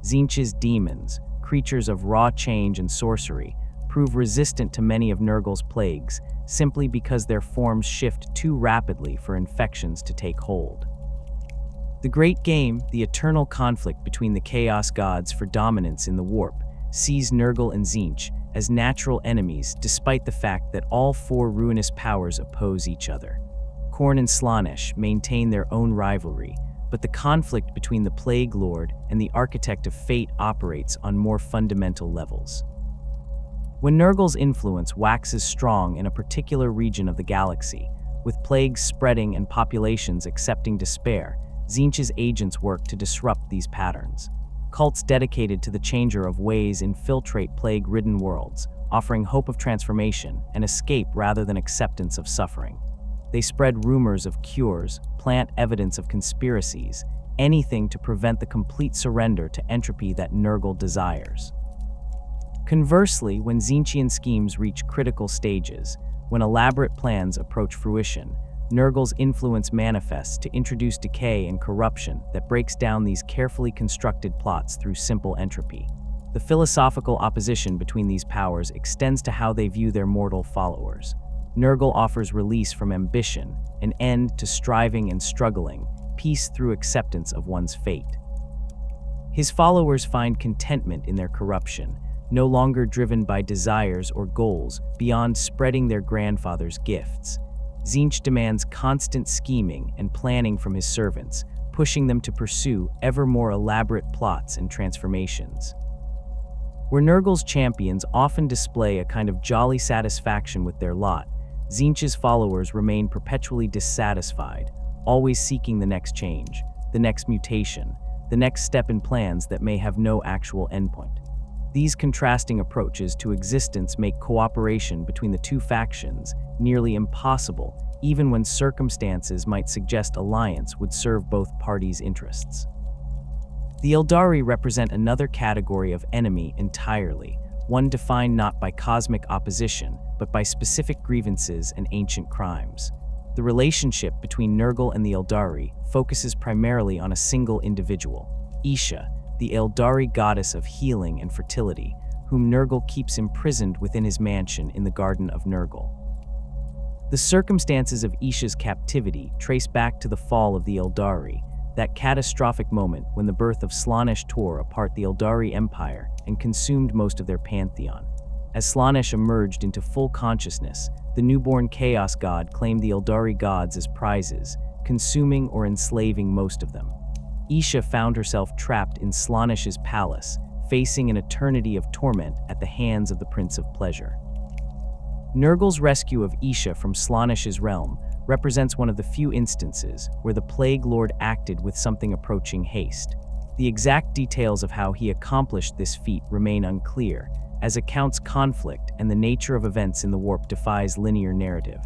Tzeentch's demons, creatures of raw change and sorcery, prove resistant to many of Nurgle's plagues simply because their forms shift too rapidly for infections to take hold. The Great Game, the eternal conflict between the Chaos Gods for dominance in the warp, sees Nurgle and Tzeentch as natural enemies despite the fact that all four ruinous powers oppose each other. Khorne and Slaanesh maintain their own rivalry, but the conflict between the Plague Lord and the Architect of Fate operates on more fundamental levels. When Nurgle's influence waxes strong in a particular region of the galaxy, with plagues spreading and populations accepting despair, Tzeentch's agents work to disrupt these patterns. Cults dedicated to the changer of ways infiltrate plague-ridden worlds, offering hope of transformation and escape rather than acceptance of suffering. They spread rumors of cures, plant evidence of conspiracies, anything to prevent the complete surrender to entropy that Nurgle desires. Conversely, when Tzeentchian schemes reach critical stages, when elaborate plans approach fruition, Nurgle's influence manifests to introduce decay and corruption that breaks down these carefully constructed plots through simple entropy. The philosophical opposition between these powers extends to how they view their mortal followers. Nurgle offers release from ambition, an end to striving and struggling, peace through acceptance of one's fate. His followers find contentment in their corruption, no longer driven by desires or goals beyond spreading their grandfather's gifts. Tzeentch demands constant scheming and planning from his servants, pushing them to pursue ever more elaborate plots and transformations. Where Nurgle's champions often display a kind of jolly satisfaction with their lot, Tzeentch's followers remain perpetually dissatisfied, always seeking the next change, the next mutation, the next step in plans that may have no actual endpoint. These contrasting approaches to existence make cooperation between the two factions nearly impossible, even when circumstances might suggest alliance would serve both parties' interests. The Eldari represent another category of enemy entirely, one defined not by cosmic opposition, but by specific grievances and ancient crimes. The relationship between Nurgle and the Eldari focuses primarily on a single individual, Isha, the Eldari goddess of healing and fertility, whom Nurgle keeps imprisoned within his mansion in the Garden of Nurgle. The circumstances of Isha's captivity trace back to the fall of the Eldari, that catastrophic moment when the birth of Slaanesh tore apart the Eldari Empire and consumed most of their pantheon. As Slaanesh emerged into full consciousness, the newborn Chaos God claimed the Eldari gods as prizes, consuming or enslaving most of them. Isha found herself trapped in Slaanesh's palace, facing an eternity of torment at the hands of the Prince of Pleasure. Nurgle's rescue of Isha from Slaanesh's realm represents one of the few instances where the Plague Lord acted with something approaching haste. The exact details of how he accomplished this feat remain unclear, as accounts conflict and the nature of events in the warp defies linear narrative.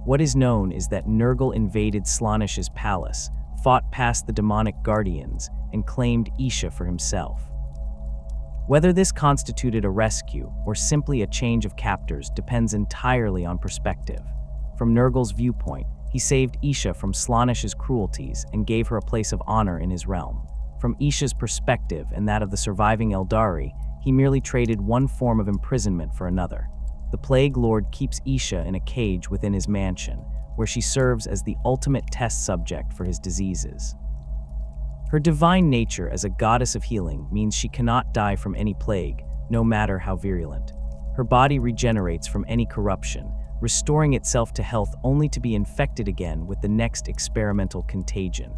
What is known is that Nurgle invaded Slaanesh's palace, fought past the demonic guardians, and claimed Isha for himself. Whether this constituted a rescue or simply a change of captors depends entirely on perspective. From Nurgle's viewpoint, he saved Isha from Slaanesh's cruelties and gave her a place of honor in his realm. From Isha's perspective and that of the surviving Eldari, he merely traded one form of imprisonment for another. The Plague Lord keeps Isha in a cage within his mansion, where she serves as the ultimate test subject for his diseases. Her divine nature as a goddess of healing means she cannot die from any plague, no matter how virulent. Her body regenerates from any corruption, restoring itself to health only to be infected again with the next experimental contagion.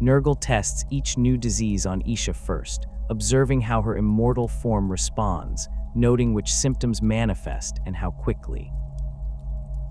Nurgle tests each new disease on Isha first, observing how her immortal form responds, noting which symptoms manifest and how quickly.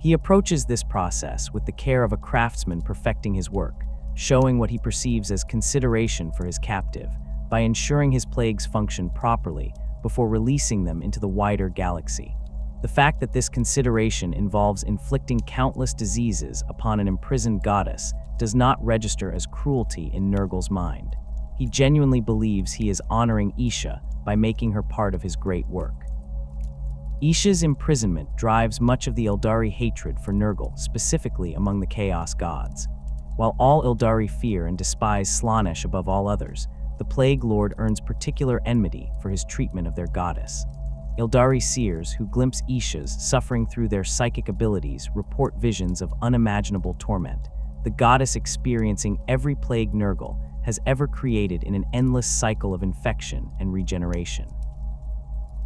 He approaches this process with the care of a craftsman perfecting his work, showing what he perceives as consideration for his captive, by ensuring his plagues function properly before releasing them into the wider galaxy. The fact that this consideration involves inflicting countless diseases upon an imprisoned goddess does not register as cruelty in Nurgle's mind. He genuinely believes he is honoring Isha by making her part of his great work. Isha's imprisonment drives much of the Eldari hatred for Nurgle, specifically among the Chaos Gods. While all Eldari fear and despise Slaanesh above all others, the Plague Lord earns particular enmity for his treatment of their goddess. Eldari seers who glimpse Isha's suffering through their psychic abilities report visions of unimaginable torment, the goddess experiencing every plague Nurgle has ever created in an endless cycle of infection and regeneration.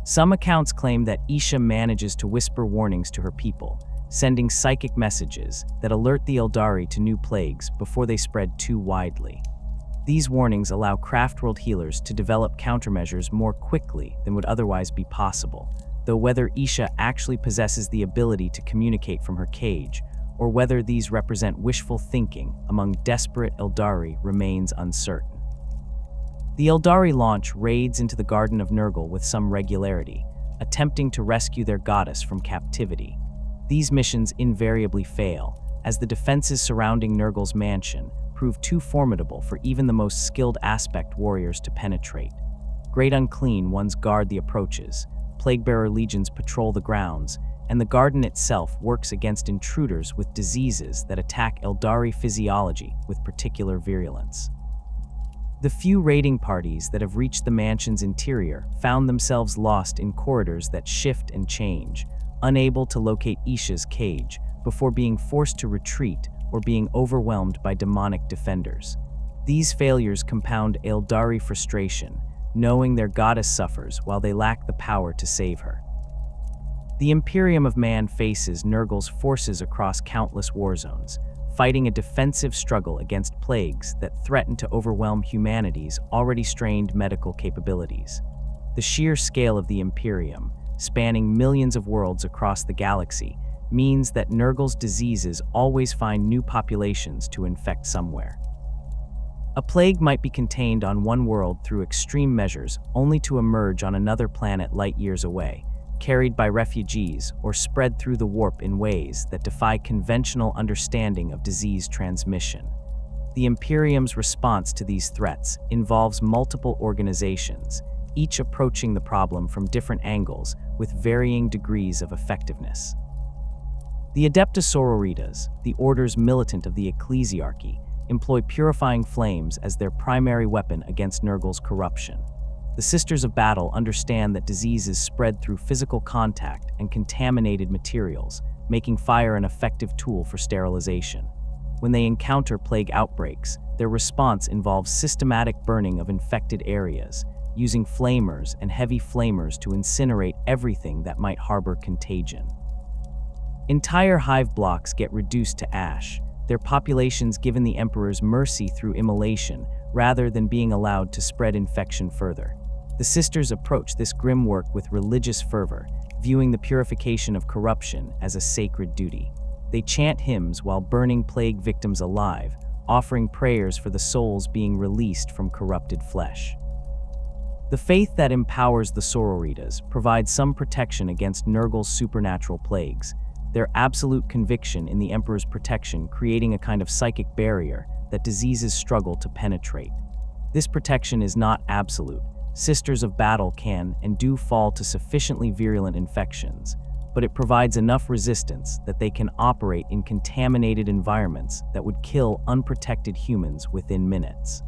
Some accounts claim that Isha manages to whisper warnings to her people, sending psychic messages that alert the Eldari to new plagues before they spread too widely. These warnings allow Craftworld healers to develop countermeasures more quickly than would otherwise be possible, though whether Isha actually possesses the ability to communicate from her cage, or whether these represent wishful thinking among desperate Eldari remains uncertain. The Eldari launch raids into the Garden of Nurgle with some regularity, attempting to rescue their goddess from captivity. These missions invariably fail, as the defenses surrounding Nurgle's mansion prove too formidable for even the most skilled aspect warriors to penetrate. Great Unclean ones guard the approaches, Plaguebearer legions patrol the grounds, and the garden itself works against intruders with diseases that attack Eldari physiology with particular virulence. The few raiding parties that have reached the mansion's interior found themselves lost in corridors that shift and change, unable to locate Isha's cage before being forced to retreat or being overwhelmed by demonic defenders. These failures compound Eldari frustration, knowing their goddess suffers while they lack the power to save her. The Imperium of Man faces Nurgle's forces across countless war zones, fighting a defensive struggle against plagues that threaten to overwhelm humanity's already strained medical capabilities. The sheer scale of the Imperium, spanning millions of worlds across the galaxy, means that Nurgle's diseases always find new populations to infect somewhere. A plague might be contained on one world through extreme measures only to emerge on another planet light years away, carried by refugees or spread through the warp in ways that defy conventional understanding of disease transmission. The Imperium's response to these threats involves multiple organizations, each approaching the problem from different angles with varying degrees of effectiveness. The Adepta Sororitas, the order's militant of the ecclesiarchy, employ purifying flames as their primary weapon against Nurgle's corruption. The Sisters of Battle understand that diseases spread through physical contact and contaminated materials, making fire an effective tool for sterilization. When they encounter plague outbreaks, their response involves systematic burning of infected areas, using flamers and heavy flamers to incinerate everything that might harbor contagion. Entire hive blocks get reduced to ash, their populations given the Emperor's mercy through immolation rather than being allowed to spread infection further. The sisters approach this grim work with religious fervor, viewing the purification of corruption as a sacred duty. They chant hymns while burning plague victims alive, offering prayers for the souls being released from corrupted flesh. The faith that empowers the Sororitas provides some protection against Nurgle's supernatural plagues, their absolute conviction in the Emperor's protection creating a kind of psychic barrier that diseases struggle to penetrate. This protection is not absolute. Sisters of Battle can and do fall to sufficiently virulent infections, but it provides enough resistance that they can operate in contaminated environments that would kill unprotected humans within minutes.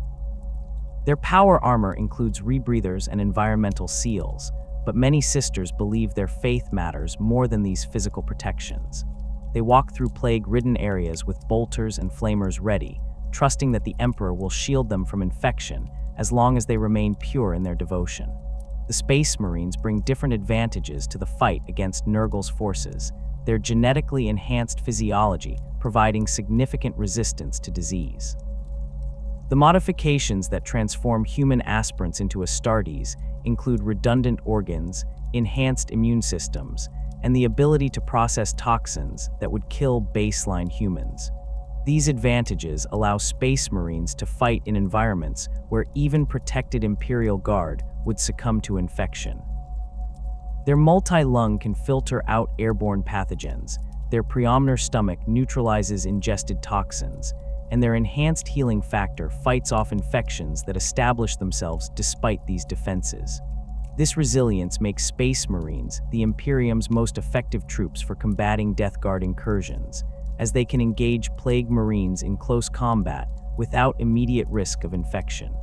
Their power armor includes rebreathers and environmental seals, but many sisters believe their faith matters more than these physical protections. They walk through plague-ridden areas with bolters and flamers ready, trusting that the Emperor will shield them from infection as long as they remain pure in their devotion. The Space Marines bring different advantages to the fight against Nurgle's forces, their genetically enhanced physiology providing significant resistance to disease. The modifications that transform human aspirants into Astartes include redundant organs, enhanced immune systems, and the ability to process toxins that would kill baseline humans. These advantages allow Space Marines to fight in environments where even protected Imperial Guard would succumb to infection. Their multi-lung can filter out airborne pathogens, their preomner stomach neutralizes ingested toxins, and their enhanced healing factor fights off infections that establish themselves despite these defenses. This resilience makes Space Marines the Imperium's most effective troops for combating Death Guard incursions, as they can engage Plague Marines in close combat without immediate risk of infection.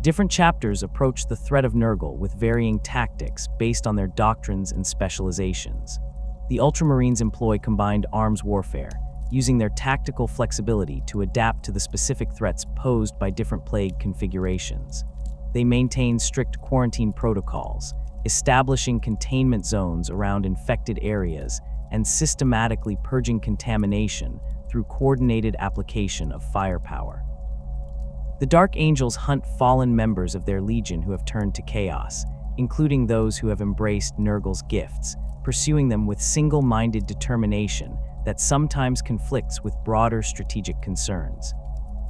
Different chapters approach the threat of Nurgle with varying tactics based on their doctrines and specializations. The Ultramarines employ combined arms warfare, using their tactical flexibility to adapt to the specific threats posed by different plague configurations. They maintain strict quarantine protocols, establishing containment zones around infected areas and systematically purging contamination through coordinated application of firepower. The Dark Angels hunt fallen members of their legion who have turned to chaos, including those who have embraced Nurgle's gifts, pursuing them with single-minded determination that sometimes conflicts with broader strategic concerns.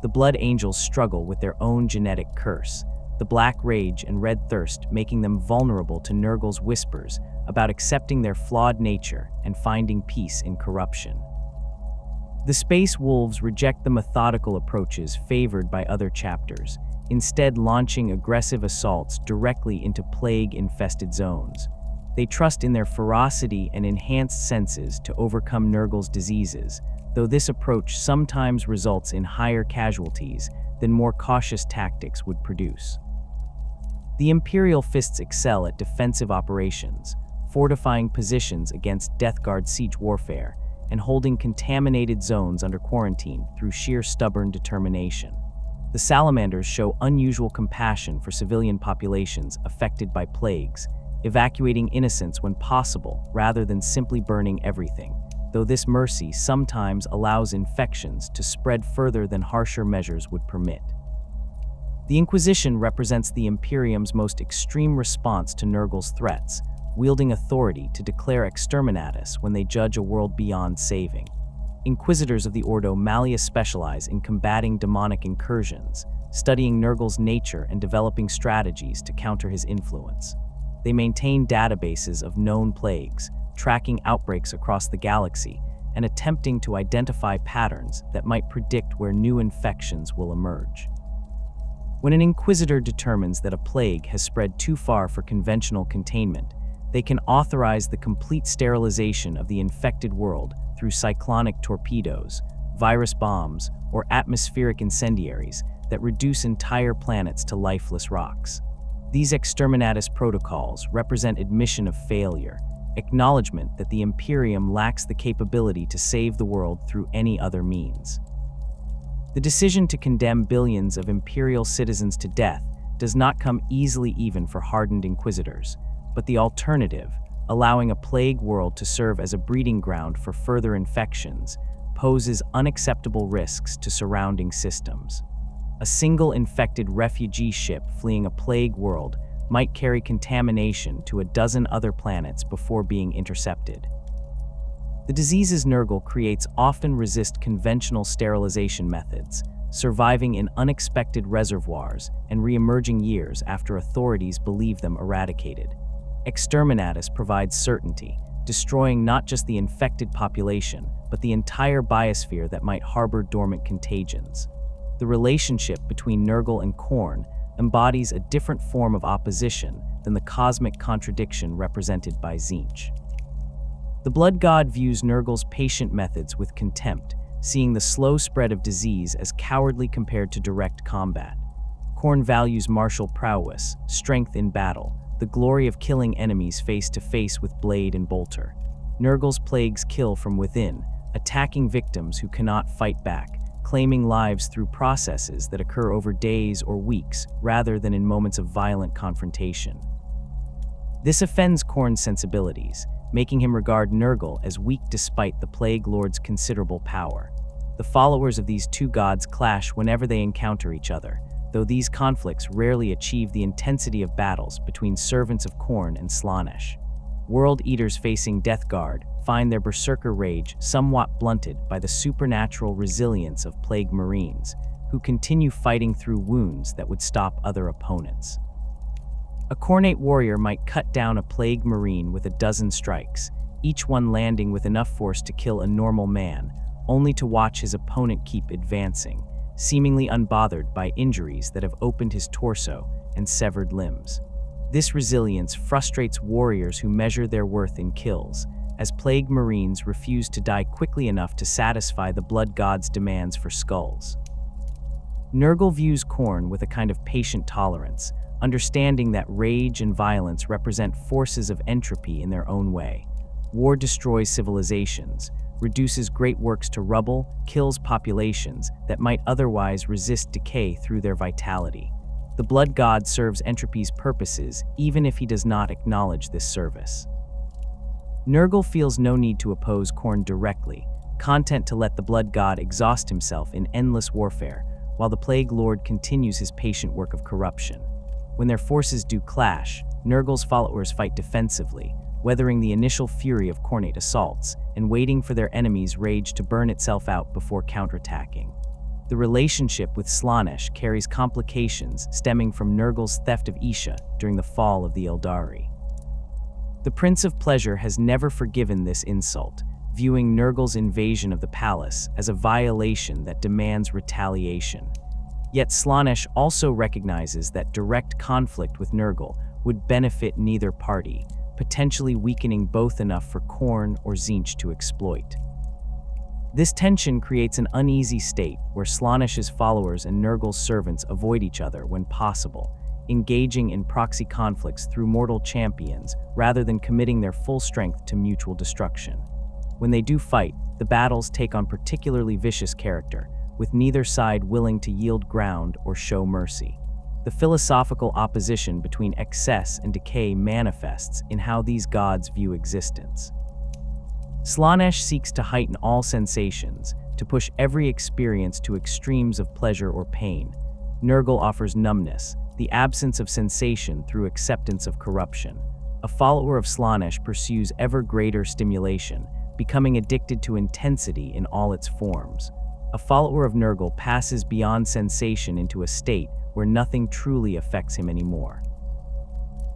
The Blood Angels struggle with their own genetic curse, the Black Rage and Red Thirst making them vulnerable to Nurgle's whispers about accepting their flawed nature and finding peace in corruption. The Space Wolves reject the methodical approaches favored by other chapters, instead launching aggressive assaults directly into plague-infested zones. They trust in their ferocity and enhanced senses to overcome Nurgle's diseases, though this approach sometimes results in higher casualties than more cautious tactics would produce. The Imperial Fists excel at defensive operations, fortifying positions against Death Guard siege warfare, and holding contaminated zones under quarantine through sheer stubborn determination. The Salamanders show unusual compassion for civilian populations affected by plagues, evacuating innocents when possible rather than simply burning everything, though this mercy sometimes allows infections to spread further than harsher measures would permit. The Inquisition represents the Imperium's most extreme response to Nurgle's threats, wielding authority to declare exterminatus when they judge a world beyond saving. Inquisitors of the Ordo Malleus specialize in combating demonic incursions, studying Nurgle's nature and developing strategies to counter his influence. They maintain databases of known plagues, tracking outbreaks across the galaxy, and attempting to identify patterns that might predict where new infections will emerge. When an Inquisitor determines that a plague has spread too far for conventional containment, they can authorize the complete sterilization of the infected world through cyclonic torpedoes, virus bombs, or atmospheric incendiaries that reduce entire planets to lifeless rocks. These exterminatus protocols represent admission of failure, acknowledgement that the Imperium lacks the capability to save the world through any other means. The decision to condemn billions of Imperial citizens to death does not come easily even for hardened Inquisitors, but the alternative, allowing a plague world to serve as a breeding ground for further infections, poses unacceptable risks to surrounding systems. A single infected refugee ship fleeing a plague world might carry contamination to a dozen other planets before being intercepted. The diseases Nurgle creates often resist conventional sterilization methods, surviving in unexpected reservoirs and re-emerging years after authorities believe them eradicated. Exterminatus provides certainty, destroying not just the infected population, but the entire biosphere that might harbor dormant contagions. The relationship between Nurgle and Khorne embodies a different form of opposition than the cosmic contradiction represented by Tzeentch. The Blood God views Nurgle's patient methods with contempt, seeing the slow spread of disease as cowardly compared to direct combat. Khorne values martial prowess, strength in battle, the glory of killing enemies face to face with blade and bolter. Nurgle's plagues kill from within, attacking victims who cannot fight back, claiming lives through processes that occur over days or weeks rather than in moments of violent confrontation. This offends Khorne's sensibilities, making him regard Nurgle as weak despite the Plague Lord's considerable power. The followers of these two gods clash whenever they encounter each other, though these conflicts rarely achieve the intensity of battles between servants of Khorne and Slaanesh. World Eaters facing Deathguard find their berserker rage somewhat blunted by the supernatural resilience of Plague Marines, who continue fighting through wounds that would stop other opponents. A Khornate warrior might cut down a Plague Marine with a dozen strikes, each one landing with enough force to kill a normal man, only to watch his opponent keep advancing, seemingly unbothered by injuries that have opened his torso and severed limbs. This resilience frustrates warriors who measure their worth in kills, as Plague Marines refuse to die quickly enough to satisfy the Blood God's demands for skulls. Nurgle views Khorne with a kind of patient tolerance, understanding that rage and violence represent forces of entropy in their own way. War destroys civilizations, reduces great works to rubble, kills populations that might otherwise resist decay through their vitality. The Blood God serves entropy's purposes even if he does not acknowledge this service. Nurgle feels no need to oppose Khorne directly, content to let the Blood God exhaust himself in endless warfare, while the Plague Lord continues his patient work of corruption. When their forces do clash, Nurgle's followers fight defensively, weathering the initial fury of Khornate assaults and waiting for their enemy's rage to burn itself out before counterattacking. The relationship with Slaanesh carries complications stemming from Nurgle's theft of Isha during the fall of the Eldari. The Prince of Pleasure has never forgiven this insult, viewing Nurgle's invasion of the palace as a violation that demands retaliation. Yet Slaanesh also recognizes that direct conflict with Nurgle would benefit neither party, potentially weakening both enough for Khorne or Tzeentch to exploit. This tension creates an uneasy state where Slaanesh's followers and Nurgle's servants avoid each other when possible, engaging in proxy conflicts through mortal champions rather than committing their full strength to mutual destruction. When they do fight, the battles take on particularly vicious character, with neither side willing to yield ground or show mercy. The philosophical opposition between excess and decay manifests in how these gods view existence. Slaanesh seeks to heighten all sensations, to push every experience to extremes of pleasure or pain. Nurgle offers numbness, the absence of sensation through acceptance of corruption. A follower of Slaanesh pursues ever greater stimulation, becoming addicted to intensity in all its forms. A follower of Nurgle passes beyond sensation into a state where nothing truly affects him anymore.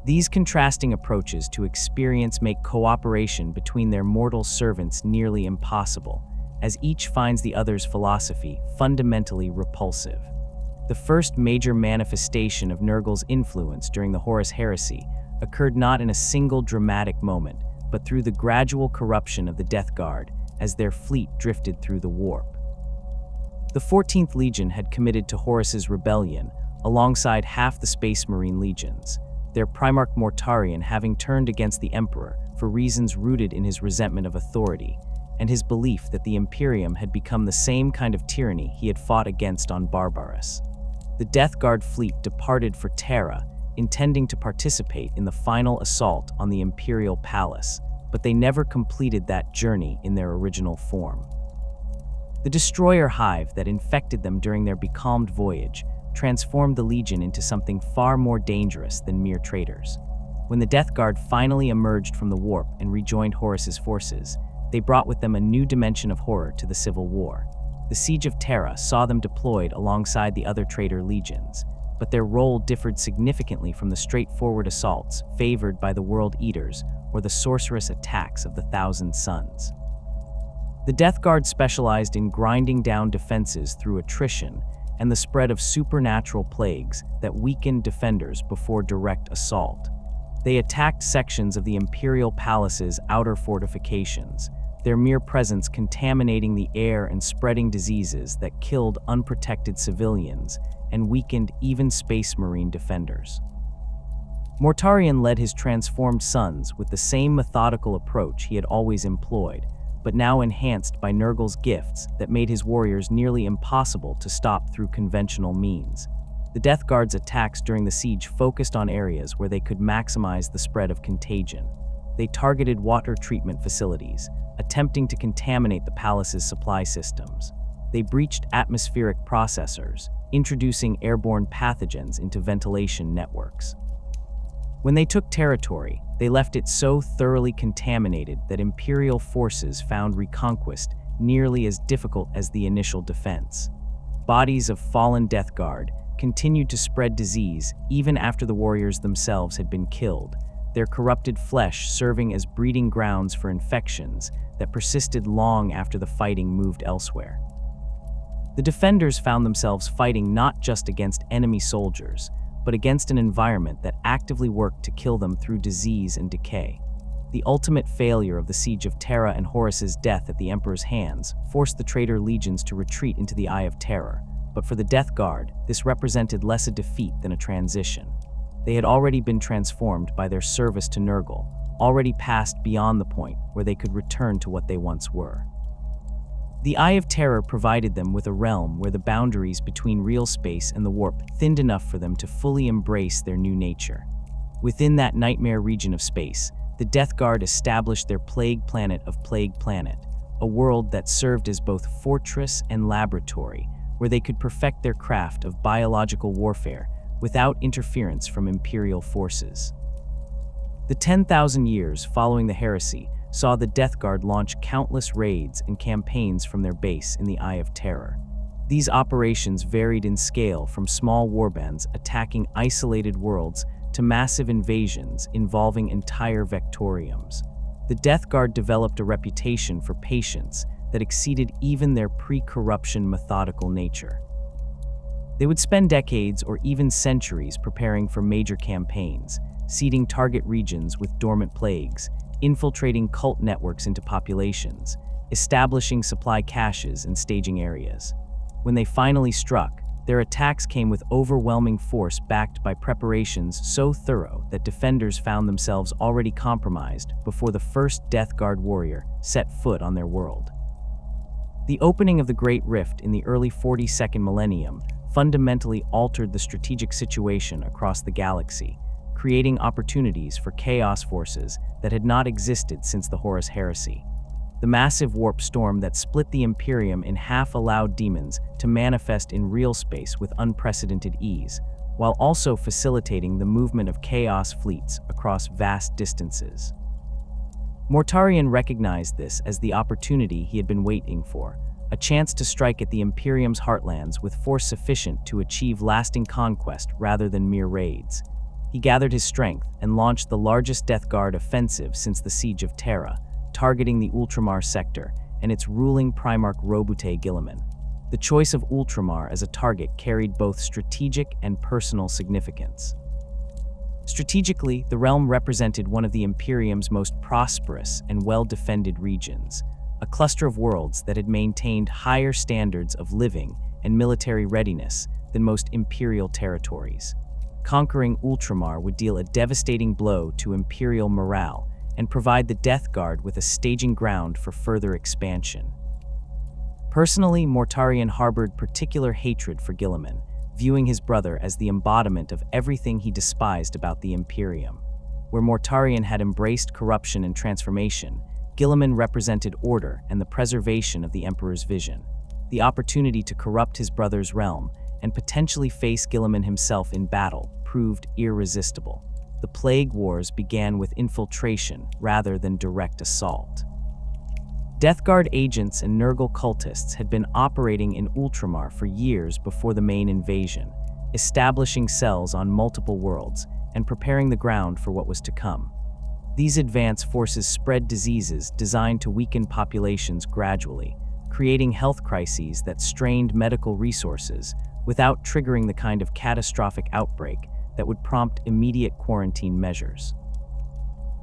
These contrasting approaches to experience make cooperation between their mortal servants nearly impossible, as each finds the other's philosophy fundamentally repulsive. The first major manifestation of Nurgle's influence during the Horus Heresy occurred not in a single dramatic moment, but through the gradual corruption of the Death Guard as their fleet drifted through the warp. The 14th Legion had committed to Horus's rebellion alongside half the Space Marine legions, their Primarch Mortarion having turned against the Emperor for reasons rooted in his resentment of authority, and his belief that the Imperium had become the same kind of tyranny he had fought against on Barbaros. The Death Guard fleet departed for Terra, intending to participate in the final assault on the Imperial Palace, but they never completed that journey in their original form. The destroyer hive that infected them during their becalmed voyage transformed the Legion into something far more dangerous than mere traitors. When the Death Guard finally emerged from the warp and rejoined Horus's forces, they brought with them a new dimension of horror to the Civil War. The Siege of Terra saw them deployed alongside the other traitor legions, but their role differed significantly from the straightforward assaults favored by the World Eaters or the sorcerous attacks of the Thousand Suns. The Death Guard specialized in grinding down defenses through attrition and the spread of supernatural plagues that weakened defenders before direct assault. They attacked sections of the Imperial Palace's outer fortifications, their mere presence contaminating the air and spreading diseases that killed unprotected civilians and weakened even Space Marine defenders. Mortarion led his transformed sons with the same methodical approach he had always employed, but now enhanced by Nurgle's gifts that made his warriors nearly impossible to stop through conventional means. The Death Guard's attacks during the siege focused on areas where they could maximize the spread of contagion. They targeted water treatment facilities, attempting to contaminate the palace's supply systems. they breached atmospheric processors, introducing airborne pathogens into ventilation networks. When they took territory, they left it so thoroughly contaminated that Imperial forces found reconquest nearly as difficult as the initial defense. Bodies of fallen Death Guard continued to spread disease even after the warriors themselves had been killed, their corrupted flesh serving as breeding grounds for infections that persisted long after the fighting moved elsewhere. The defenders found themselves fighting not just against enemy soldiers, but against an environment that actively worked to kill them through disease and decay. The ultimate failure of the siege of Terra and Horus's death at the Emperor's hands forced the traitor legions to retreat into the Eye of Terror, but for the Death Guard, this represented less a defeat than a transition. They had already been transformed by their service to Nurgle, already passed beyond the point where they could return to what they once were. The Eye of Terror provided them with a realm where the boundaries between real space and the warp thinned enough for them to fully embrace their new nature. Within that nightmare region of space, the Death Guard established their Plague Planet of Plague Planet, a world that served as both fortress and laboratory, where they could perfect their craft of biological warfare without interference from Imperial forces. The 10,000 years following the heresy saw the Death Guard launch countless raids and campaigns from their base in the Eye of Terror. These operations varied in scale from small warbands attacking isolated worlds to massive invasions involving entire vectoriums. The Death Guard developed a reputation for patience that exceeded even their pre-corruption methodical nature. They would spend decades or even centuries preparing for major campaigns, seeding target regions with dormant plagues, infiltrating cult networks into populations, establishing supply caches and staging areas. When they finally struck, their attacks came with overwhelming force backed by preparations so thorough that defenders found themselves already compromised before the first Death Guard warrior set foot on their world. The opening of the Great Rift in the early 42nd millennium fundamentally altered the strategic situation across the galaxy, creating opportunities for chaos forces that had not existed since the Horus Heresy. The massive warp storm that split the Imperium in half allowed demons to manifest in real space with unprecedented ease, while also facilitating the movement of chaos fleets across vast distances. Mortarion recognized this as the opportunity he had been waiting for, a chance to strike at the Imperium's heartlands with force sufficient to achieve lasting conquest rather than mere raids. He gathered his strength and launched the largest Death Guard offensive since the Siege of Terra, targeting the Ultramar sector and its ruling Primarch Roboute Guilliman. The choice of Ultramar as a target carried both strategic and personal significance. Strategically, the realm represented one of the Imperium's most prosperous and well-defended regions, a cluster of worlds that had maintained higher standards of living and military readiness than most Imperial territories. Conquering Ultramar would deal a devastating blow to Imperial morale and provide the Death Guard with a staging ground for further expansion. Personally, Mortarion harbored particular hatred for Guilliman, viewing his brother as the embodiment of everything he despised about the Imperium. Where Mortarion had embraced corruption and transformation, Guilliman represented order and the preservation of the Emperor's vision. The opportunity to corrupt his brother's realm and potentially face Guilliman himself in battle proved irresistible. The Plague Wars began with infiltration rather than direct assault. Death Guard agents and Nurgle cultists had been operating in Ultramar for years before the main invasion, establishing cells on multiple worlds and preparing the ground for what was to come. These advanced forces spread diseases designed to weaken populations gradually, creating health crises that strained medical resources without triggering the kind of catastrophic outbreak that would prompt immediate quarantine measures.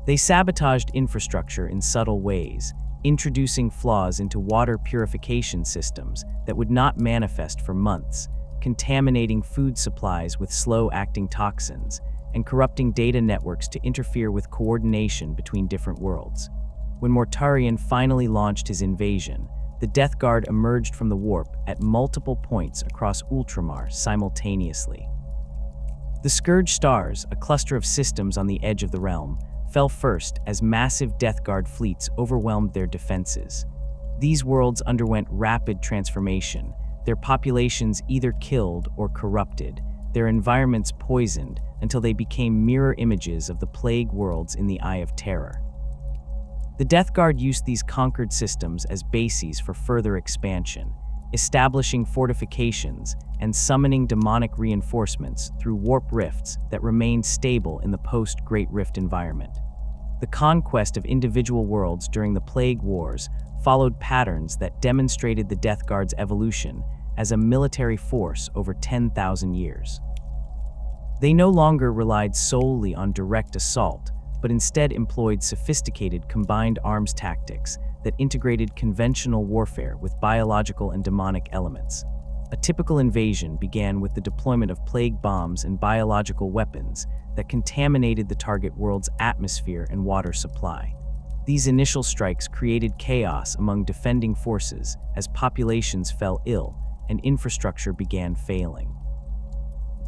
They sabotaged infrastructure in subtle ways, introducing flaws into water purification systems that would not manifest for months, contaminating food supplies with slow-acting toxins, and corrupting data networks to interfere with coordination between different worlds. When Mortarion finally launched his invasion, the Death Guard emerged from the warp at multiple points across Ultramar simultaneously. The Scourge Stars, a cluster of systems on the edge of the realm, fell first as massive Death Guard fleets overwhelmed their defenses. These worlds underwent rapid transformation, their populations either killed or corrupted, their environments poisoned until they became mirror images of the plague worlds in the Eye of Terror. The Death Guard used these conquered systems as bases for further expansion, establishing fortifications and summoning demonic reinforcements through warp rifts that remained stable in the post-Great Rift environment. The conquest of individual worlds during the Plague Wars followed patterns that demonstrated the Death Guard's evolution as a military force over 10,000 years. They no longer relied solely on direct assault, but instead employed sophisticated combined arms tactics that integrated conventional warfare with biological and demonic elements. A typical invasion began with the deployment of plague bombs and biological weapons that contaminated the target world's atmosphere and water supply. These initial strikes created chaos among defending forces as populations fell ill and infrastructure began failing.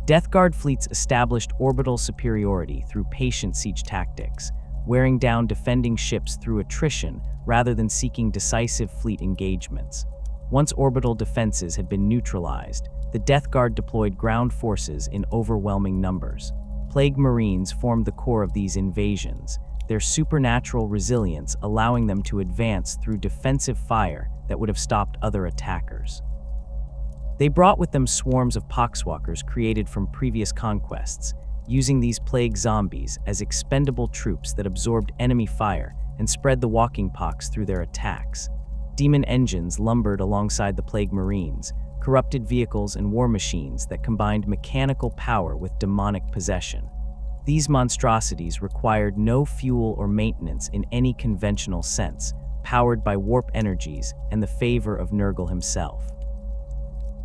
Death Guard fleets established orbital superiority through patient siege tactics, wearing down defending ships through attrition rather than seeking decisive fleet engagements. Once orbital defenses had been neutralized, the Death Guard deployed ground forces in overwhelming numbers. Plague Marines formed the core of these invasions, their supernatural resilience allowing them to advance through defensive fire that would have stopped other attackers. They brought with them swarms of poxwalkers created from previous conquests, using these plague zombies as expendable troops that absorbed enemy fire and spread the walking pox through their attacks. Demon engines lumbered alongside the Plague Marines, corrupted vehicles and war machines that combined mechanical power with demonic possession. These monstrosities required no fuel or maintenance in any conventional sense, powered by warp energies and the favor of Nurgle himself.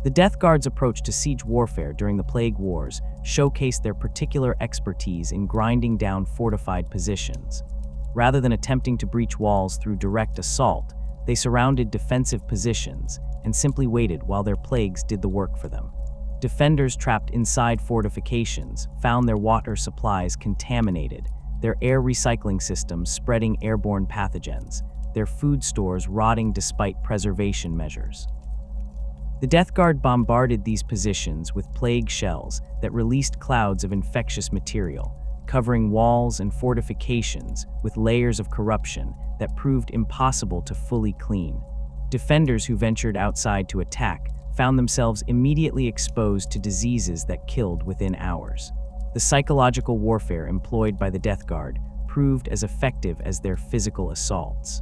The Death Guard's approach to siege warfare during the Plague Wars showcased their particular expertise in grinding down fortified positions. Rather than attempting to breach walls through direct assault, they surrounded defensive positions and simply waited while their plagues did the work for them. Defenders trapped inside fortifications found their water supplies contaminated, their air recycling systems spreading airborne pathogens, their food stores rotting despite preservation measures. The Death Guard bombarded these positions with plague shells that released clouds of infectious material, covering walls and fortifications with layers of corruption that proved impossible to fully clean. Defenders who ventured outside to attack found themselves immediately exposed to diseases that killed within hours. The psychological warfare employed by the Death Guard proved as effective as their physical assaults.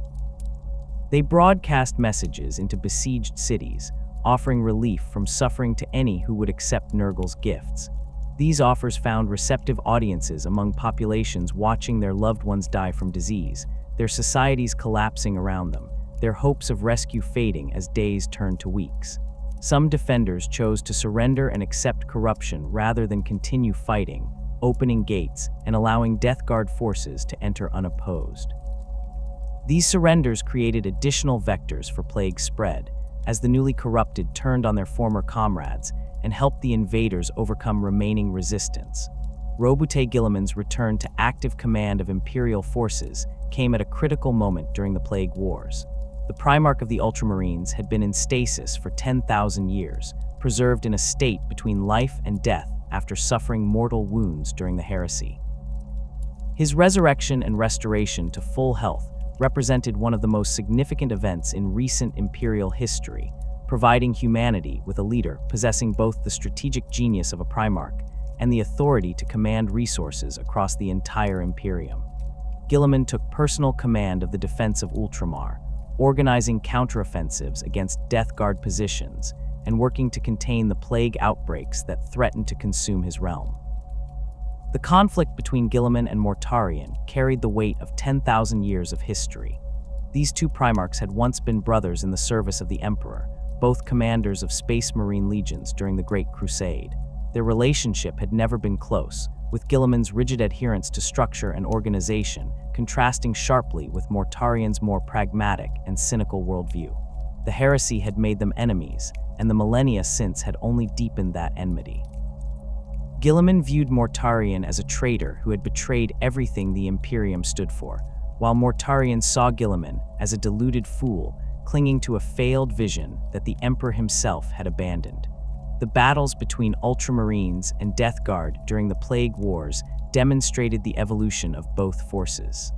They broadcast messages into besieged cities, offering relief from suffering to any who would accept Nurgle's gifts. These offers found receptive audiences among populations watching their loved ones die from disease, their societies collapsing around them, their hopes of rescue fading as days turned to weeks. Some defenders chose to surrender and accept corruption rather than continue fighting, opening gates and allowing Death Guard forces to enter unopposed. These surrenders created additional vectors for plague spread, as the newly corrupted turned on their former comrades and helped the invaders overcome remaining resistance. Roboute Guilliman's return to active command of Imperial forces came at a critical moment during the Plague Wars. The Primarch of the Ultramarines had been in stasis for 10,000 years, preserved in a state between life and death after suffering mortal wounds during the heresy. His resurrection and restoration to full health represented one of the most significant events in recent Imperial history, providing humanity with a leader possessing both the strategic genius of a Primarch and the authority to command resources across the entire Imperium. Guilliman took personal command of the defense of Ultramar, organizing counteroffensives against Death Guard positions and working to contain the plague outbreaks that threatened to consume his realm. The conflict between Guilliman and Mortarion carried the weight of 10,000 years of history. These two Primarchs had once been brothers in the service of the Emperor, both commanders of Space Marine legions during the Great Crusade. Their relationship had never been close, with Guilliman's rigid adherence to structure and organization contrasting sharply with Mortarion's more pragmatic and cynical worldview. The heresy had made them enemies, and the millennia since had only deepened that enmity. Guilliman viewed Mortarion as a traitor who had betrayed everything the Imperium stood for, while Mortarion saw Guilliman as a deluded fool, clinging to a failed vision that the Emperor himself had abandoned. The battles between Ultramarines and Death Guard during the Plague Wars demonstrated the evolution of both forces.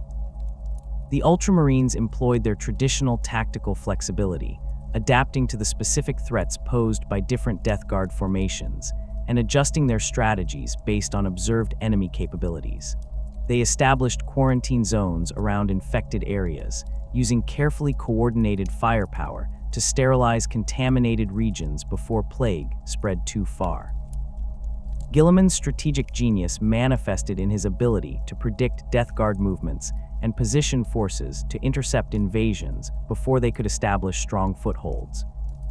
The Ultramarines employed their traditional tactical flexibility, adapting to the specific threats posed by different Death Guard formations and adjusting their strategies based on observed enemy capabilities. They established quarantine zones around infected areas, using carefully coordinated firepower to sterilize contaminated regions before plague spread too far. Guilliman's strategic genius manifested in his ability to predict Death Guard movements and position forces to intercept invasions before they could establish strong footholds.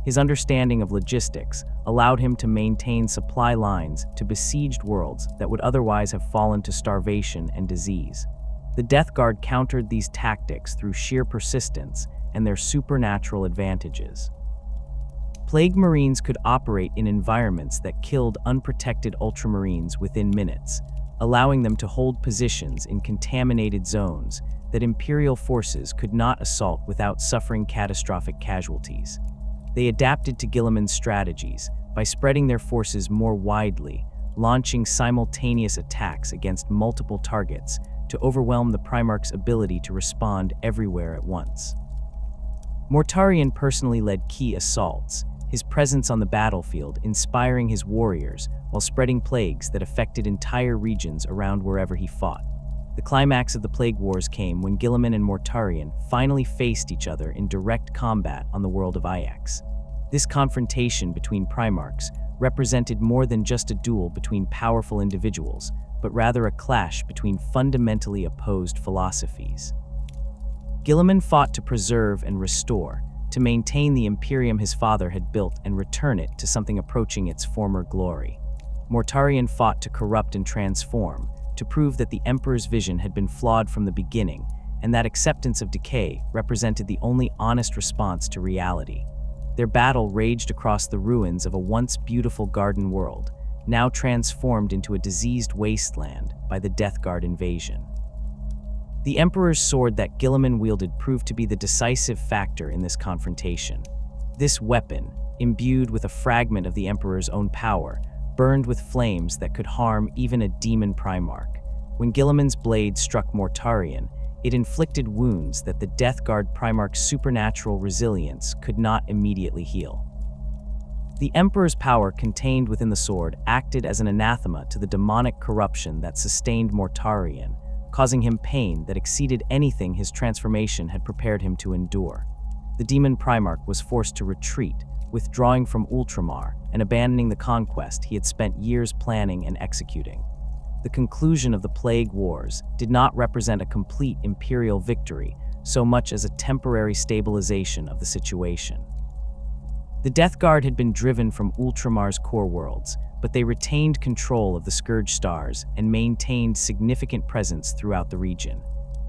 His understanding of logistics allowed him to maintain supply lines to besieged worlds that would otherwise have fallen to starvation and disease. The Death Guard countered these tactics through sheer persistence and their supernatural advantages. Plague Marines could operate in environments that killed unprotected Ultramarines within minutes, allowing them to hold positions in contaminated zones that Imperial forces could not assault without suffering catastrophic casualties. They adapted to Guilliman's strategies by spreading their forces more widely, launching simultaneous attacks against multiple targets to overwhelm the Primarch's ability to respond everywhere at once. Mortarion personally led key assaults, his presence on the battlefield inspiring his warriors while spreading plagues that affected entire regions around wherever he fought. The climax of the Plague Wars came when Guilliman and Mortarion finally faced each other in direct combat on the world of Ix. This confrontation between Primarchs represented more than just a duel between powerful individuals, but rather a clash between fundamentally opposed philosophies. Guilliman fought to preserve and restore, to maintain the Imperium his father had built and return it to something approaching its former glory. Mortarion fought to corrupt and transform, to prove that the Emperor's vision had been flawed from the beginning, and that acceptance of decay represented the only honest response to reality. Their battle raged across the ruins of a once beautiful garden world, now transformed into a diseased wasteland by the Death Guard invasion. The Emperor's sword that Guilliman wielded proved to be the decisive factor in this confrontation. This weapon, imbued with a fragment of the Emperor's own power, burned with flames that could harm even a demon Primarch. When Guilliman's blade struck Mortarion, it inflicted wounds that the Death Guard Primarch's supernatural resilience could not immediately heal. The Emperor's power contained within the sword acted as an anathema to the demonic corruption that sustained Mortarion, causing him pain that exceeded anything his transformation had prepared him to endure. The demon Primarch was forced to retreat, withdrawing from Ultramar and abandoning the conquest he had spent years planning and executing. The conclusion of the Plague Wars did not represent a complete Imperial victory so much as a temporary stabilization of the situation. The Death Guard had been driven from Ultramar's core worlds, but they retained control of the Scourge Stars and maintained significant presence throughout the region.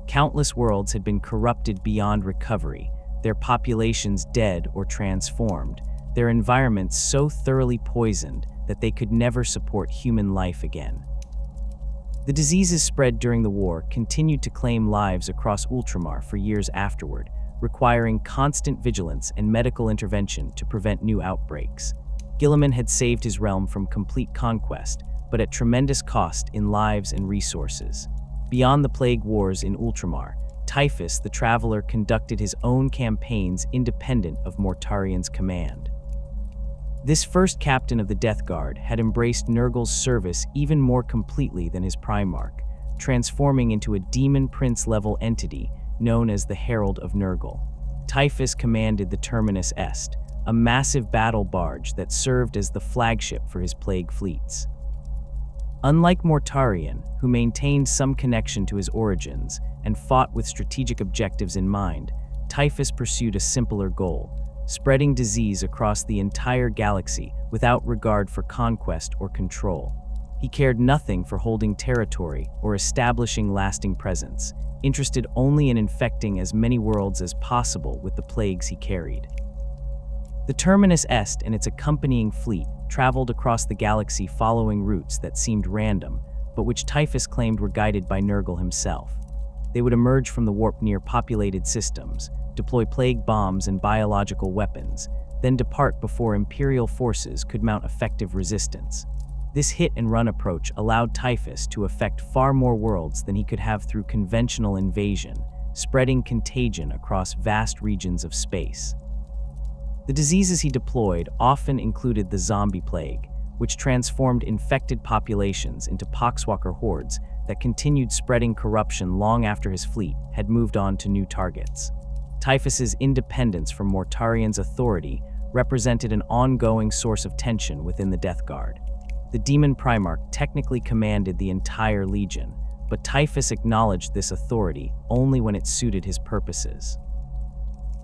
Countless worlds had been corrupted beyond recovery, their populations dead or transformed, their environments so thoroughly poisoned that they could never support human life again. The diseases spread during the war continued to claim lives across Ultramar for years afterward, requiring constant vigilance and medical intervention to prevent new outbreaks. Guilliman had saved his realm from complete conquest, but at tremendous cost in lives and resources. Beyond the Plague Wars in Ultramar, Typhus the Traveler conducted his own campaigns independent of Mortarion's command. This first captain of the Death Guard had embraced Nurgle's service even more completely than his Primarch, transforming into a demon prince-level entity known as the Herald of Nurgle. Typhus commanded the Terminus Est, a massive battle barge that served as the flagship for his plague fleets. Unlike Mortarion, who maintained some connection to his origins and fought with strategic objectives in mind, Typhus pursued a simpler goal: spreading disease across the entire galaxy without regard for conquest or control. He cared nothing for holding territory or establishing lasting presence, interested only in infecting as many worlds as possible with the plagues he carried. The Terminus Est and its accompanying fleet traveled across the galaxy following routes that seemed random, but which Typhus claimed were guided by Nurgle himself. They would emerge from the warp near populated systems, deploy plague bombs and biological weapons, then depart before Imperial forces could mount effective resistance. This hit-and-run approach allowed Typhus to affect far more worlds than he could have through conventional invasion, spreading contagion across vast regions of space. The diseases he deployed often included the zombie plague, which transformed infected populations into poxwalker hordes that continued spreading corruption long after his fleet had moved on to new targets. Typhus's independence from Mortarian's authority represented an ongoing source of tension within the Death Guard. The Demon Primarch technically commanded the entire Legion, but Typhus acknowledged this authority only when it suited his purposes.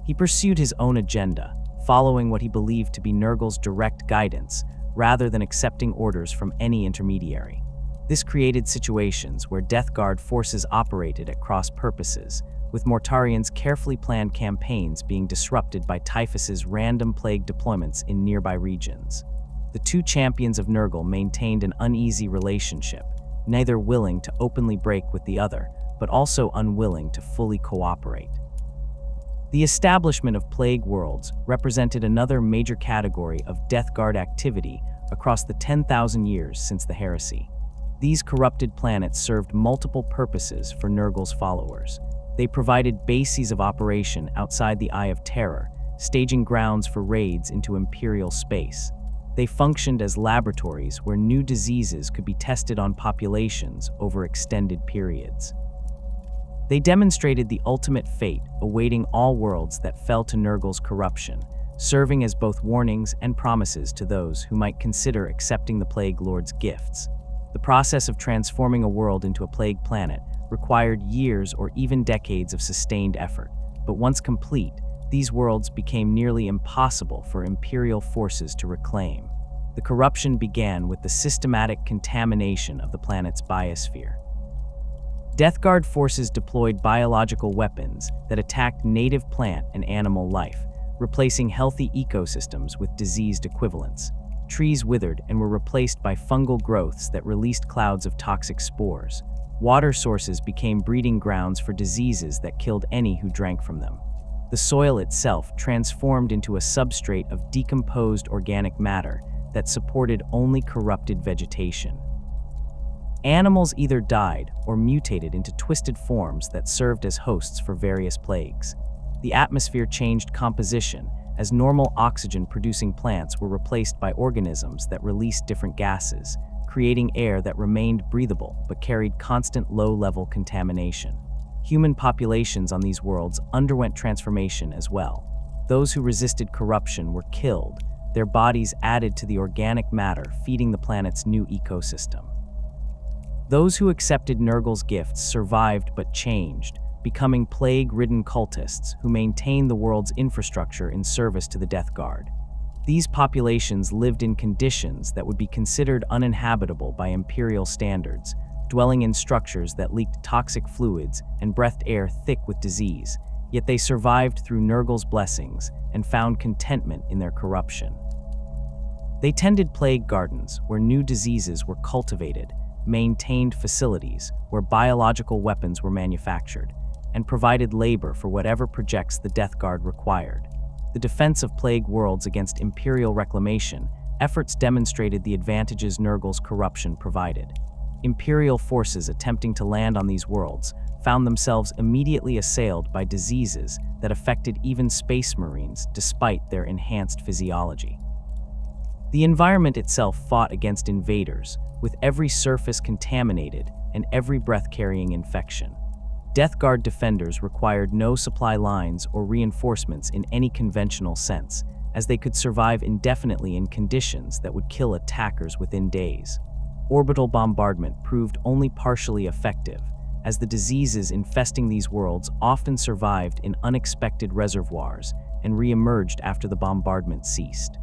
He pursued his own agenda, following what he believed to be Nurgle's direct guidance, rather than accepting orders from any intermediary. This created situations where Death Guard forces operated at cross purposes, with Mortarian's carefully planned campaigns being disrupted by Typhus's random plague deployments in nearby regions. The two champions of Nurgle maintained an uneasy relationship, neither willing to openly break with the other, but also unwilling to fully cooperate. The establishment of Plague Worlds represented another major category of Death Guard activity across the 10,000 years since the heresy. These corrupted planets served multiple purposes for Nurgle's followers. They provided bases of operation outside the Eye of Terror, staging grounds for raids into Imperial space. They functioned as laboratories where new diseases could be tested on populations over extended periods. They demonstrated the ultimate fate awaiting all worlds that fell to Nurgle's corruption, serving as both warnings and promises to those who might consider accepting the Plague Lord's gifts. The process of transforming a world into a plague planet required years or even decades of sustained effort, but once complete, these worlds became nearly impossible for Imperial forces to reclaim. The corruption began with the systematic contamination of the planet's biosphere. Death Guard forces deployed biological weapons that attacked native plant and animal life, replacing healthy ecosystems with diseased equivalents. Trees withered and were replaced by fungal growths that released clouds of toxic spores. Water sources became breeding grounds for diseases that killed any who drank from them. The soil itself transformed into a substrate of decomposed organic matter that supported only corrupted vegetation. Animals either died or mutated into twisted forms that served as hosts for various plagues. The atmosphere changed composition as normal oxygen-producing plants were replaced by organisms that released different gases, creating air that remained breathable but carried constant low-level contamination. Human populations on these worlds underwent transformation as well. Those who resisted corruption were killed, their bodies added to the organic matter feeding the planet's new ecosystem. Those who accepted Nurgle's gifts survived but changed, becoming plague-ridden cultists who maintained the world's infrastructure in service to the Death Guard. These populations lived in conditions that would be considered uninhabitable by Imperial standards, dwelling in structures that leaked toxic fluids and breathed air thick with disease, yet they survived through Nurgle's blessings and found contentment in their corruption. They tended plague gardens where new diseases were cultivated, maintained facilities where biological weapons were manufactured, and provided labor for whatever projects the Death Guard required. The defense of Plague Worlds against Imperial reclamation efforts demonstrated the advantages Nurgle's corruption provided. Imperial forces attempting to land on these worlds found themselves immediately assailed by diseases that affected even space marines despite their enhanced physiology. The environment itself fought against invaders, with every surface contaminated and every breath-carrying infection. Death Guard defenders required no supply lines or reinforcements in any conventional sense, as they could survive indefinitely in conditions that would kill attackers within days. Orbital bombardment proved only partially effective, as the diseases infesting these worlds often survived in unexpected reservoirs and re-emerged after the bombardment ceased.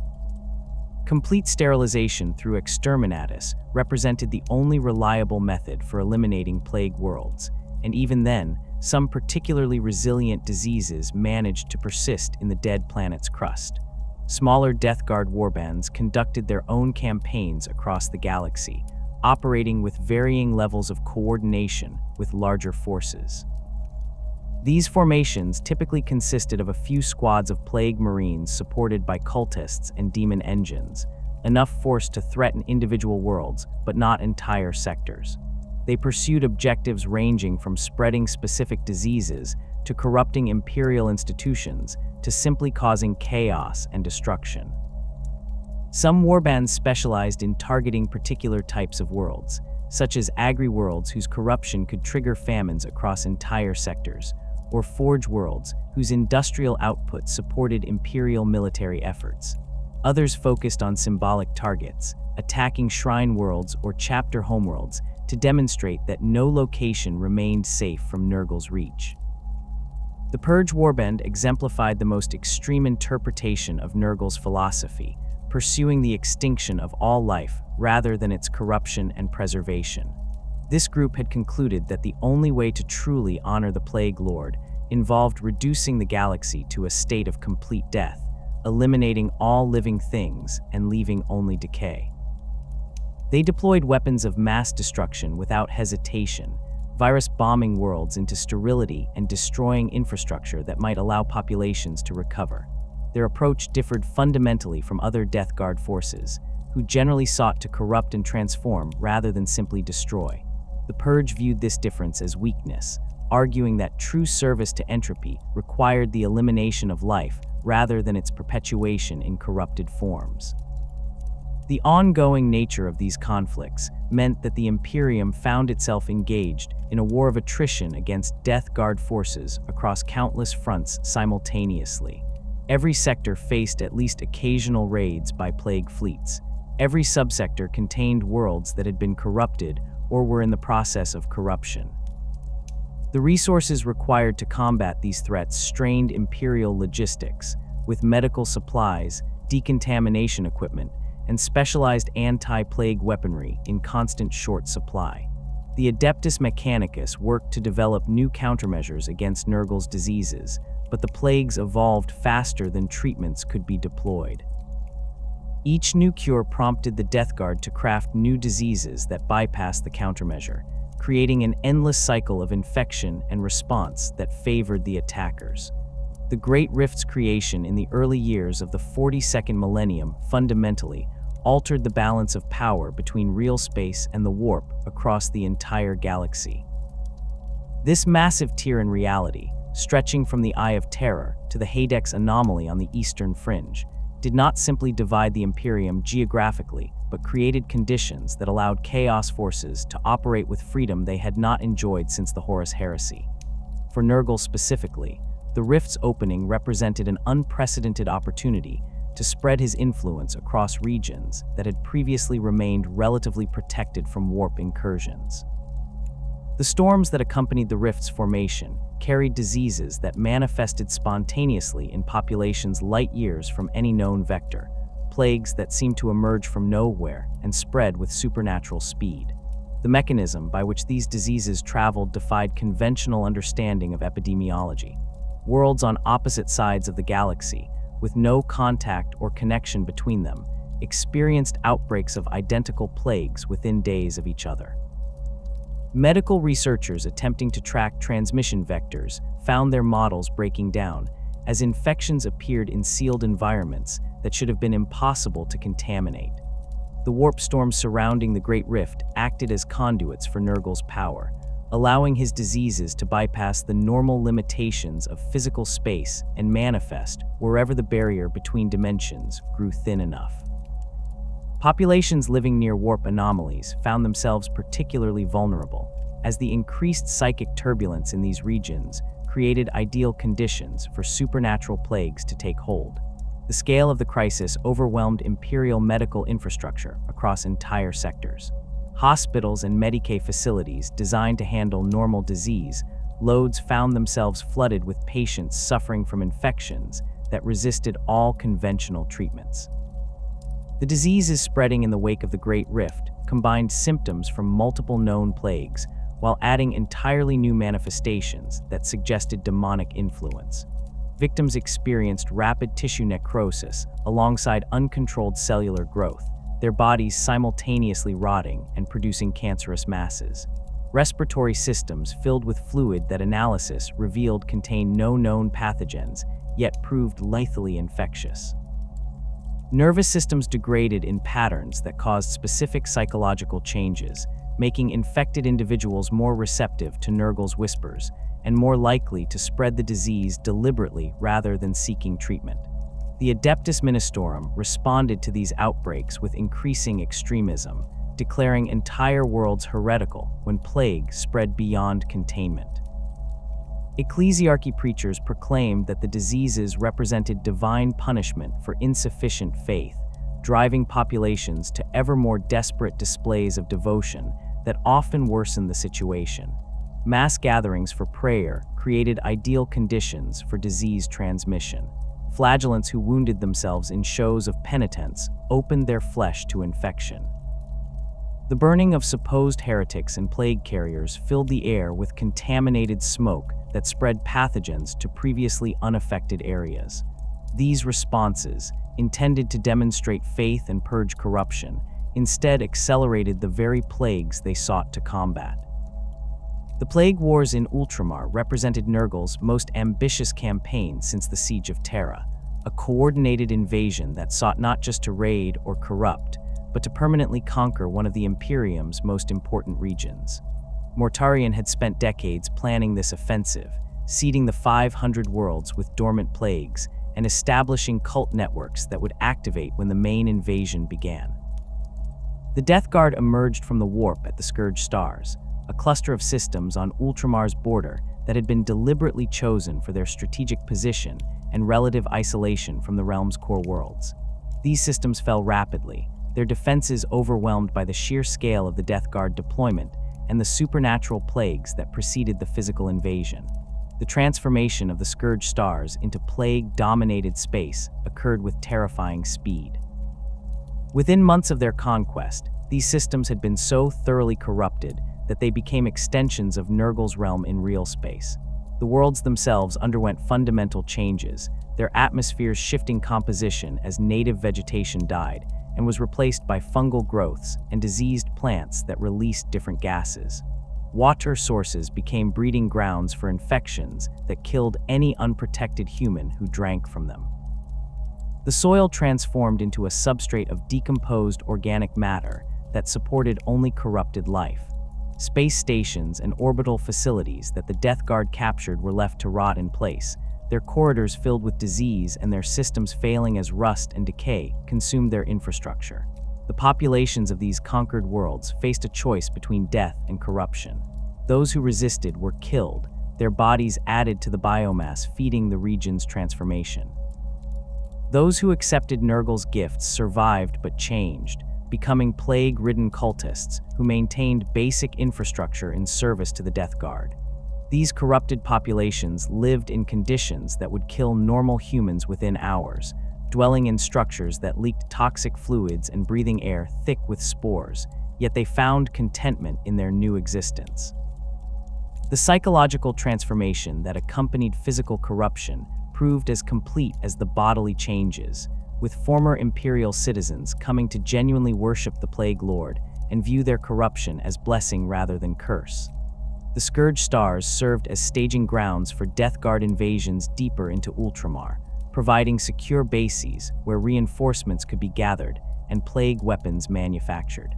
Complete sterilization through exterminatus represented the only reliable method for eliminating plague worlds, and even then, some particularly resilient diseases managed to persist in the dead planet's crust. Smaller Death Guard warbands conducted their own campaigns across the galaxy, operating with varying levels of coordination with larger forces. These formations typically consisted of a few squads of plague marines supported by cultists and demon engines, enough force to threaten individual worlds, but not entire sectors. They pursued objectives ranging from spreading specific diseases to corrupting imperial institutions to simply causing chaos and destruction. Some warbands specialized in targeting particular types of worlds, such as agri-worlds whose corruption could trigger famines across entire sectors, or forge worlds whose industrial output supported imperial military efforts. Others focused on symbolic targets, attacking shrine worlds or chapter homeworlds to demonstrate that no location remained safe from Nurgle's reach. The Purge Warband exemplified the most extreme interpretation of Nurgle's philosophy, pursuing the extinction of all life rather than its corruption and preservation. This group had concluded that the only way to truly honor the Plague Lord involved reducing the galaxy to a state of complete death, eliminating all living things and leaving only decay. They deployed weapons of mass destruction without hesitation, virus bombing worlds into sterility and destroying infrastructure that might allow populations to recover. Their approach differed fundamentally from other Death Guard forces, who generally sought to corrupt and transform rather than simply destroy. The Purge viewed this difference as weakness, arguing that true service to entropy required the elimination of life rather than its perpetuation in corrupted forms. The ongoing nature of these conflicts meant that the Imperium found itself engaged in a war of attrition against Death Guard forces across countless fronts simultaneously. Every sector faced at least occasional raids by plague fleets. Every subsector contained worlds that had been corrupted or were in the process of corruption. The resources required to combat these threats strained Imperial logistics, with medical supplies, decontamination equipment, and specialized anti-plague weaponry in constant short supply. The Adeptus Mechanicus worked to develop new countermeasures against Nurgle's diseases, but the plagues evolved faster than treatments could be deployed. Each new cure prompted the Death Guard to craft new diseases that bypassed the countermeasure, creating an endless cycle of infection and response that favored the attackers. The Great Rift's creation in the early years of the 42nd millennium fundamentally altered the balance of power between real space and the warp across the entire galaxy. This massive tier in reality, stretching from the Eye of Terror to the Hadex anomaly on the eastern fringe, did not simply divide the Imperium geographically, but created conditions that allowed Chaos forces to operate with freedom they had not enjoyed since the Horus Heresy. For Nurgle specifically, the Rift's opening represented an unprecedented opportunity to spread his influence across regions that had previously remained relatively protected from warp incursions. The storms that accompanied the Rift's formation carried diseases that manifested spontaneously in populations light years from any known vector, plagues that seemed to emerge from nowhere and spread with supernatural speed. The mechanism by which these diseases traveled defied conventional understanding of epidemiology. Worlds on opposite sides of the galaxy, with no contact or connection between them, experienced outbreaks of identical plagues within days of each other. Medical researchers attempting to track transmission vectors found their models breaking down as infections appeared in sealed environments that should have been impossible to contaminate. The warp storms surrounding the Great Rift acted as conduits for Nurgle's power, allowing his diseases to bypass the normal limitations of physical space and manifest wherever the barrier between dimensions grew thin enough. Populations living near warp anomalies found themselves particularly vulnerable, as the increased psychic turbulence in these regions created ideal conditions for supernatural plagues to take hold. The scale of the crisis overwhelmed Imperial medical infrastructure across entire sectors. Hospitals and Medicaid facilities designed to handle normal disease loads found themselves flooded with patients suffering from infections that resisted all conventional treatments. The diseases spreading in the wake of the Great Rift combined symptoms from multiple known plagues while adding entirely new manifestations that suggested demonic influence. Victims experienced rapid tissue necrosis alongside uncontrolled cellular growth, their bodies simultaneously rotting and producing cancerous masses. respiratory systems filled with fluid that analysis revealed contained no known pathogens, yet proved lethally infectious. Nervous systems degraded in patterns that caused specific psychological changes, making infected individuals more receptive to Nurgle's whispers and more likely to spread the disease deliberately rather than seeking treatment. The Adeptus Ministorum responded to these outbreaks with increasing extremism, declaring entire worlds heretical when plague spread beyond containment. Ecclesiarchy preachers proclaimed that the diseases represented divine punishment for insufficient faith, driving populations to ever more desperate displays of devotion that often worsened the situation. Mass gatherings for prayer created ideal conditions for disease transmission. Flagellants who wounded themselves in shows of penitence opened their flesh to infection. The burning of supposed heretics and plague carriers filled the air with contaminated smoke that spread pathogens to previously unaffected areas. These responses, intended to demonstrate faith and purge corruption, instead accelerated the very plagues they sought to combat. The plague wars in Ultramar represented Nurgle's most ambitious campaign since the Siege of Terra, a coordinated invasion that sought not just to raid or corrupt, but to permanently conquer one of the Imperium's most important regions. Mortarion had spent decades planning this offensive, seeding the 500 worlds with dormant plagues and establishing cult networks that would activate when the main invasion began. The Death Guard emerged from the warp at the Scourge Stars, a cluster of systems on Ultramar's border that had been deliberately chosen for their strategic position and relative isolation from the realm's core worlds. These systems fell rapidly, their defenses overwhelmed by the sheer scale of the Death Guard deployment and the supernatural plagues that preceded the physical invasion. The transformation of the Scourge Stars into plague-dominated space occurred with terrifying speed. Within months of their conquest, these systems had been so thoroughly corrupted that they became extensions of Nurgle's realm in real space. The worlds themselves underwent fundamental changes, their atmospheres shifting composition as native vegetation died and was replaced by fungal growths and diseased plants that released different gases. Water sources became breeding grounds for infections that killed any unprotected human who drank from them. The soil transformed into a substrate of decomposed organic matter that supported only corrupted life. Space stations and orbital facilities that the Death Guard captured were left to rot in place, their corridors filled with disease and their systems failing as rust and decay consumed their infrastructure. The populations of these conquered worlds faced a choice between death and corruption. Those who resisted were killed, their bodies added to the biomass feeding the region's transformation. Those who accepted Nurgle's gifts survived but changed, becoming plague-ridden cultists who maintained basic infrastructure in service to the Death Guard. These corrupted populations lived in conditions that would kill normal humans within hours, dwelling in structures that leaked toxic fluids and breathing air thick with spores, yet they found contentment in their new existence. The psychological transformation that accompanied physical corruption proved as complete as the bodily changes, with former Imperial citizens coming to genuinely worship the Plague Lord and view their corruption as blessing rather than curse. The Scourge Stars served as staging grounds for Death Guard invasions deeper into Ultramar, providing secure bases where reinforcements could be gathered and plague weapons manufactured.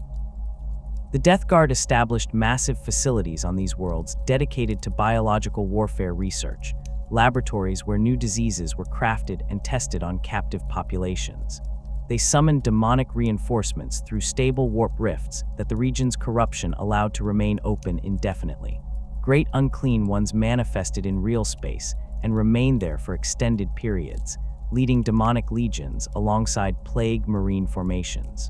The Death Guard established massive facilities on these worlds dedicated to biological warfare research, laboratories where new diseases were crafted and tested on captive populations. They summoned demonic reinforcements through stable warp rifts that the region's corruption allowed to remain open indefinitely. Great unclean ones manifested in real space and remained there for extended periods, leading demonic legions alongside plague marine formations.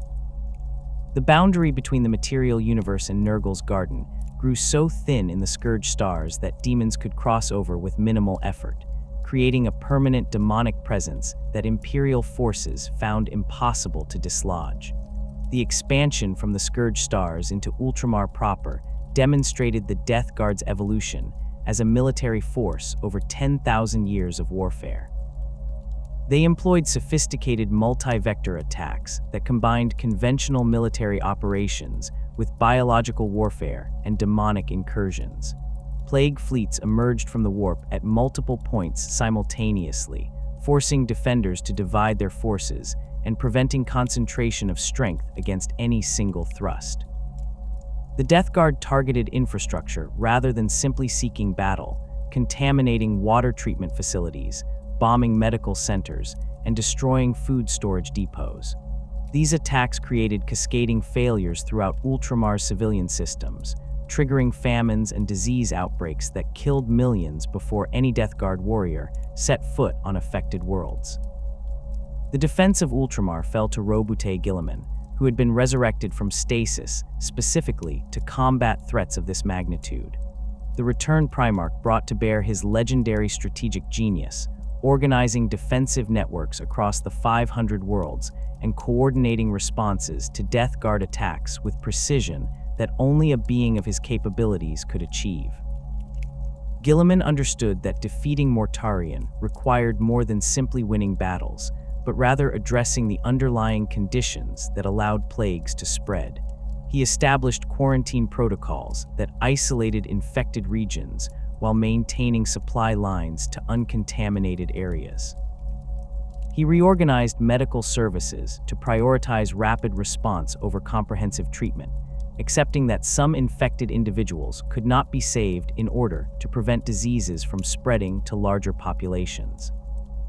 The boundary between the material universe and Nurgle's garden grew so thin in the Scourge Stars that demons could cross over with minimal effort, creating a permanent demonic presence that Imperial forces found impossible to dislodge. The expansion from the Scourge Stars into Ultramar proper demonstrated the Death Guard's evolution as a military force over 10,000 years of warfare. They employed sophisticated multi-vector attacks that combined conventional military operations with biological warfare and demonic incursions. Plague fleets emerged from the warp at multiple points simultaneously, forcing defenders to divide their forces and preventing concentration of strength against any single thrust. The Death Guard targeted infrastructure rather than simply seeking battle, contaminating water treatment facilities, bombing medical centers, and destroying food storage depots. These attacks created cascading failures throughout Ultramar's civilian systems, triggering famines and disease outbreaks that killed millions before any Death Guard warrior set foot on affected worlds. The defense of Ultramar fell to Robute Guilliman, who had been resurrected from stasis specifically to combat threats of this magnitude. The returned Primarch brought to bear his legendary strategic genius, organizing defensive networks across the 500 worlds and coordinating responses to Death Guard attacks with precision that only a being of his capabilities could achieve. Guilliman understood that defeating Mortarion required more than simply winning battles, but rather addressing the underlying conditions that allowed plagues to spread. He established quarantine protocols that isolated infected regions while maintaining supply lines to uncontaminated areas. He reorganized medical services to prioritize rapid response over comprehensive treatment, accepting that some infected individuals could not be saved in order to prevent diseases from spreading to larger populations.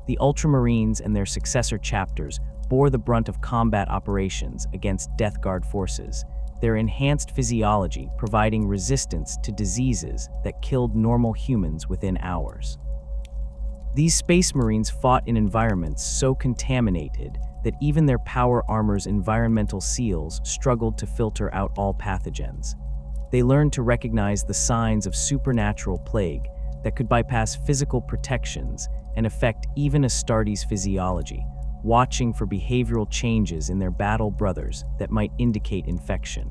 The Ultramarines and their successor chapters bore the brunt of combat operations against Death Guard forces, their enhanced physiology providing resistance to diseases that killed normal humans within hours. These Space Marines fought in environments so contaminated that even their power armor's environmental seals struggled to filter out all pathogens. They learned to recognize the signs of supernatural plague that could bypass physical protections and affect even Astartes' physiology, watching for behavioral changes in their battle brothers that might indicate infection.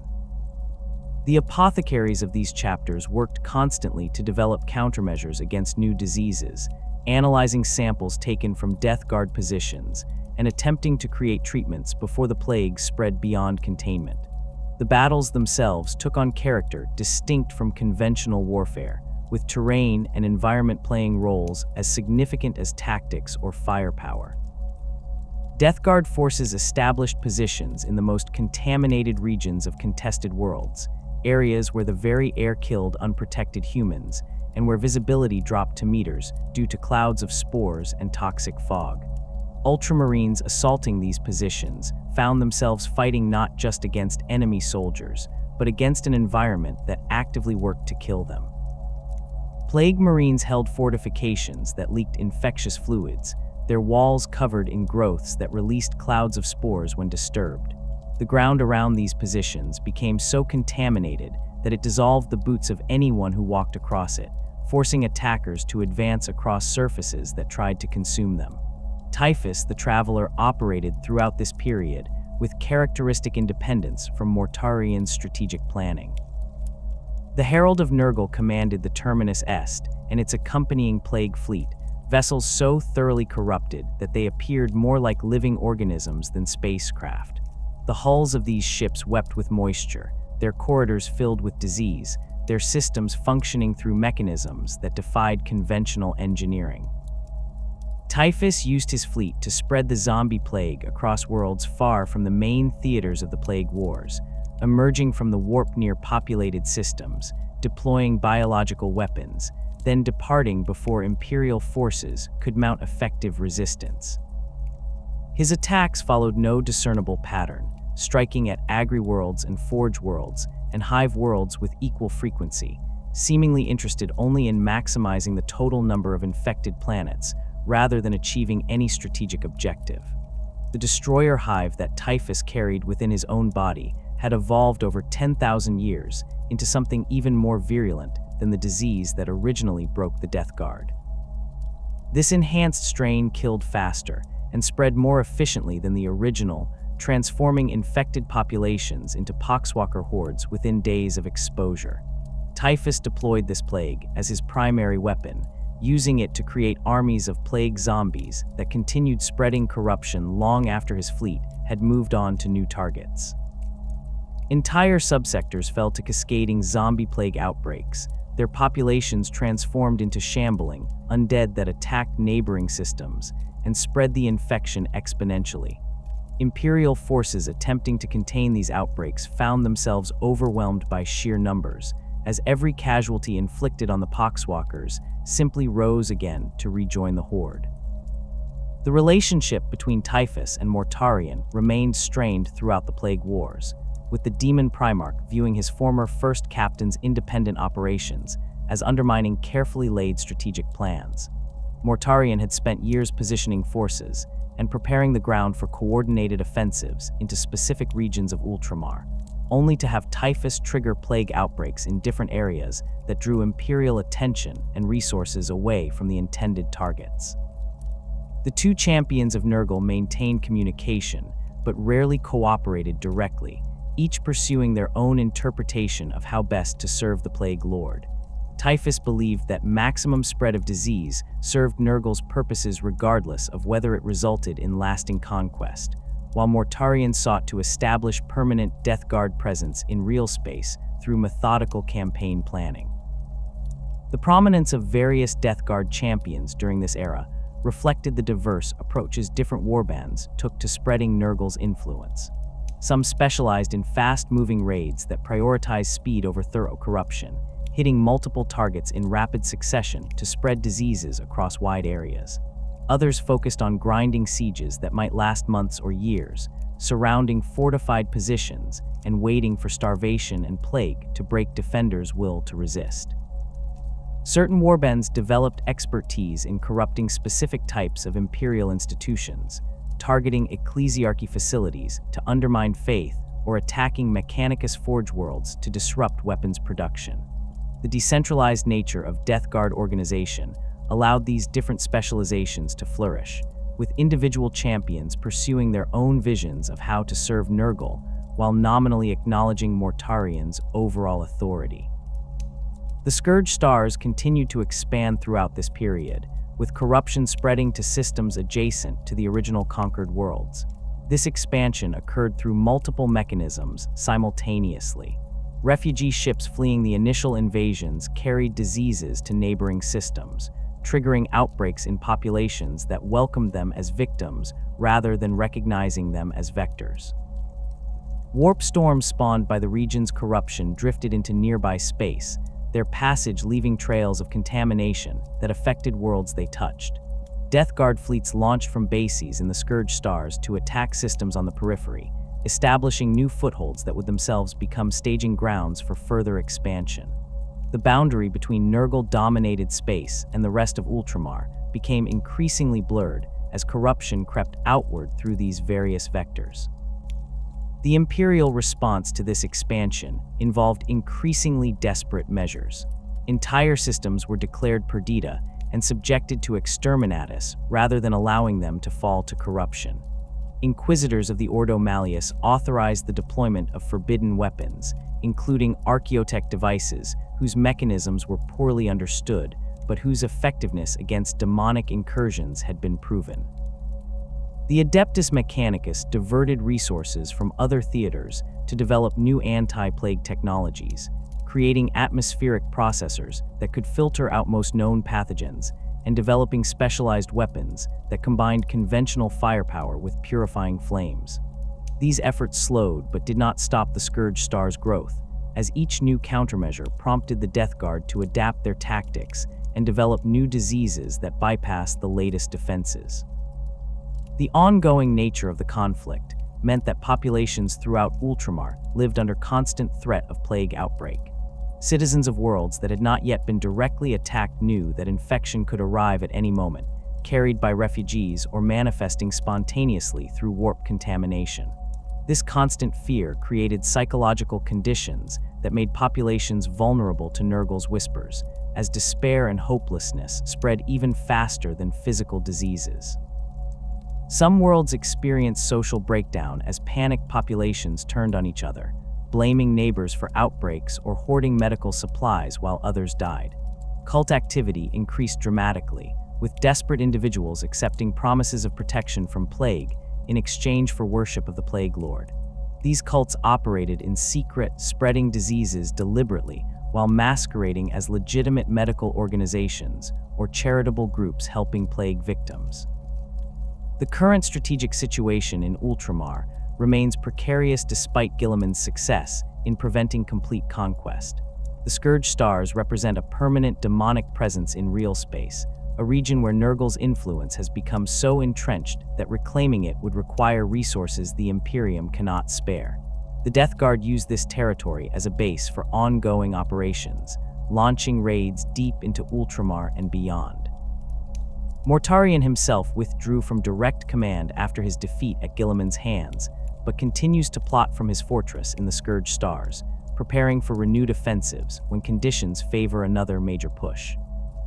The apothecaries of these chapters worked constantly to develop countermeasures against new diseases, analyzing samples taken from Death Guard positions and attempting to create treatments before the plague spread beyond containment. The battles themselves took on character distinct from conventional warfare, with terrain and environment playing roles as significant as tactics or firepower. Death Guard forces established positions in the most contaminated regions of contested worlds, areas where the very air killed unprotected humans, and where visibility dropped to meters due to clouds of spores and toxic fog. Ultramarines assaulting these positions found themselves fighting not just against enemy soldiers, but against an environment that actively worked to kill them. Plague Marines held fortifications that leaked infectious fluids, their walls covered in growths that released clouds of spores when disturbed. The ground around these positions became so contaminated that it dissolved the boots of anyone who walked across it, forcing attackers to advance across surfaces that tried to consume them. Typhus, the Traveler, operated throughout this period with characteristic independence from Mortarion's strategic planning. The Herald of Nurgle commanded the Terminus Est and its accompanying plague fleet, vessels so thoroughly corrupted that they appeared more like living organisms than spacecraft. The hulls of these ships wept with moisture, their corridors filled with disease, their systems functioning through mechanisms that defied conventional engineering. Typhus used his fleet to spread the zombie plague across worlds far from the main theaters of the plague wars, emerging from the warp near populated systems, deploying biological weapons, then departing before Imperial forces could mount effective resistance. His attacks followed no discernible pattern, striking at agri-worlds and forge worlds and hive worlds with equal frequency, seemingly interested only in maximizing the total number of infected planets rather than achieving any strategic objective. The destroyer hive that Typhus carried within his own body had evolved over 10,000 years into something even more virulent than the disease that originally broke the Death Guard. This enhanced strain killed faster and spread more efficiently than the original, transforming infected populations into poxwalker hordes within days of exposure. Typhus deployed this plague as his primary weapon, using it to create armies of plague zombies that continued spreading corruption long after his fleet had moved on to new targets. Entire subsectors fell to cascading zombie plague outbreaks, their populations transformed into shambling undead that attacked neighboring systems and spread the infection exponentially. Imperial forces attempting to contain these outbreaks found themselves overwhelmed by sheer numbers, as every casualty inflicted on the poxwalkers simply rose again to rejoin the horde. The relationship between Typhus and Mortarion remained strained throughout the Plague Wars, with the Demon Primarch viewing his former First Captain's independent operations as undermining carefully laid strategic plans. Mortarion had spent years positioning forces and preparing the ground for coordinated offensives into specific regions of Ultramar, only to have Typhus trigger plague outbreaks in different areas that drew Imperial attention and resources away from the intended targets. The two champions of Nurgle maintained communication, but rarely cooperated directly, each pursuing their own interpretation of how best to serve the Plague Lord. Typhus believed that maximum spread of disease served Nurgle's purposes regardless of whether it resulted in lasting conquest, while Mortarion sought to establish permanent Death Guard presence in real space through methodical campaign planning. The prominence of various Death Guard champions during this era reflected the diverse approaches different warbands took to spreading Nurgle's influence. Some specialized in fast-moving raids that prioritized speed over thorough corruption, hitting multiple targets in rapid succession to spread diseases across wide areas. Others focused on grinding sieges that might last months or years, surrounding fortified positions and waiting for starvation and plague to break defenders' will to resist. Certain warbands developed expertise in corrupting specific types of imperial institutions, targeting ecclesiarchy facilities to undermine faith or attacking Mechanicus forge worlds to disrupt weapons production. The decentralized nature of Death Guard organization allowed these different specializations to flourish, with individual champions pursuing their own visions of how to serve Nurgle while nominally acknowledging Mortarion's overall authority. The Scourge Stars continued to expand throughout this period, with corruption spreading to systems adjacent to the original conquered worlds. This expansion occurred through multiple mechanisms simultaneously. Refugee ships fleeing the initial invasions carried diseases to neighboring systems, triggering outbreaks in populations that welcomed them as victims rather than recognizing them as vectors. Warp storms spawned by the region's corruption drifted into nearby space, their passage leaving trails of contamination that affected worlds they touched. Death Guard fleets launched from bases in the Scourge Stars to attack systems on the periphery, establishing new footholds that would themselves become staging grounds for further expansion. The boundary between Nurgle-dominated space and the rest of Ultramar became increasingly blurred as corruption crept outward through these various vectors. The Imperial response to this expansion involved increasingly desperate measures. Entire systems were declared perdita and subjected to exterminatus rather than allowing them to fall to corruption. Inquisitors of the Ordo Malleus authorized the deployment of forbidden weapons, including archaeotech devices whose mechanisms were poorly understood, but whose effectiveness against demonic incursions had been proven. The Adeptus Mechanicus diverted resources from other theaters to develop new anti-plague technologies, creating atmospheric processors that could filter out most known pathogens, and developing specialized weapons that combined conventional firepower with purifying flames. These efforts slowed but did not stop the Scourge Stars' growth, as each new countermeasure prompted the Death Guard to adapt their tactics and develop new diseases that bypassed the latest defenses. The ongoing nature of the conflict meant that populations throughout Ultramar lived under constant threat of plague outbreak. Citizens of worlds that had not yet been directly attacked knew that infection could arrive at any moment, carried by refugees or manifesting spontaneously through warp contamination. This constant fear created psychological conditions that made populations vulnerable to Nurgle's whispers, as despair and hopelessness spread even faster than physical diseases. Some worlds experienced social breakdown as panicked populations turned on each other, blaming neighbors for outbreaks or hoarding medical supplies while others died. Cult activity increased dramatically, with desperate individuals accepting promises of protection from plague in exchange for worship of the Plague Lord. These cults operated in secret, spreading diseases deliberately while masquerading as legitimate medical organizations or charitable groups helping plague victims. The current strategic situation in Ultramar remains precarious despite Guilliman's success in preventing complete conquest. The Scourge Stars represent a permanent demonic presence in real space, a region where Nurgle's influence has become so entrenched that reclaiming it would require resources the Imperium cannot spare. The Death Guard use this territory as a base for ongoing operations, launching raids deep into Ultramar and beyond. Mortarion himself withdrew from direct command after his defeat at Guilliman's hands, but continues to plot from his fortress in the Scourge Stars, preparing for renewed offensives when conditions favor another major push.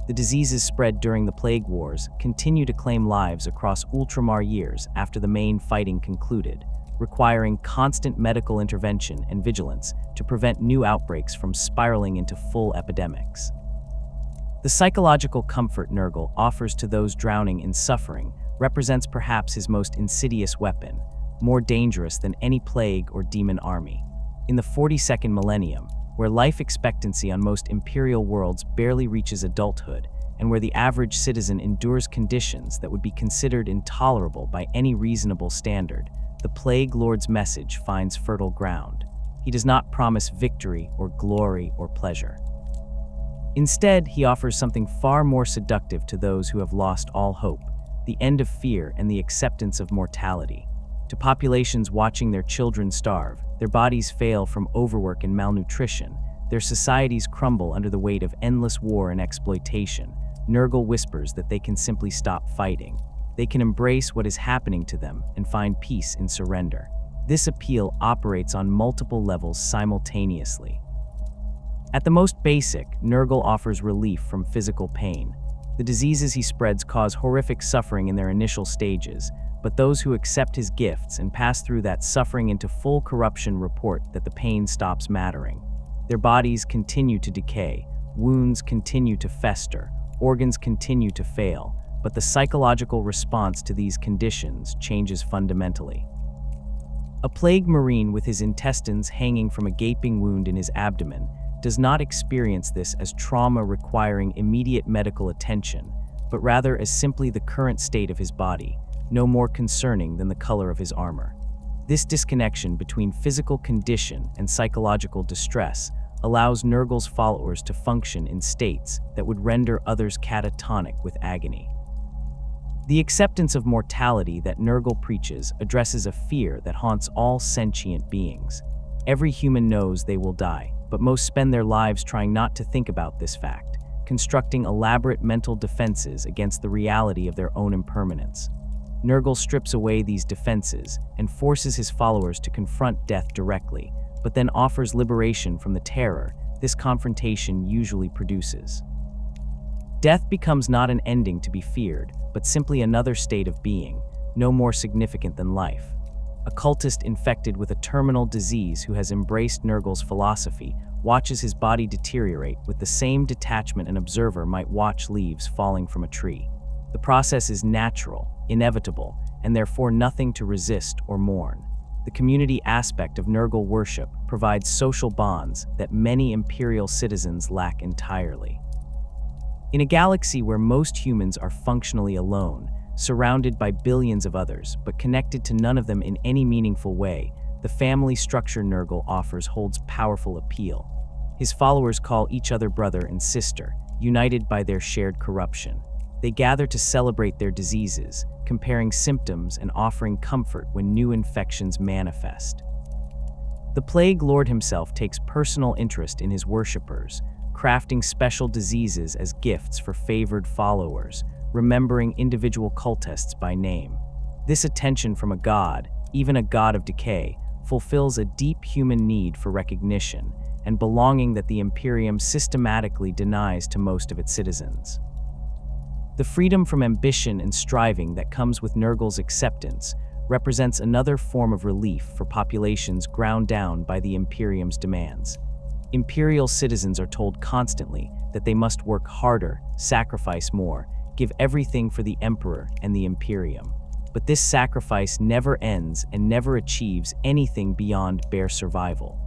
The diseases spread during the Plague Wars continue to claim lives across Ultramar years after the main fighting concluded, requiring constant medical intervention and vigilance to prevent new outbreaks from spiraling into full epidemics. The psychological comfort Nurgle offers to those drowning in suffering represents perhaps his most insidious weapon, more dangerous than any plague or demon army. In the 42nd millennium, where life expectancy on most imperial worlds barely reaches adulthood, and where the average citizen endures conditions that would be considered intolerable by any reasonable standard, the Plague Lord's message finds fertile ground. He does not promise victory or glory or pleasure. Instead, he offers something far more seductive to those who have lost all hope, the end of fear and the acceptance of mortality. To populations watching their children starve, their bodies fail from overwork and malnutrition, their societies crumble under the weight of endless war and exploitation, Nurgle whispers that they can simply stop fighting. They can embrace what is happening to them and find peace in surrender. This appeal operates on multiple levels simultaneously. At the most basic, Nurgle offers relief from physical pain. The diseases he spreads cause horrific suffering in their initial stages, but those who accept his gifts and pass through that suffering into full corruption report that the pain stops mattering. Their bodies continue to decay, wounds continue to fester, organs continue to fail, but the psychological response to these conditions changes fundamentally. A plague marine with his intestines hanging from a gaping wound in his abdomen does not experience this as trauma requiring immediate medical attention, but rather as simply the current state of his body, no more concerning than the color of his armor. This disconnection between physical condition and psychological distress allows Nurgle's followers to function in states that would render others catatonic with agony. The acceptance of mortality that Nurgle preaches addresses a fear that haunts all sentient beings. Every human knows they will die, but most spend their lives trying not to think about this fact, constructing elaborate mental defenses against the reality of their own impermanence. Nurgle strips away these defenses and forces his followers to confront death directly, but then offers liberation from the terror this confrontation usually produces. Death becomes not an ending to be feared, but simply another state of being, no more significant than life. A cultist infected with a terminal disease who has embraced Nurgle's philosophy watches his body deteriorate with the same detachment an observer might watch leaves falling from a tree. The process is natural, inevitable, and therefore nothing to resist or mourn. The community aspect of Nurgle worship provides social bonds that many Imperial citizens lack entirely. In a galaxy where most humans are functionally alone, surrounded by billions of others, but connected to none of them in any meaningful way, the family structure Nurgle offers holds powerful appeal. His followers call each other brother and sister, united by their shared corruption. They gather to celebrate their diseases, comparing symptoms and offering comfort when new infections manifest. The Plague Lord himself takes personal interest in his worshippers, crafting special diseases as gifts for favored followers, remembering individual cultists by name. This attention from a god, even a god of decay, fulfills a deep human need for recognition and belonging that the Imperium systematically denies to most of its citizens. The freedom from ambition and striving that comes with Nurgle's acceptance represents another form of relief for populations ground down by the Imperium's demands. Imperial citizens are told constantly that they must work harder, sacrifice more, give everything for the Emperor and the Imperium. But this sacrifice never ends and never achieves anything beyond bare survival.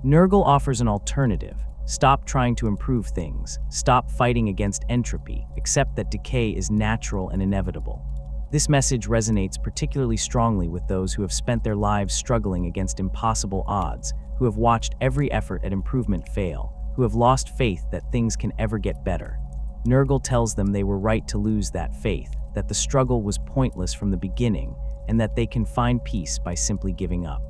Nurgle offers an alternative. Stop trying to improve things. Stop fighting against entropy. Accept that decay is natural and inevitable. This message resonates particularly strongly with those who have spent their lives struggling against impossible odds, who have watched every effort at improvement fail, who have lost faith that things can ever get better. Nurgle tells them they were right to lose that faith, that the struggle was pointless from the beginning, and that they can find peace by simply giving up.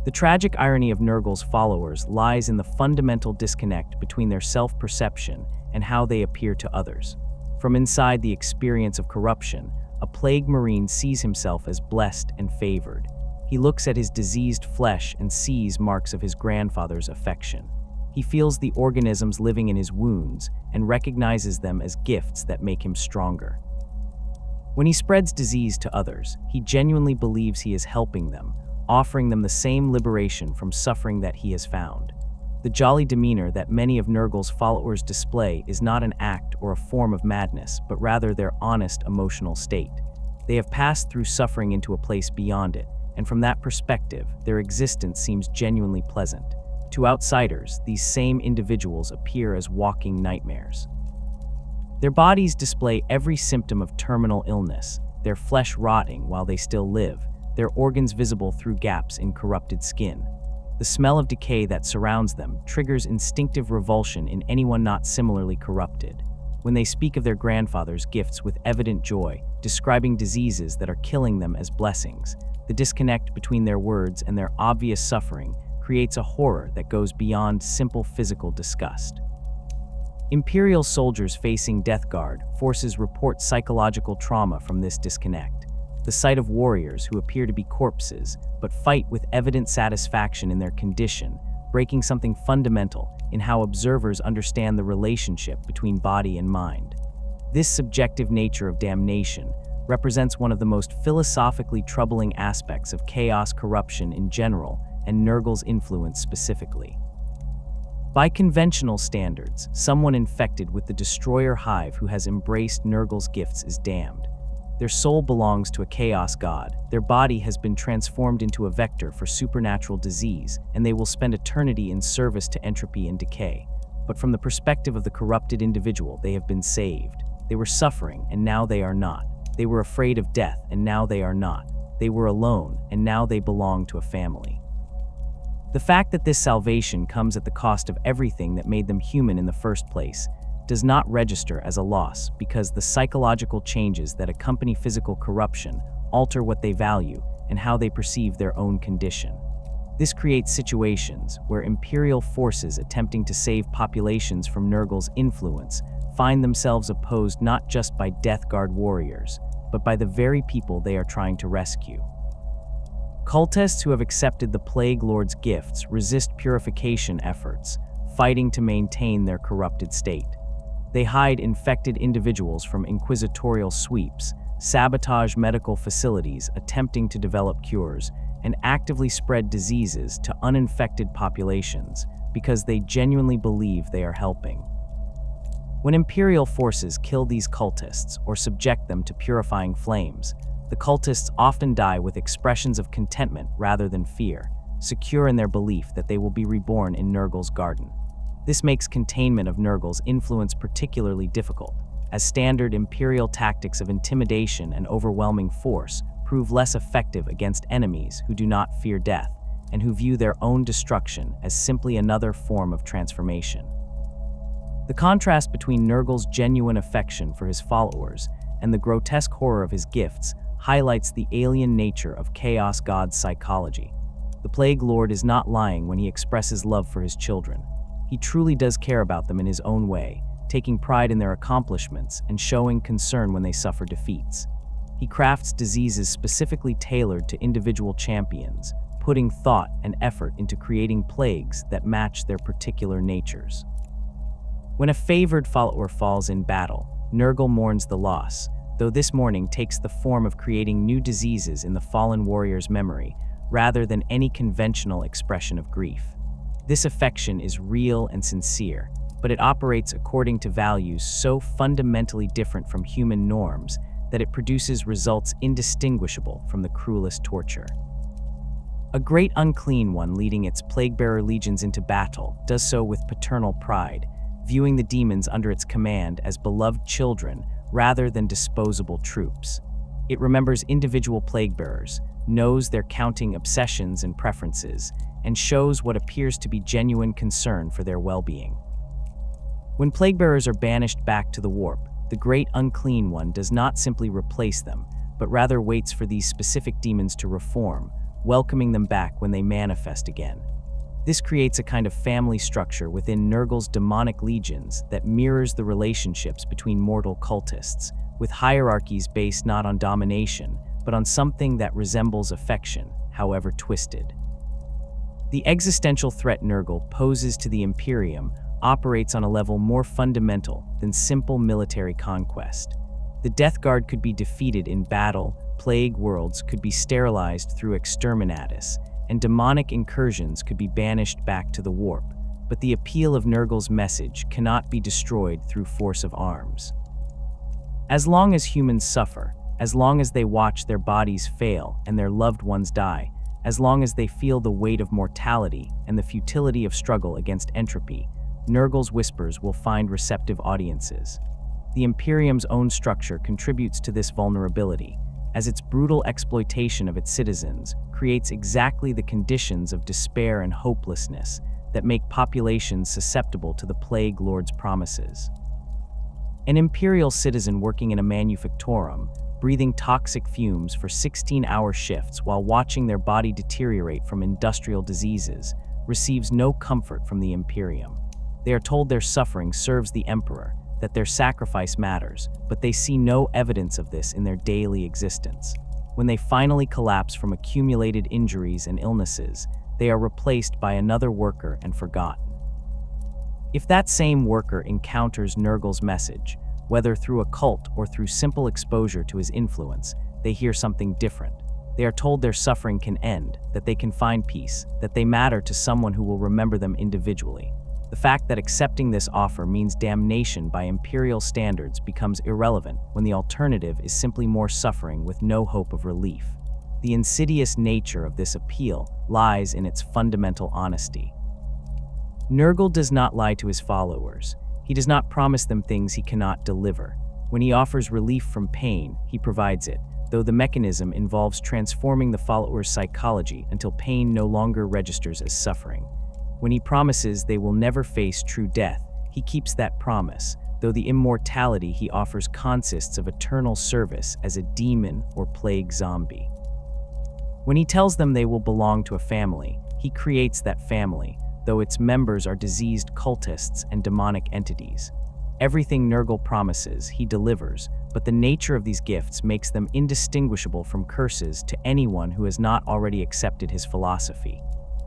The tragic irony of Nurgle's followers lies in the fundamental disconnect between their self-perception and how they appear to others. From inside the experience of corruption, a plague marine sees himself as blessed and favored. He looks at his diseased flesh and sees marks of his grandfather's affection. He feels the organisms living in his wounds and recognizes them as gifts that make him stronger. When he spreads disease to others, he genuinely believes he is helping them, offering them the same liberation from suffering that he has found. The jolly demeanor that many of Nurgle's followers display is not an act or a form of madness, but rather their honest emotional state. They have passed through suffering into a place beyond it, and from that perspective, their existence seems genuinely pleasant. To outsiders, these same individuals appear as walking nightmares. Their bodies display every symptom of terminal illness, their flesh rotting while they still live, their organs visible through gaps in corrupted skin. The smell of decay that surrounds them triggers instinctive revulsion in anyone not similarly corrupted. When they speak of their grandfather's gifts with evident joy, describing diseases that are killing them as blessings, the disconnect between their words and their obvious suffering creates a horror that goes beyond simple physical disgust. Imperial soldiers facing Death Guard forces report psychological trauma from this disconnect. The sight of warriors who appear to be corpses, but fight with evident satisfaction in their condition, breaking something fundamental in how observers understand the relationship between body and mind. This subjective nature of damnation represents one of the most philosophically troubling aspects of chaos corruption in general and Nurgle's influence specifically. By conventional standards, someone infected with the Destroyer Hive who has embraced Nurgle's gifts is damned. Their soul belongs to a chaos god, their body has been transformed into a vector for supernatural disease, and they will spend eternity in service to entropy and decay. But from the perspective of the corrupted individual, they have been saved. They were suffering, and now they are not. They were afraid of death, and now they are not. They were alone, and now they belong to a family. The fact that this salvation comes at the cost of everything that made them human in the first place does not register as a loss because the psychological changes that accompany physical corruption alter what they value and how they perceive their own condition. This creates situations where Imperial forces attempting to save populations from Nurgle's influence find themselves opposed not just by Death Guard warriors, but by the very people they are trying to rescue. Cultists who have accepted the Plague Lord's gifts resist purification efforts, fighting to maintain their corrupted state. They hide infected individuals from inquisitorial sweeps, sabotage medical facilities attempting to develop cures, and actively spread diseases to uninfected populations because they genuinely believe they are helping. When Imperial forces kill these cultists or subject them to purifying flames, the cultists often die with expressions of contentment rather than fear, secure in their belief that they will be reborn in Nurgle's garden. This makes containment of Nurgle's influence particularly difficult, as standard Imperial tactics of intimidation and overwhelming force prove less effective against enemies who do not fear death and who view their own destruction as simply another form of transformation. The contrast between Nurgle's genuine affection for his followers and the grotesque horror of his gifts highlights the alien nature of Chaos God's psychology. The Plague Lord is not lying when he expresses love for his children. He truly does care about them in his own way, taking pride in their accomplishments and showing concern when they suffer defeats. He crafts diseases specifically tailored to individual champions, putting thought and effort into creating plagues that match their particular natures. When a favored follower falls in battle, Nurgle mourns the loss, though this mourning takes the form of creating new diseases in the fallen warrior's memory, rather than any conventional expression of grief. This affection is real and sincere, but it operates according to values so fundamentally different from human norms that it produces results indistinguishable from the cruelest torture. A great unclean one leading its plague-bearer legions into battle does so with paternal pride, viewing the demons under its command as beloved children rather than disposable troops. It remembers individual plague-bearers, knows their counting obsessions and preferences, and shows what appears to be genuine concern for their well-being. When plague-bearers are banished back to the warp, the Great Unclean One does not simply replace them, but rather waits for these specific demons to reform, welcoming them back when they manifest again. This creates a kind of family structure within Nurgle's demonic legions that mirrors the relationships between mortal cultists, with hierarchies based not on domination, but on something that resembles affection, however twisted. The existential threat Nurgle poses to the Imperium operates on a level more fundamental than simple military conquest. The Death Guard could be defeated in battle, plague worlds could be sterilized through exterminatus, and demonic incursions could be banished back to the warp, but the appeal of Nurgle's message cannot be destroyed through force of arms. As long as humans suffer, as long as they watch their bodies fail and their loved ones die, as long as they feel the weight of mortality and the futility of struggle against entropy, Nurgle's whispers will find receptive audiences. The Imperium's own structure contributes to this vulnerability, as its brutal exploitation of its citizens creates exactly the conditions of despair and hopelessness that make populations susceptible to the Plague Lord's promises. An Imperial citizen working in a manufactorum, breathing toxic fumes for 16-hour shifts while watching their body deteriorate from industrial diseases, receives no comfort from the Imperium. They are told their suffering serves the Emperor, that their sacrifice matters, but they see no evidence of this in their daily existence. When they finally collapse from accumulated injuries and illnesses, they are replaced by another worker and forgotten. If that same worker encounters Nurgle's message, whether through a cult or through simple exposure to his influence, they hear something different. They are told their suffering can end, that they can find peace, that they matter to someone who will remember them individually. The fact that accepting this offer means damnation by Imperial standards becomes irrelevant when the alternative is simply more suffering with no hope of relief. The insidious nature of this appeal lies in its fundamental honesty. Nurgle does not lie to his followers. He does not promise them things he cannot deliver. When he offers relief from pain, he provides it, though the mechanism involves transforming the follower's psychology until pain no longer registers as suffering. When he promises they will never face true death, he keeps that promise, though the immortality he offers consists of eternal service as a demon or plague zombie. When he tells them they will belong to a family, he creates that family, though its members are diseased cultists and demonic entities. Everything Nurgle promises, he delivers, but the nature of these gifts makes them indistinguishable from curses to anyone who has not already accepted his philosophy.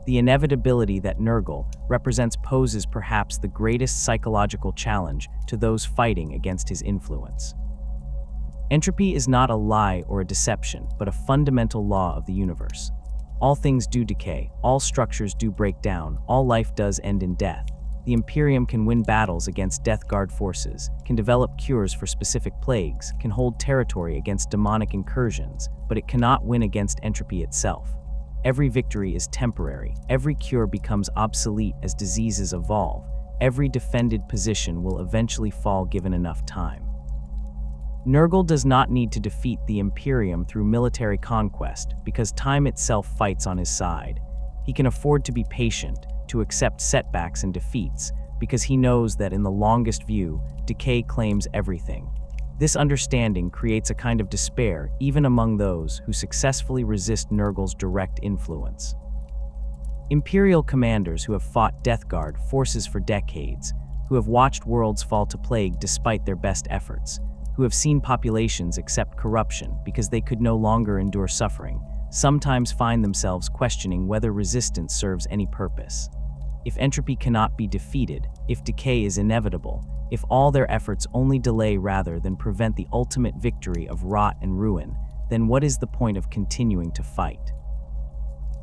The inevitability that Nurgle represents poses perhaps the greatest psychological challenge to those fighting against his influence. Entropy is not a lie or a deception, but a fundamental law of the universe. All things do decay, all structures do break down, all life does end in death. The Imperium can win battles against Death Guard forces, can develop cures for specific plagues, can hold territory against demonic incursions, but it cannot win against entropy itself. Every victory is temporary, every cure becomes obsolete as diseases evolve, every defended position will eventually fall given enough time. Nurgle does not need to defeat the Imperium through military conquest because time itself fights on his side. He can afford to be patient, to accept setbacks and defeats, because he knows that in the longest view, decay claims everything. This understanding creates a kind of despair even among those who successfully resist Nurgle's direct influence. Imperial commanders who have fought Death Guard forces for decades, who have watched worlds fall to plague despite their best efforts, who have seen populations accept corruption because they could no longer endure suffering, sometimes find themselves questioning whether resistance serves any purpose. If entropy cannot be defeated, if decay is inevitable, if all their efforts only delay rather than prevent the ultimate victory of rot and ruin, then what is the point of continuing to fight?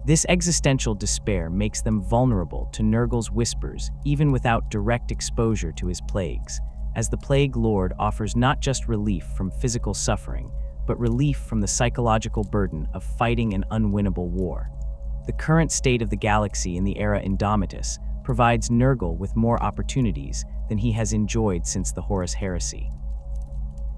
This existential despair makes them vulnerable to Nurgle's whispers even without direct exposure to his plagues, as the Plague Lord offers not just relief from physical suffering, but relief from the psychological burden of fighting an unwinnable war. The current state of the galaxy in the era Indomitus provides Nurgle with more opportunities than he has enjoyed since the Horus Heresy.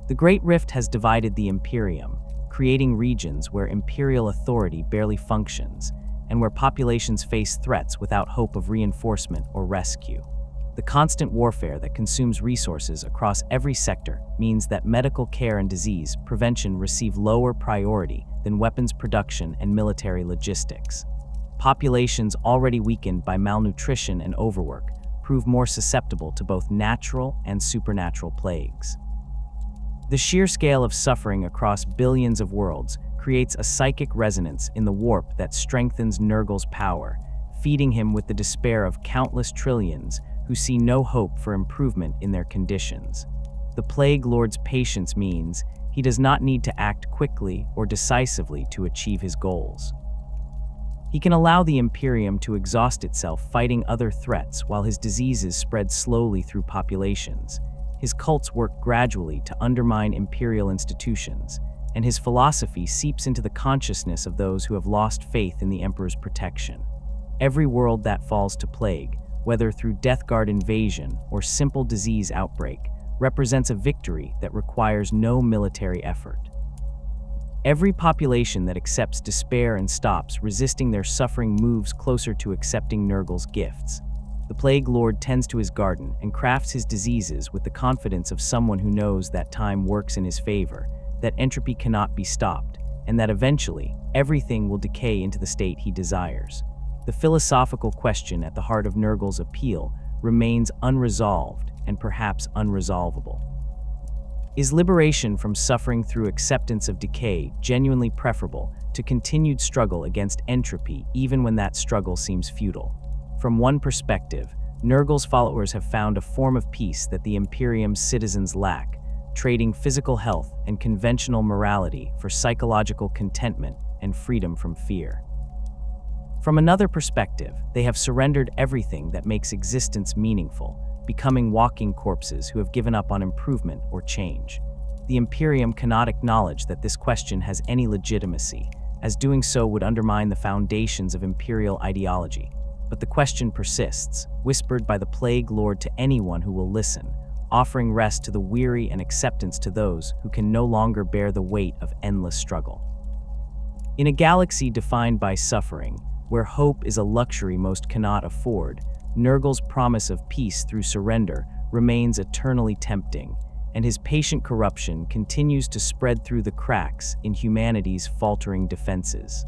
The Great Rift has divided the Imperium, creating regions where imperial authority barely functions, and where populations face threats without hope of reinforcement or rescue. The constant warfare that consumes resources across every sector means that medical care and disease prevention receive lower priority than weapons production and military logistics. Populations already weakened by malnutrition and overwork prove more susceptible to both natural and supernatural plagues. The sheer scale of suffering across billions of worlds creates a psychic resonance in the warp that strengthens Nurgle's power, feeding him with the despair of countless trillions who see no hope for improvement in their conditions. The Plague Lord's patience means he does not need to act quickly or decisively to achieve his goals. He can allow the Imperium to exhaust itself fighting other threats while his diseases spread slowly through populations. His cults work gradually to undermine imperial institutions, and his philosophy seeps into the consciousness of those who have lost faith in the Emperor's protection. Every world that falls to plague, whether through Death Guard invasion or simple disease outbreak, represents a victory that requires no military effort. Every population that accepts despair and stops resisting their suffering moves closer to accepting Nurgle's gifts. The Plague Lord tends to his garden and crafts his diseases with the confidence of someone who knows that time works in his favor, that entropy cannot be stopped, and that eventually, everything will decay into the state he desires. The philosophical question at the heart of Nurgle's appeal remains unresolved and perhaps unresolvable. Is liberation from suffering through acceptance of decay genuinely preferable to continued struggle against entropy even when that struggle seems futile? From one perspective, Nurgle's followers have found a form of peace that the Imperium's citizens lack, trading physical health and conventional morality for psychological contentment and freedom from fear. From another perspective, they have surrendered everything that makes existence meaningful, becoming walking corpses who have given up on improvement or change. The Imperium cannot acknowledge that this question has any legitimacy, as doing so would undermine the foundations of imperial ideology. But the question persists, whispered by the Plague Lord to anyone who will listen, offering rest to the weary and acceptance to those who can no longer bear the weight of endless struggle. In a galaxy defined by suffering, where hope is a luxury most cannot afford, Nurgle's promise of peace through surrender remains eternally tempting, and his patient corruption continues to spread through the cracks in humanity's faltering defenses.